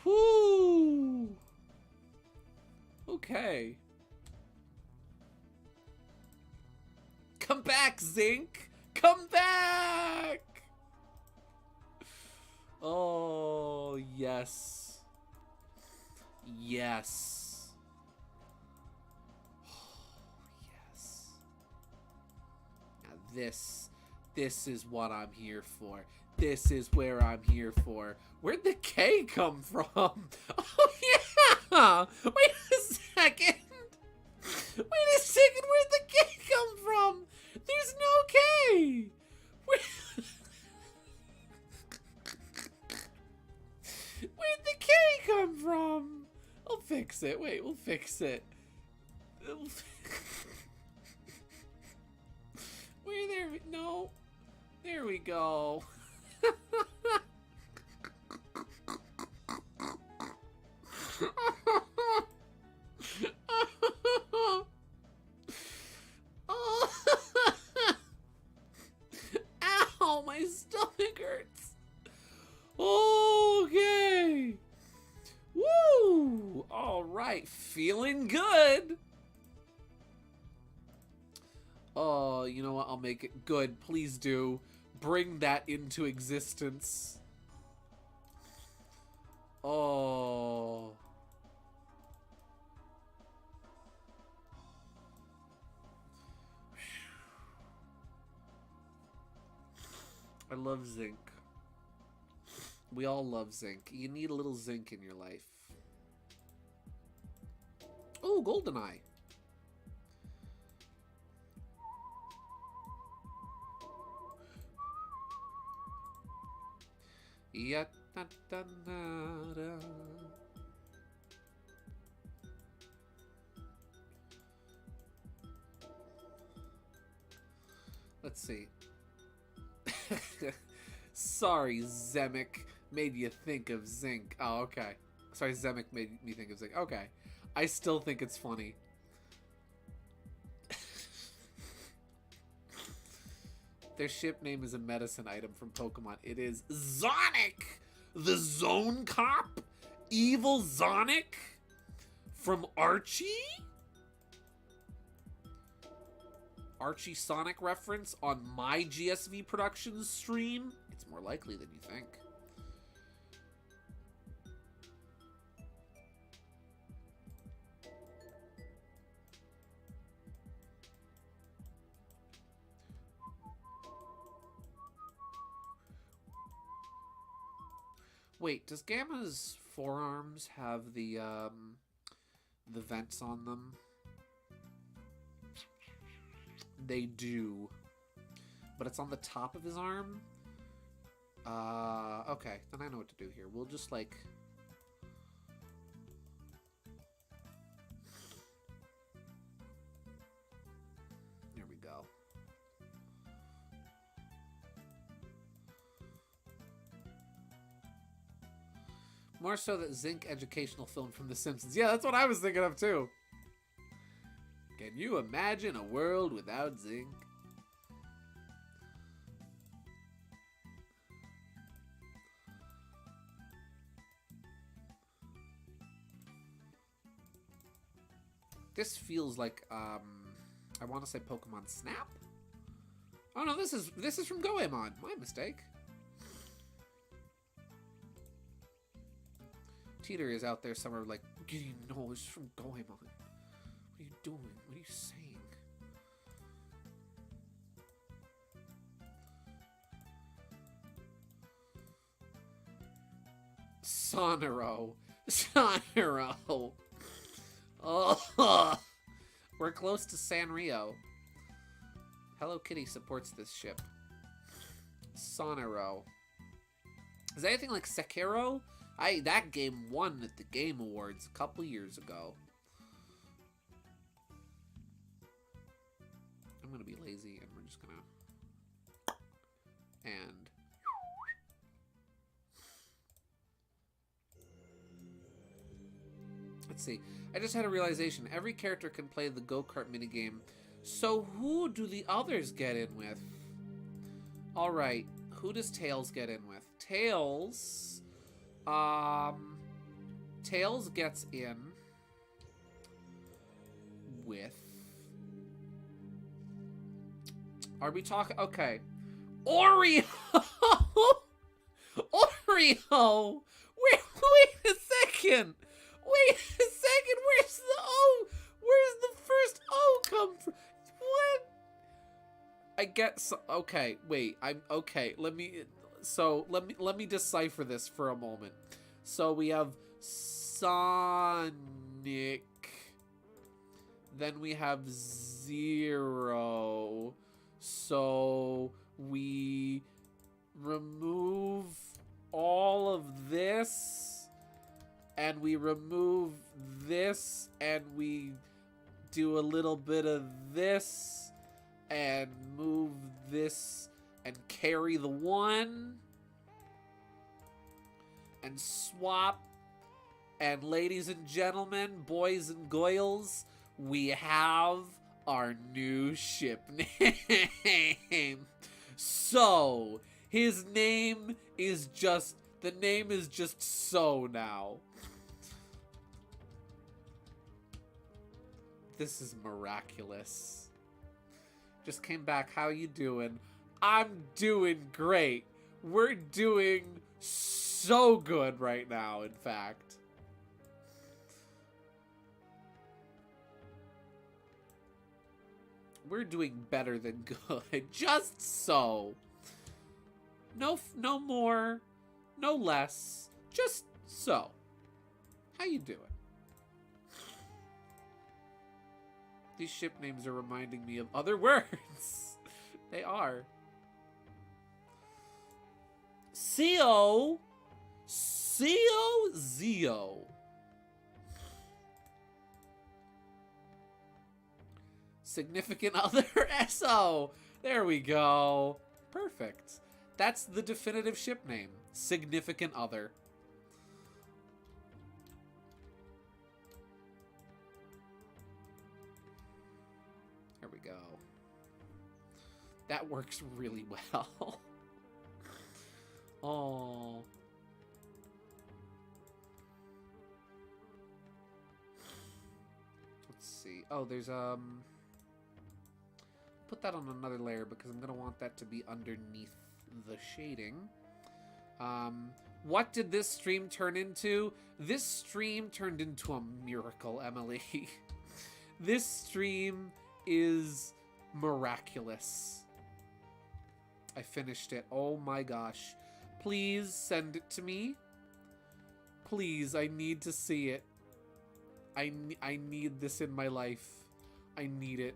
A: Whoo. Okay. Come back, Zinc! Come back! Oh, yes. Yes. Oh, yes. Now this is what I'm here for. This is where I'm here for. Where'd the K come from? Oh, yeah! Wait a second! Wait a second, where'd the K come from? There's no K! Where'd the K come from? I'll fix it. Wait, we'll fix it. Where there? No. There we go. Ow, my stomach hurts. Okay. Woo! All right, feeling good. Oh, you know what? I'll make it good. Please do. Bring that into existence. Oh. I love zinc. We all love zinc. You need a little zinc in your life. Oh, GoldenEye. Yeah, da, da, da, da. Let's see. Sorry, Zemek made you think of zinc. Oh, okay. Sorry, Zemek made me think of zinc. Okay. I still think it's funny. Their ship name is a medicine item from Pokemon. It is Zonic! The Zone Cop? Evil Zonic? From Archie? Archie Sonic reference on my GSVProductions stream? It's more likely than you think. Wait, does Gamma's forearms have the vents on them? They do. But it's on the top of his arm? Okay, then I know what to do here. We'll just, like... There we go. More so that Zinc educational film from The Simpsons. Yeah, that's what I was thinking of, too. Can you imagine a world without Zinc? This feels like, I want to say Pokemon Snap? Oh no, this is from Goemon. My mistake. Teeter is out there somewhere like, no, it's from Goemon. What are you doing? What are you saying? Sonero. Sonero. Oh, we're close to Sanrio. Hello Kitty supports this ship. Sonero. Is that anything like Sekiro? That game won at the Game Awards a couple years ago. I'm gonna be lazy and we're just gonna... And... Let's see. I just had a realization. Every character can play the go-kart minigame. So who do the others get in with? Alright. Who does Tails get in with? Tails... Tails gets in with... Are we talking? Okay. Oreo! Oreo! Wait a second! Wait a second! Where's the O? Where's the first O come from? What? I get so, okay, wait. I'm okay. Let me decipher this for a moment. So we have Sonic. Then we have Zero. So we remove all of this and we remove this and we do a little bit of this and move this and carry the 1 and swap. And ladies and gentlemen, boys and girls, we have our new ship name. So, his name is just, the name is just So now. This is miraculous. Just came back. How you doing? I'm doing great. We're doing so good right now, in fact. We're doing better than good. Just so. No more. No less. Just so. How you doing? These ship names are reminding me of other words. They are. Zio. Significant other. SO. There we go. Perfect. That's the definitive ship name. Significant other. There we go. That works really well. Oh. Let's see. Oh, there's put that on another layer because I'm gonna want that to be underneath the shading. What did this stream turn into? This stream turned into a miracle, Emily. This stream is miraculous. I finished it. Oh my gosh. Please send it to me. Please, I need to see it. I need this in my life. I need it.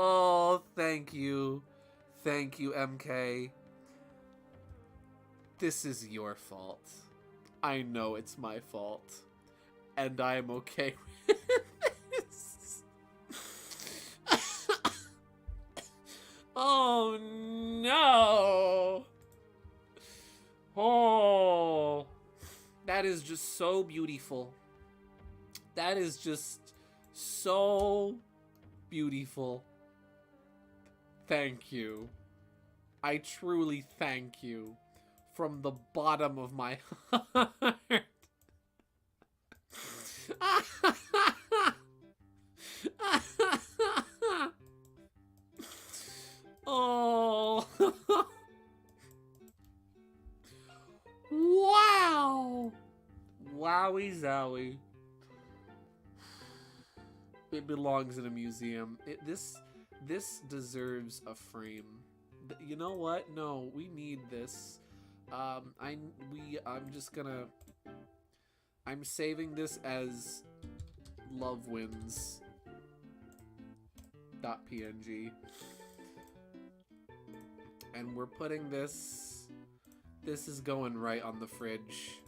A: Oh, thank you. Thank you, MK. This is your fault. I know it's my fault. And I am okay with this. Oh, no. Oh. That is just so beautiful. That is just so beautiful. Thank you. I truly thank you from the bottom of my heart. Oh. Wow. Wowie zowie. It belongs in a museum. This deserves a frame. You know what? No, we need this. I'm saving this as love wins. .png. And we're putting this... This is going right on the fridge.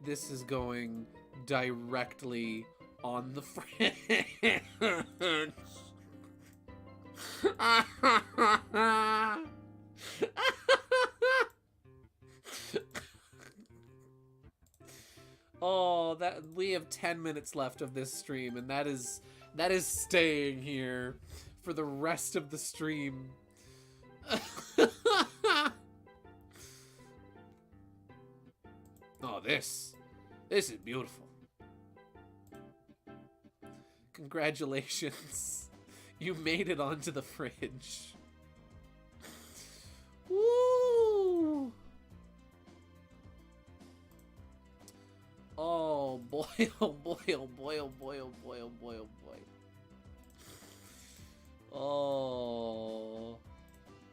A: This is going directly on the fridge. Oh, that we have 10 minutes left of this stream, and that is staying here for the rest of the stream. Oh, this is beautiful. Congratulations. You made it onto the fridge. Woo! Oh boy, oh boy, oh boy, oh boy, oh boy, oh boy, oh boy. Oh,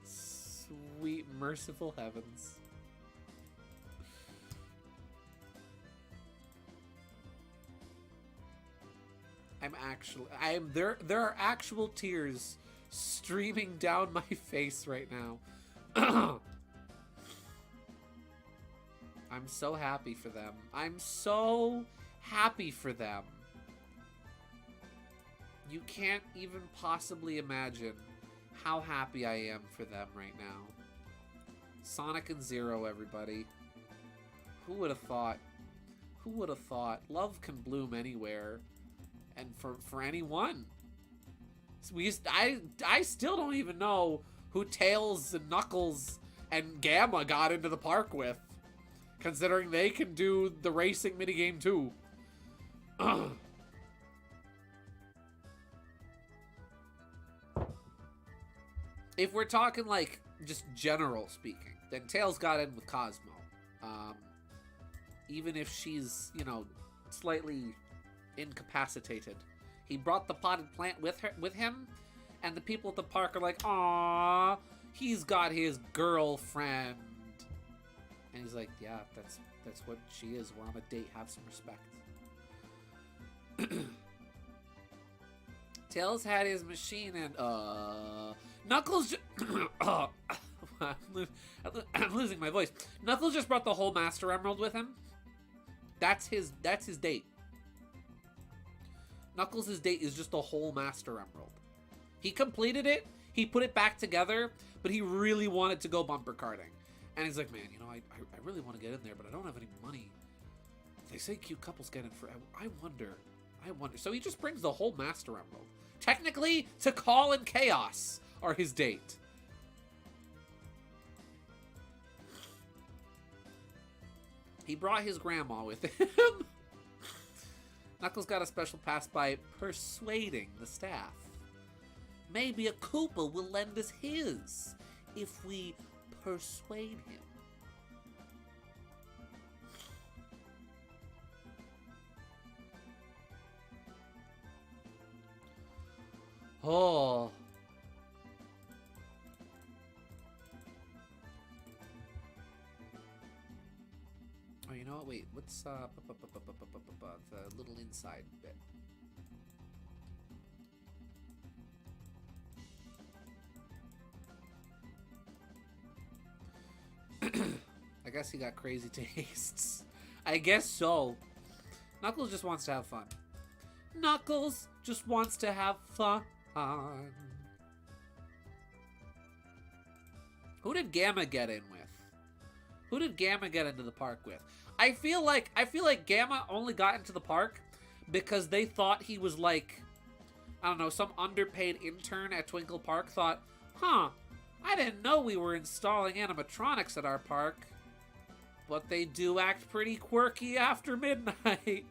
A: sweet merciful heavens. There are actual tears streaming down my face right now. I'm so happy for them. I'm so happy for them. You can't even possibly imagine how happy I am for them right now. Sonic and Zero, everybody. Who would have thought? Who would have thought? Love can bloom anywhere. And for anyone. So I still don't even know who Tails and Knuckles and Gamma got into the park with. Considering they can do the racing minigame too. If we're talking like just general speaking, then Tails got in with Cosmo. Even if she's, you know, slightly incapacitated. He brought the potted plant with him, and the people at the park are like, "Aww, he's got his girlfriend." And he's like, "Yeah, that's what she is. We're on a date. Have some respect." Tails had his machine, and Knuckles. I'm losing my voice. Knuckles just brought the whole Master Emerald with him. That's his date. Knuckles' date is just the whole Master Emerald. He completed it. He put it back together, but he really wanted to go bumper karting. And he's like, "Man, you know, I really want to get in there, but I don't have any money. They say cute couples get in for... I wonder. So he just brings the whole Master Emerald. Technically, Tikal and Chaos are his date. He brought his grandma with him. Knuckles got a special pass by persuading the staff. Maybe a Koopa will lend us his if we persuade him. Oh. Oh, you know what? Wait, what's the little inside bit? I guess he got crazy tastes. I guess so. Knuckles just wants to have fun. Knuckles just wants to have fun. Who did Gamma get in with? Who did Gamma get into the park with? I feel like Gamma only got into the park because they thought he was like, I don't know, some underpaid intern at Twinkle Park thought, "Huh, I didn't know we were installing animatronics at our park. But they do act pretty quirky after midnight.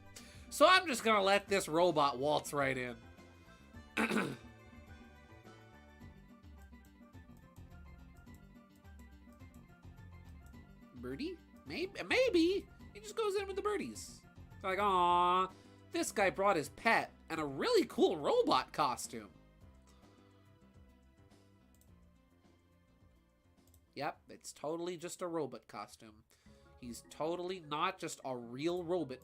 A: So I'm just gonna let this robot waltz right in." Birdie? Maybe. He just goes in with the birdies. They're like, "Aw, this guy brought his pet and a really cool robot costume." Yep, it's totally just a robot costume. He's totally not just a real robot.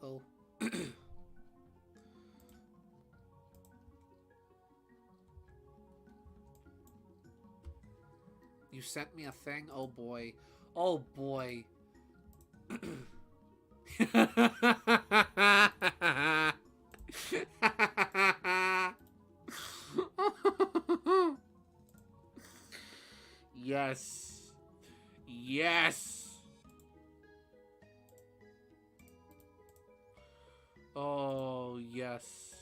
A: Uh-oh. You sent me a thing? Oh boy. Oh boy. Yes. Yes. Oh, yes.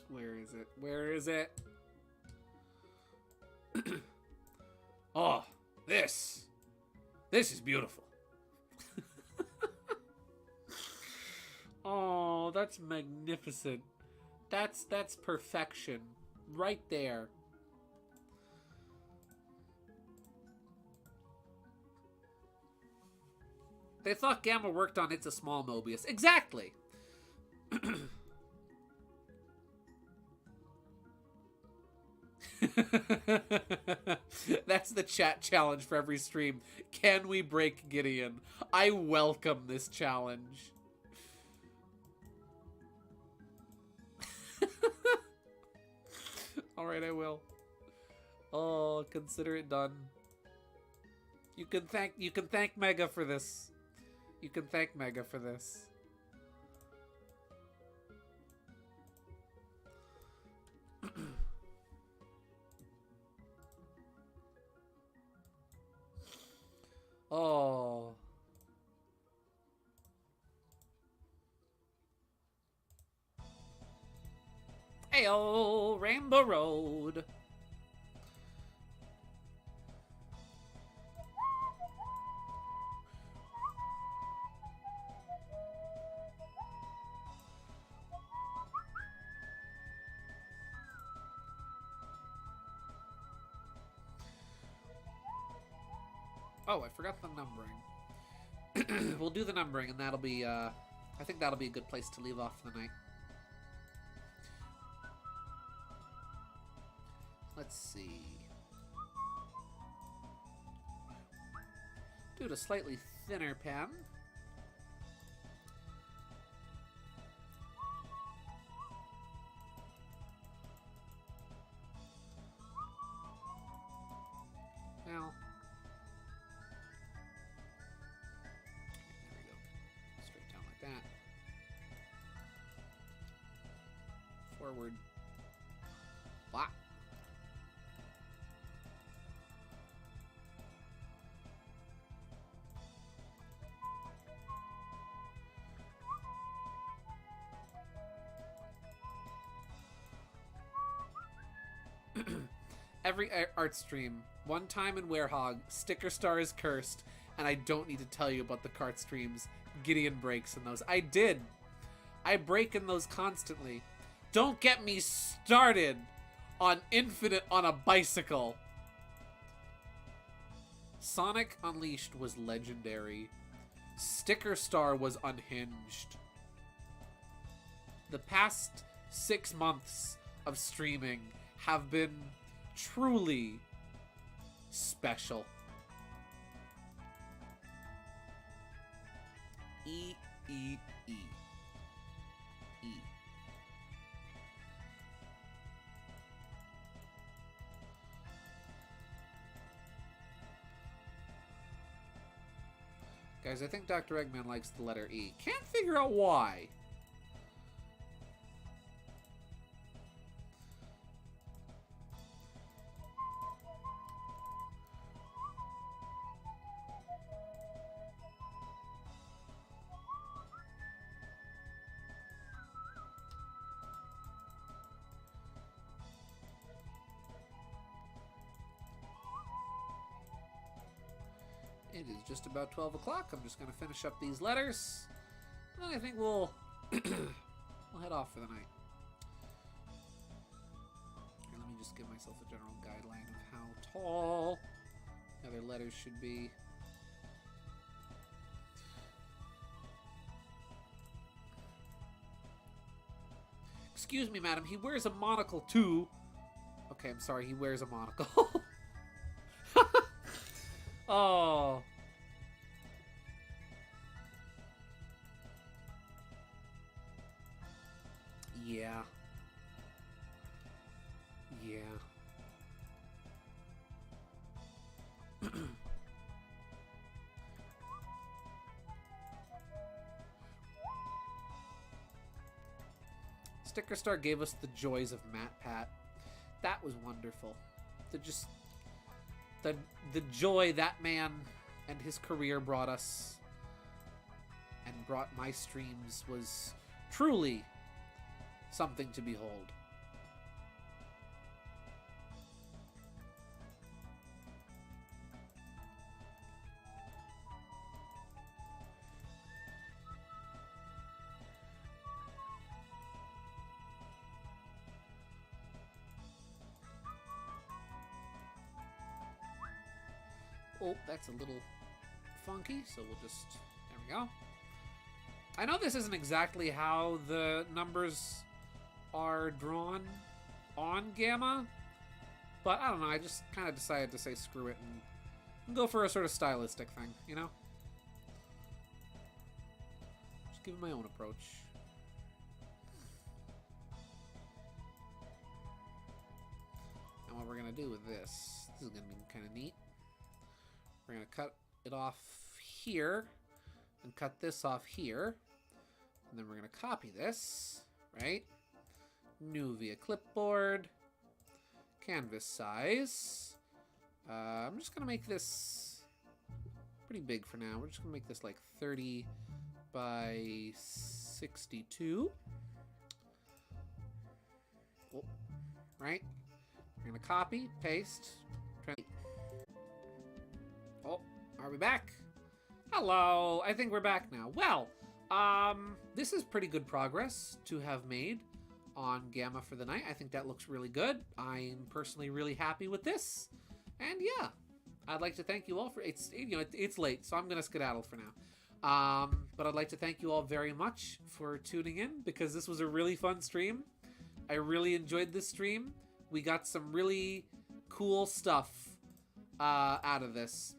A: Where is it? Where is it? Oh, this. This is beautiful. Oh, that's magnificent. That's perfection. Right there. They thought Gamma worked on It's a Small Mobius. Exactly. That's the chat challenge for every stream. Can we break Gideon? I welcome this challenge. Alright, I will. Oh, consider it done. You can thank Mega for this. You can thank Mega for this. Oh. Ayo, Rainbow Road. Oh, I forgot the numbering. We'll do the numbering, and that'll be, I think that'll be a good place to leave off the night. Let's see. Do it a slightly thinner pen. Now, there we go. Straight down like that. Forward. Blah. Every art stream, one time in Werehog, Sticker Star is cursed, and I don't need to tell you about the cart streams. Gideon breaks in those. I did. I break in those constantly. Don't get me started on Infinite on a bicycle. Sonic Unleashed was legendary. Sticker Star was unhinged. The past 6 months of streaming have been truly special. E. Guys, I think Dr. Eggman likes the letter E. Can't figure out why. It is just about 12 o'clock. I'm just going to finish up these letters. And I think we'll we'll head off for the night. Here, let me just give myself a general guideline of how tall the other letters should be. Excuse me, madam. He wears a monocle, too. Okay, I'm sorry. He wears a monocle. Oh. Yeah. Yeah. Sticker Star gave us the joys of Matt Pat. That was wonderful. The joy that man and his career brought us and brought my streams was truly something to behold. Oh, that's a little funky, so we'll just... There we go. I know this isn't exactly how the numbers are drawn on Gamma, but I don't know, I just kind of decided to say screw it and go for a sort of stylistic thing, you know? Just give it my own approach. And what we're going to do with this is going to be kind of neat. We're going to cut it off here and cut this off here. And then we're going to copy this, right? New via clipboard. Canvas size. I'm just going to make this pretty big for now. We're just going to make this like 30 by 62. Oh, right? We're going to copy, paste. Oh, are we back? Hello, I think we're back now. Well, this is pretty good progress to have made on Gamma for the night. I think that looks really good. I'm personally really happy with this. And yeah, I'd like to thank you all for, it's late, so I'm going to skedaddle for now. But I'd like to thank you all very much for tuning in because this was a really fun stream. I really enjoyed this stream. We got some really cool stuff out of this.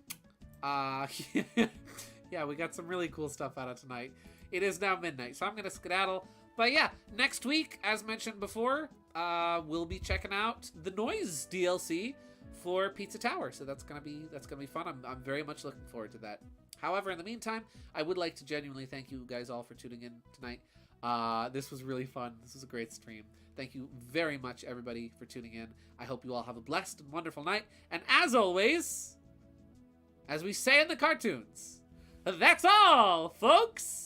A: Yeah, we got some really cool stuff out of tonight. It is now midnight, so I'm gonna skedaddle. But yeah, next week, as mentioned before, we'll be checking out the Noise DLC for Pizza Tower. So that's gonna be fun. I'm very much looking forward to that. However, in the meantime, I would like to genuinely thank you guys all for tuning in tonight. This was really fun. This was a great stream. Thank you very much, everybody, for tuning in. I hope you all have a blessed and wonderful night. And as always, as we say in the cartoons, that's all, folks!